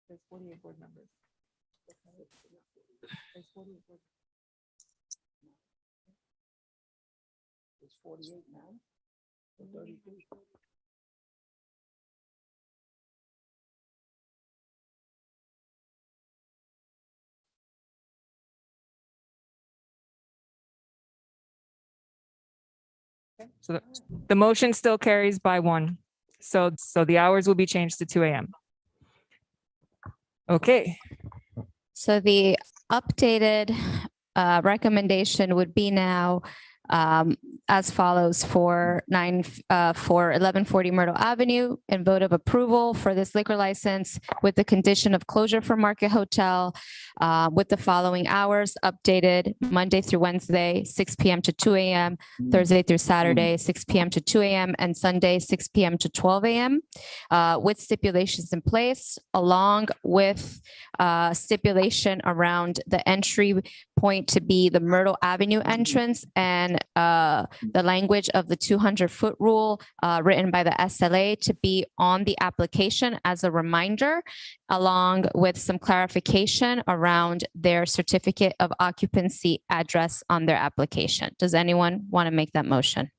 There's 48 board members. There's 48 board. It's 48 now. 33. So the motion still carries by 1. So the hours will be changed to 2 a.m. Okay. So the updated recommendation would be now as follows for 1140 Myrtle Avenue, and vote of approval for this liquor license with the condition of closure for Market Hotel with the following hours updated Monday through Wednesday, 6 p.m. to 2 a.m., Thursday through Saturday, 6 p.m. to 2 a.m., and Sunday, 6 p.m. to 12 a.m. With stipulations in place, along with stipulation around the entry point to be the Myrtle Avenue entrance, and the language of the 200-foot rule written by the SLA to be on the application as a reminder, along with some clarification around their certificate of occupancy address on their application. Does anyone want to make that motion?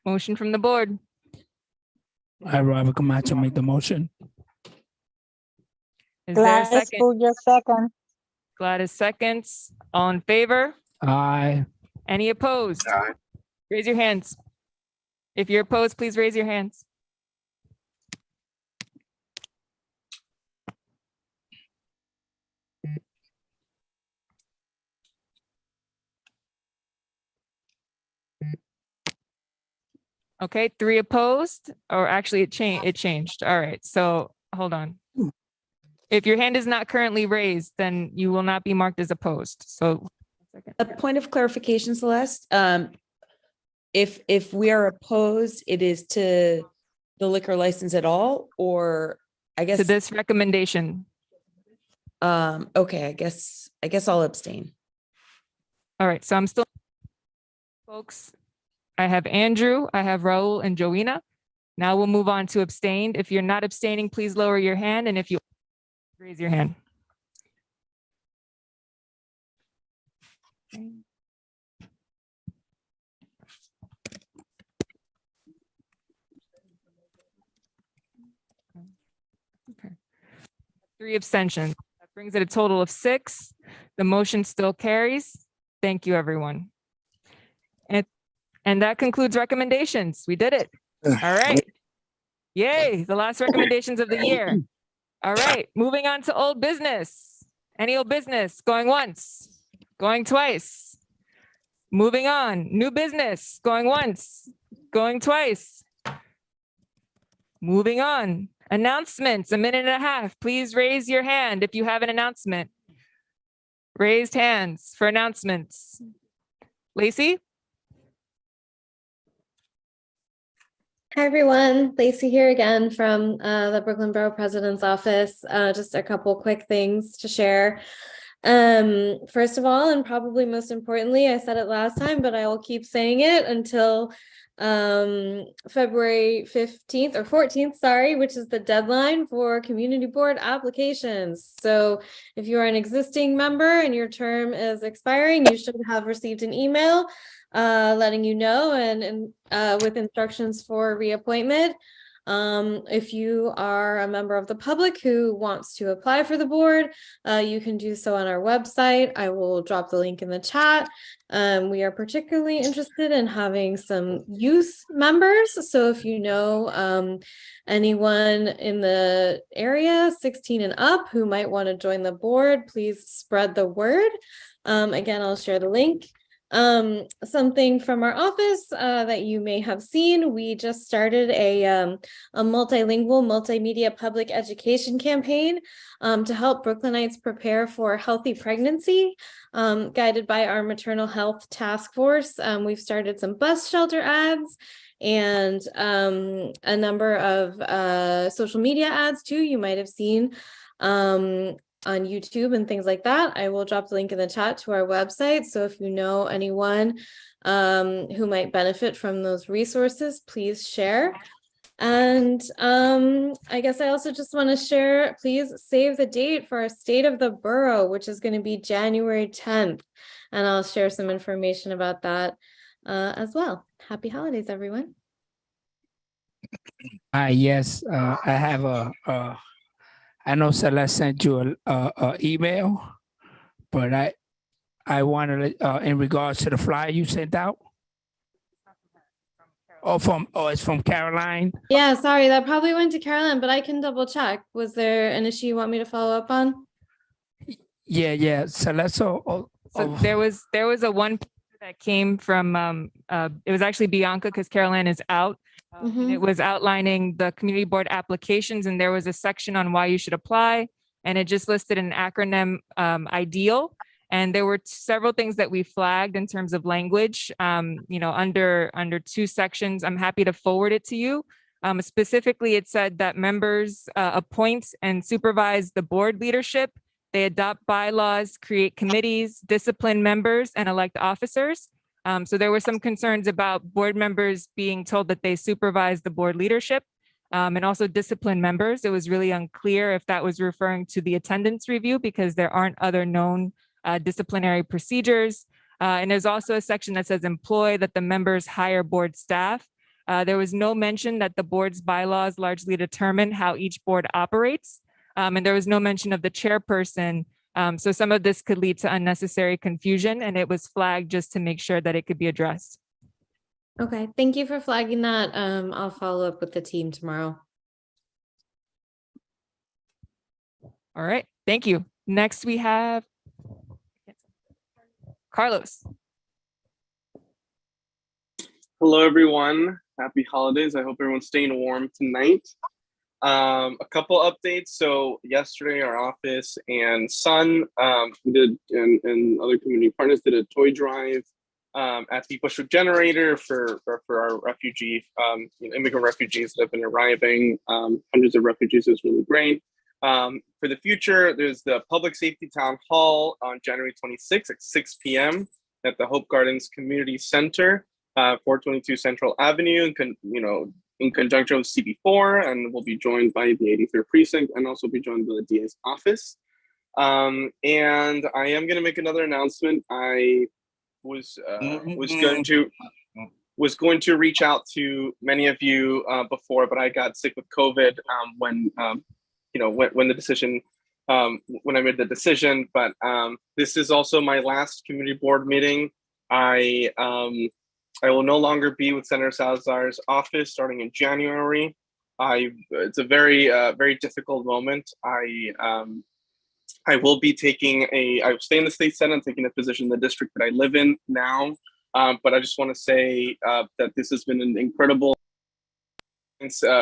Motion from the board. I, Robert Camacho, make the motion. Is there a Gladys second? Boudia, second. Gladys seconds. All in favor? Aye. Any opposed? Raise your hands. If you're opposed, please raise your hands. Okay, 3 opposed, or actually it changed. All right, so hold on. If your hand is not currently raised, then you will not be marked as opposed. So A point of clarification, Celeste. If we are opposed, it is to the liquor license at all, or I guess to this recommendation. Okay, I guess I'll abstain. All right, so I'm still, folks, I have Andrew, I have Raul and Joanna. Now we'll move on to abstained. If you're not abstaining, please lower your hand, and if you raise your hand. Okay. 3 abstentions. That brings it a total of 6. The motion still carries. Thank you, everyone. And that concludes recommendations. We did it. All right. Yay, the last recommendations of the year. All right, moving on to old business. Any old business? Going once, going twice. Moving on, new business, going once, going twice. Moving on, announcements, 1.5 minutes. Please raise your hand if you have an announcement. Raised hands for announcements. Lacey? Hi, everyone. Lacey here again from the Brooklyn Borough President's Office. Just a couple quick things to share. First of all, and probably most importantly, I said it last time, but I will keep saying it until February 15th or 14th, sorry, which is the deadline for community board applications. So if you are an existing member and your term is expiring, you should have received an email letting you know, and with instructions for reappointment. If you are a member of the public who wants to apply for the board, you can do so on our website. I will drop the link in the chat. We are particularly interested in having some youth members. So if you know anyone in the area 16 and up who might want to join the board, please spread the word. Again, I'll share the link. Something from our office that you may have seen, we just started a multilingual multimedia public education campaign to help Brooklynites prepare for healthy pregnancy, guided by our maternal health task force. We've started some bus shelter ads and a number of social media ads too, you might have seen. on YouTube and things like that. I will drop the link in the chat to our website. So if you know anyone who might benefit from those resources, please share. And I guess I also just want to share, please save the date for our State of the Borough, which is going to be January 10th. And I'll share some information about that as well. Happy holidays, everyone. Yes, I have I know Celeste sent you a email, but I wanted in regards to the flyer you sent out. Oh, it's from Caroline. Yeah, sorry, that probably went to Carolyn, but I can double check. Was there an issue you want me to follow up on? Yeah. Celeste. So there was a one that came from it was actually Bianca because Caroline is out. And it was outlining the community board applications, and there was a section on why you should apply, and it just listed an acronym, IDEAL. And there were several things that we flagged in terms of language, under two sections. I'm happy to forward it to you. Specifically, it said that members appoint and supervise the board leadership. They adopt bylaws, create committees, discipline members, and elect officers. So there were some concerns about board members being told that they supervise the board leadership and also discipline members. It was really unclear if that was referring to the attendance review because there aren't other known disciplinary procedures. And there's also a section that says employ, that the members hire board staff. There was no mention that the board's bylaws largely determine how each board operates. And there was no mention of the chairperson. So some of this could lead to unnecessary confusion, and it was flagged just to make sure that it could be addressed. Okay, thank you for flagging that. I'll follow up with the team tomorrow. All right, thank you. Next we have Carlos. Hello, everyone. Happy holidays. I hope everyone's staying warm tonight. A couple updates. So yesterday, our office and Sun did, and other community partners did a toy drive at the Bushwick Generator for our refugee, immigrant refugees that have been arriving. Hundreds of refugees. It was really great. For the future, there's the Public Safety Town Hall on January 26th at 6 p.m. at the Hope Gardens Community Center, 422 Central Avenue, in conjunction with CB4, and we'll be joined by the 83rd Precinct and also be joined by the DA's office. And I am going to make another announcement. I was going to reach out to many of you before, but I got sick with COVID when the decision, when I made the decision. But this is also my last community board meeting. I will no longer be with Senator Salazar's office starting in January. It's a very, very difficult moment. I will be I will stay in the state Senate, taking a position in the district that I live in now. But I just want to say that this has been an incredible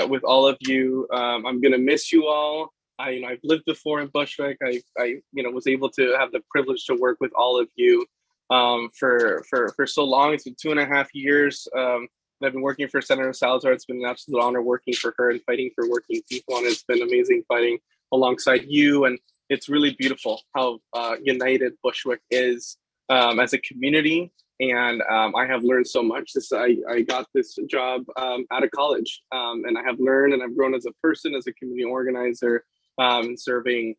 with all of you. I'm going to miss you all. I've lived before in Bushwick. I was able to have the privilege to work with all of you for so long. It's been 2.5 years. I've been working for Senator Salazar. It's been an absolute honor working for her and fighting for working people, and it's been amazing fighting alongside you. And it's really beautiful how united Bushwick is as a community. And I have learned so much. I got this job out of college, and I have learned and I've grown as a person, as a community organizer, serving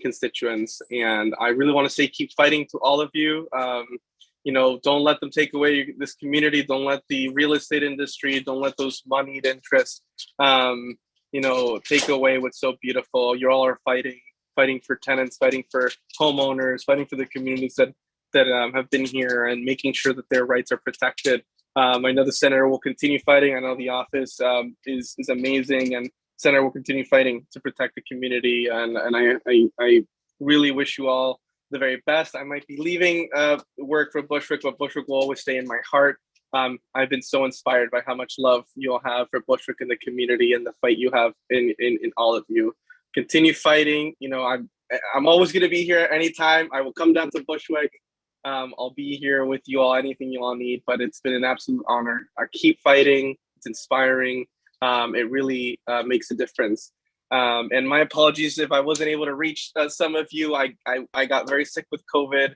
constituents. And I really want to say, keep fighting to all of you. Don't let them take away this community. Don't let the real estate industry, don't let those moneyed interests, take away what's so beautiful. You all are fighting for tenants, fighting for homeowners, fighting for the communities that have been here, and making sure that their rights are protected. I know the Senator will continue fighting. I know the office is amazing, and Senator will continue fighting to protect the community. And I really wish you all the very best. I might be leaving work for Bushwick, but Bushwick will always stay in my heart. I've been so inspired by how much love you all have for Bushwick and the community, and the fight you have in all of you. Continue fighting. I'm always going to be here at any time. I will come down to Bushwick. I'll be here with you all, anything you all need, but it's been an absolute honor. Keep fighting. It's inspiring. It really makes a difference. And my apologies if I wasn't able to reach some of you. I got very sick with COVID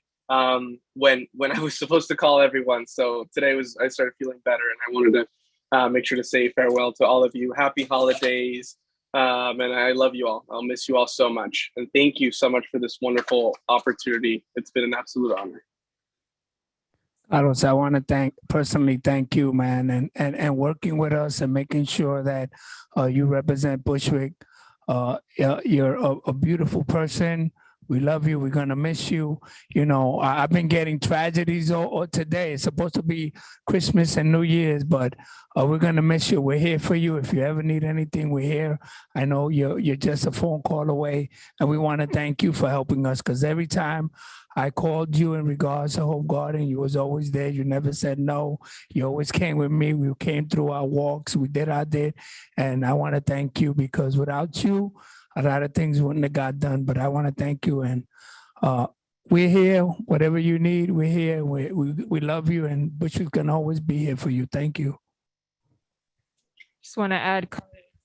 when I was supposed to call everyone. So today I started feeling better, and I wanted to make sure to say farewell to all of you. Happy holidays. And I love you all. I'll miss you all so much. And thank you so much for this wonderful opportunity. It's been an absolute honor. Carlos, I want to personally thank you, man, and working with us and making sure that you represent Bushwick. You're a beautiful person. We love you. We're going to miss you. You know, I've been getting tragedies all today. It's supposed to be Christmas and New Year's, but we're going to miss you. We're here for you. If you ever need anything, we're here. I know you're just a phone call away, and we want to thank you for helping us, because every time I called you in regards to Home Garden, you was always there. You never said no. You always came with me. We came through our walks. We did our did. And I want to thank you, because without you, a lot of things wouldn't have got done. But I want to thank you. And we're here. Whatever you need, we're here. We love you. And Bushwick can always be here for you. Thank you. Just want to add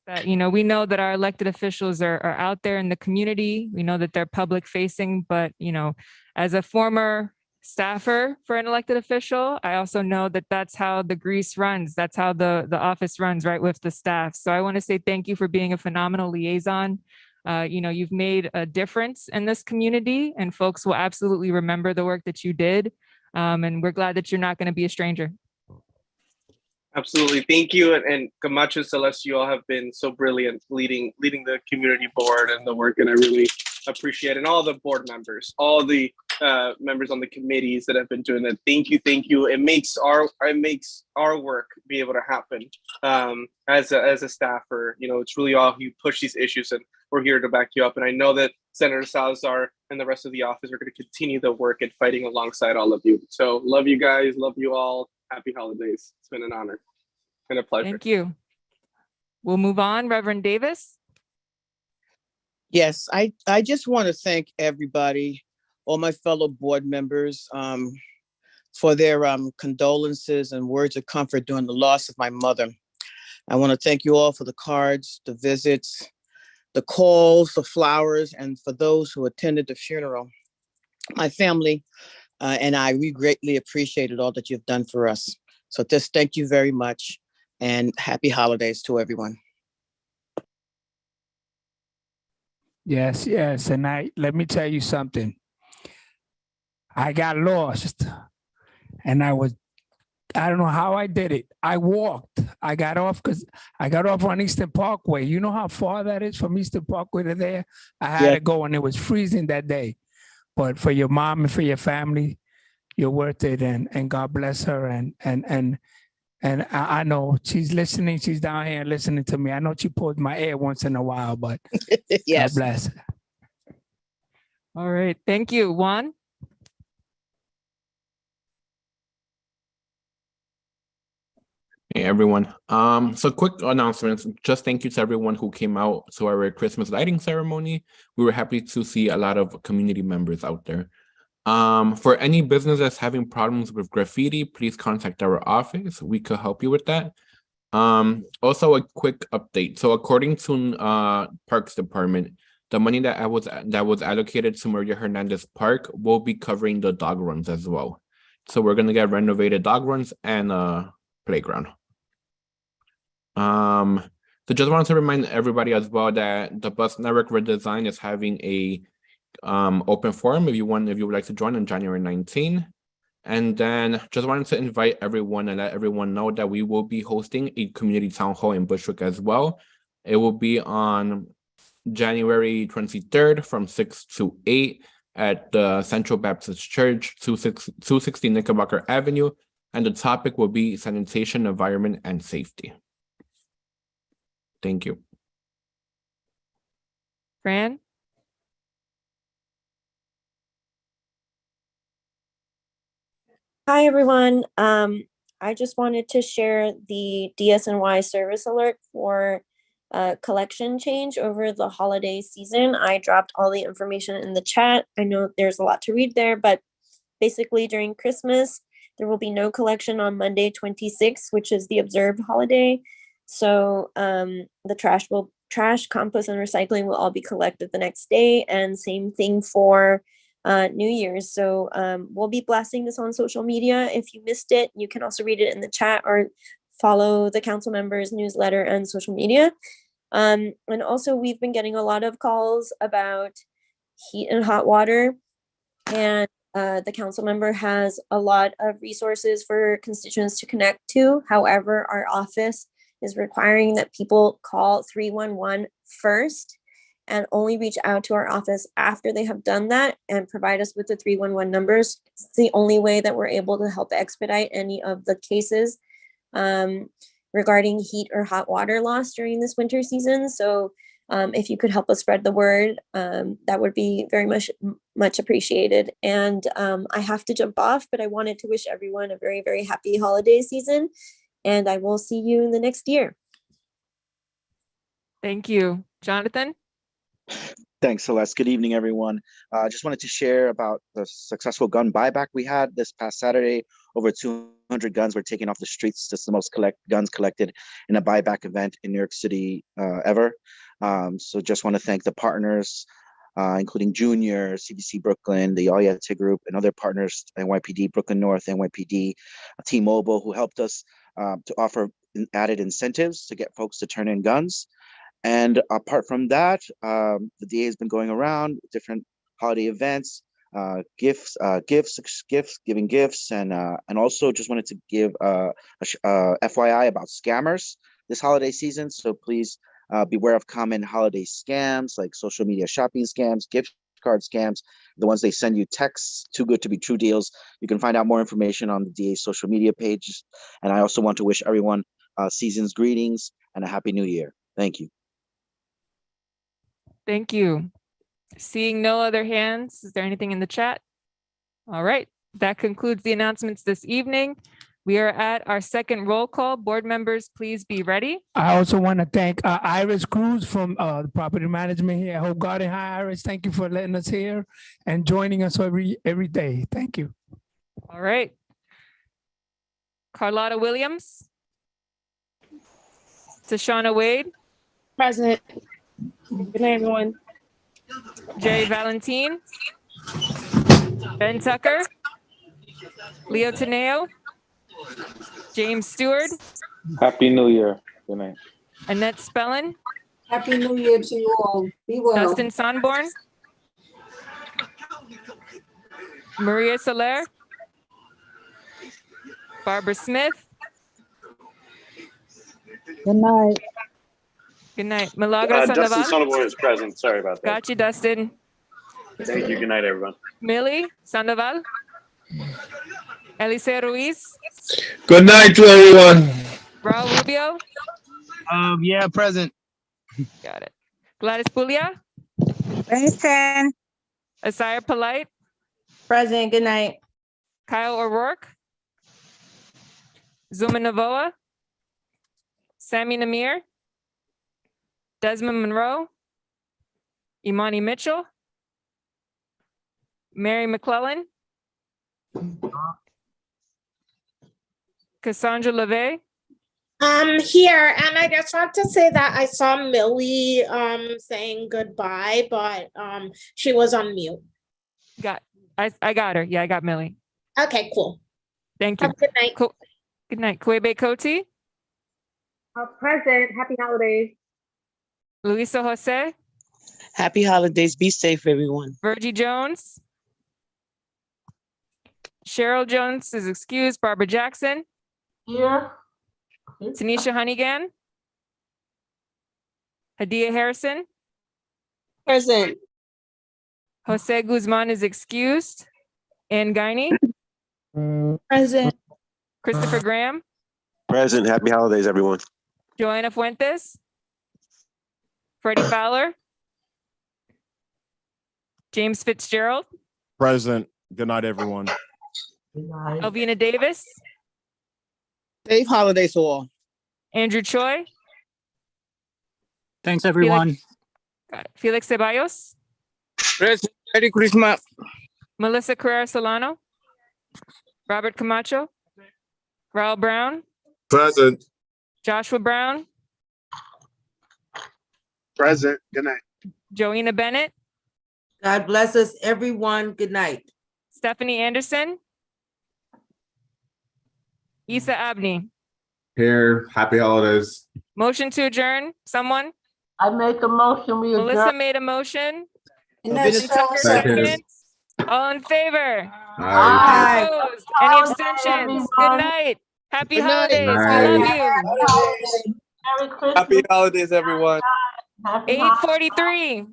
that, you know, we know that our elected officials are out there in the community. We know that they're public facing, but, you know, as a former staffer for an elected official, I also know that that's how the grease runs. That's how the office runs, right, with the staff. So I want to say thank you for being a phenomenal liaison. You know, you've made a difference in this community, and folks will absolutely remember the work that you did. And we're glad that you're not going to be a stranger. Absolutely. Thank you. And Camacho, Celeste, you all have been so brilliant leading the community board and the work. And I really appreciate it. And all the board members, all the members on the committees that have been doing that. Thank you. Thank you. It makes our work be able to happen as a staffer. You know, it's really all you push these issues, and we're here to back you up. And I know that Senator Salazar and the rest of the office are going to continue the work and fighting alongside all of you. So love you guys. Love you all. Happy holidays. It's been an honor and a pleasure. Thank you. We'll move on. Reverend Davis. Yes, I just want to thank everybody, all my fellow board members, for their condolences and words of comfort during the loss of my mother. I want to thank you all for the cards, the visits, the calls, the flowers, and for those who attended the funeral. My family and we greatly appreciated all that you've done for us. So just thank you very much, and happy holidays to everyone. Yes, yes. And let me tell you something. I got lost, and I don't know how I did it. I walked. I got off on Eastern Parkway. You know how far that is from Eastern Parkway to there? I had to go, and it was freezing that day. But for your mom and for your family, you're worth it, and God bless her. And I know she's listening. She's down here listening to me. I know she pulls my ear once in a while, but yes. God bless. All right. Thank you. Juan? Hey everyone. So quick announcements. Just thank you to everyone who came out to our Christmas lighting ceremony. We were happy to see a lot of community members out there. For any businesses having problems with graffiti, please contact our office. We could help you with that. Also a quick update. So according to Parks Department, the money that was allocated to Maria Hernandez Park will be covering the dog runs as well. So we're gonna get renovated dog runs and playground. So just wanted to remind everybody as well that the bus network redesign is having a open forum if you would like to join on January 19. And then just wanted to invite everyone and let everyone know that we will be hosting a community town hall in Bushwick as well. It will be on January 23rd from 6 to 8 at the Central Baptist Church, 260 Knickerbocker Avenue. And the topic will be sanitation, environment, and safety. Thank you. Fran? Hi, everyone. I just wanted to share the DSNY service alert for collection change over the holiday season. I dropped all the information in the chat. I know there's a lot to read there, but basically during Christmas, there will be no collection on Monday 26th, which is the observed holiday. So the trash will trash, compost, and recycling will all be collected the next day, and same thing for New Year's. So we'll be blasting this on social media. If you missed it, you can also read it in the chat or follow the council members' newsletter and social media. And also, we've been getting a lot of calls about heat and hot water, and the council member has a lot of resources for constituents to connect to. However, our office is requiring that people call 311 first and only reach out to our office after they have done that and provide us with the 311 numbers. It's the only way that we're able to help expedite any of the cases regarding heat or hot water loss during this winter season. So if you could help us spread the word, that would be very much appreciated. And I have to jump off, but I wanted to wish everyone a very, very happy holiday season. And I will see you in the next year. Thank you. Jonathan? Thanks, Celeste. Good evening, everyone. I just wanted to share about the successful gun buyback we had this past Saturday. Over 200 guns were taken off the streets. This is the most guns collected in a buyback event in New York City ever. So just want to thank the partners, including Junior, CBC Brooklyn, the Oyete Group, and other partners, NYPD, Brooklyn North, NYPD, T-Mobile, who helped us to offer added incentives to get folks to turn in guns. And apart from that, the DA has been going around different holiday events, giving gifts, and also just wanted to give a FYI about scammers this holiday season. So please beware of common holiday scams like social media shopping scams, gift card scams, the ones they send you texts, too good to be true deals. You can find out more information on the DA's social media pages. And I also want to wish everyone season's greetings and a happy new year. Thank you. Thank you. Seeing no other hands, is there anything in the chat? All right, that concludes the announcements this evening. We are at our second roll call. Board members, please be ready. I also want to thank Iris Cruz from the property management here at Hope Garden. Hi, Iris. Thank you for letting us here and joining us every day. Thank you. All right. Carlotta Williams. Tashana Wade. Present. Good night, everyone. Jerry Valentine. Ben Tucker. Leo Teneo. James Stewart. Happy New Year. Good night. Annette Spellin. Happy New Year to you all. Be well. Dustin Sonborn. Maria Soler. Barbara Smith. Good night. Good night. Milagro Dustin Sandoval. Sonneborn is present. Sorry about that. Got you, Dustin. Thank you. Good night, everyone. Millie Sandoval. Eliseo Ruiz. Good night to everyone. Raul Rubio. Yeah, present. Got it. Gladys Pulia. Present. Asire Polite. Present. Good night. Kyle O'Rourke. Zuma Navoa. Sammy Namir. Desmond Monroe. Imani Mitchell. Mary McClellan. Cassandra LeVay. Here, and I just want to say that I saw Millie saying goodbye, but she was on mute. I got her. Yeah, I got Millie. Okay, cool. Thank you. Have a good night. Good night. Kwebe Koti. Present. Happy holidays. Luisa Jose. Happy holidays. Be safe, everyone. Virgie Jones. Cheryl Jones is excused. Barbara Jackson. Yeah. Tanisha Honeygan. Hadia Harrison. Present. Jose Guzman is excused. Ann Guiney. Present. Christopher Graham. Present. Happy holidays, everyone. Joanna Fuentes. Freddie Fowler. James Fitzgerald. Present. Good night, everyone. Elvina Davis. Safe holidays to all. Andrew Choi. Thanks, everyone. Got it. Felix Ceballos. Present. Merry Christmas. Melissa Carrera Solano. Robert Camacho. Raul Brown. Present. Joshua Brown. Present. Good night. Joanna Bennett, God bless us, everyone. Good night. Stephanie Anderson, Isa Abney. Here, happy holidays. Motion to adjourn, someone? I make a motion, we Melissa adjourn. made a motion. And that's Tucker Second. seconds. All in favor? Aye. Any opposed? Any abstentions? Good night. Happy Good night. holidays. We Night. love you. Merry Christmas. Happy holidays, everyone. Happy 8:43.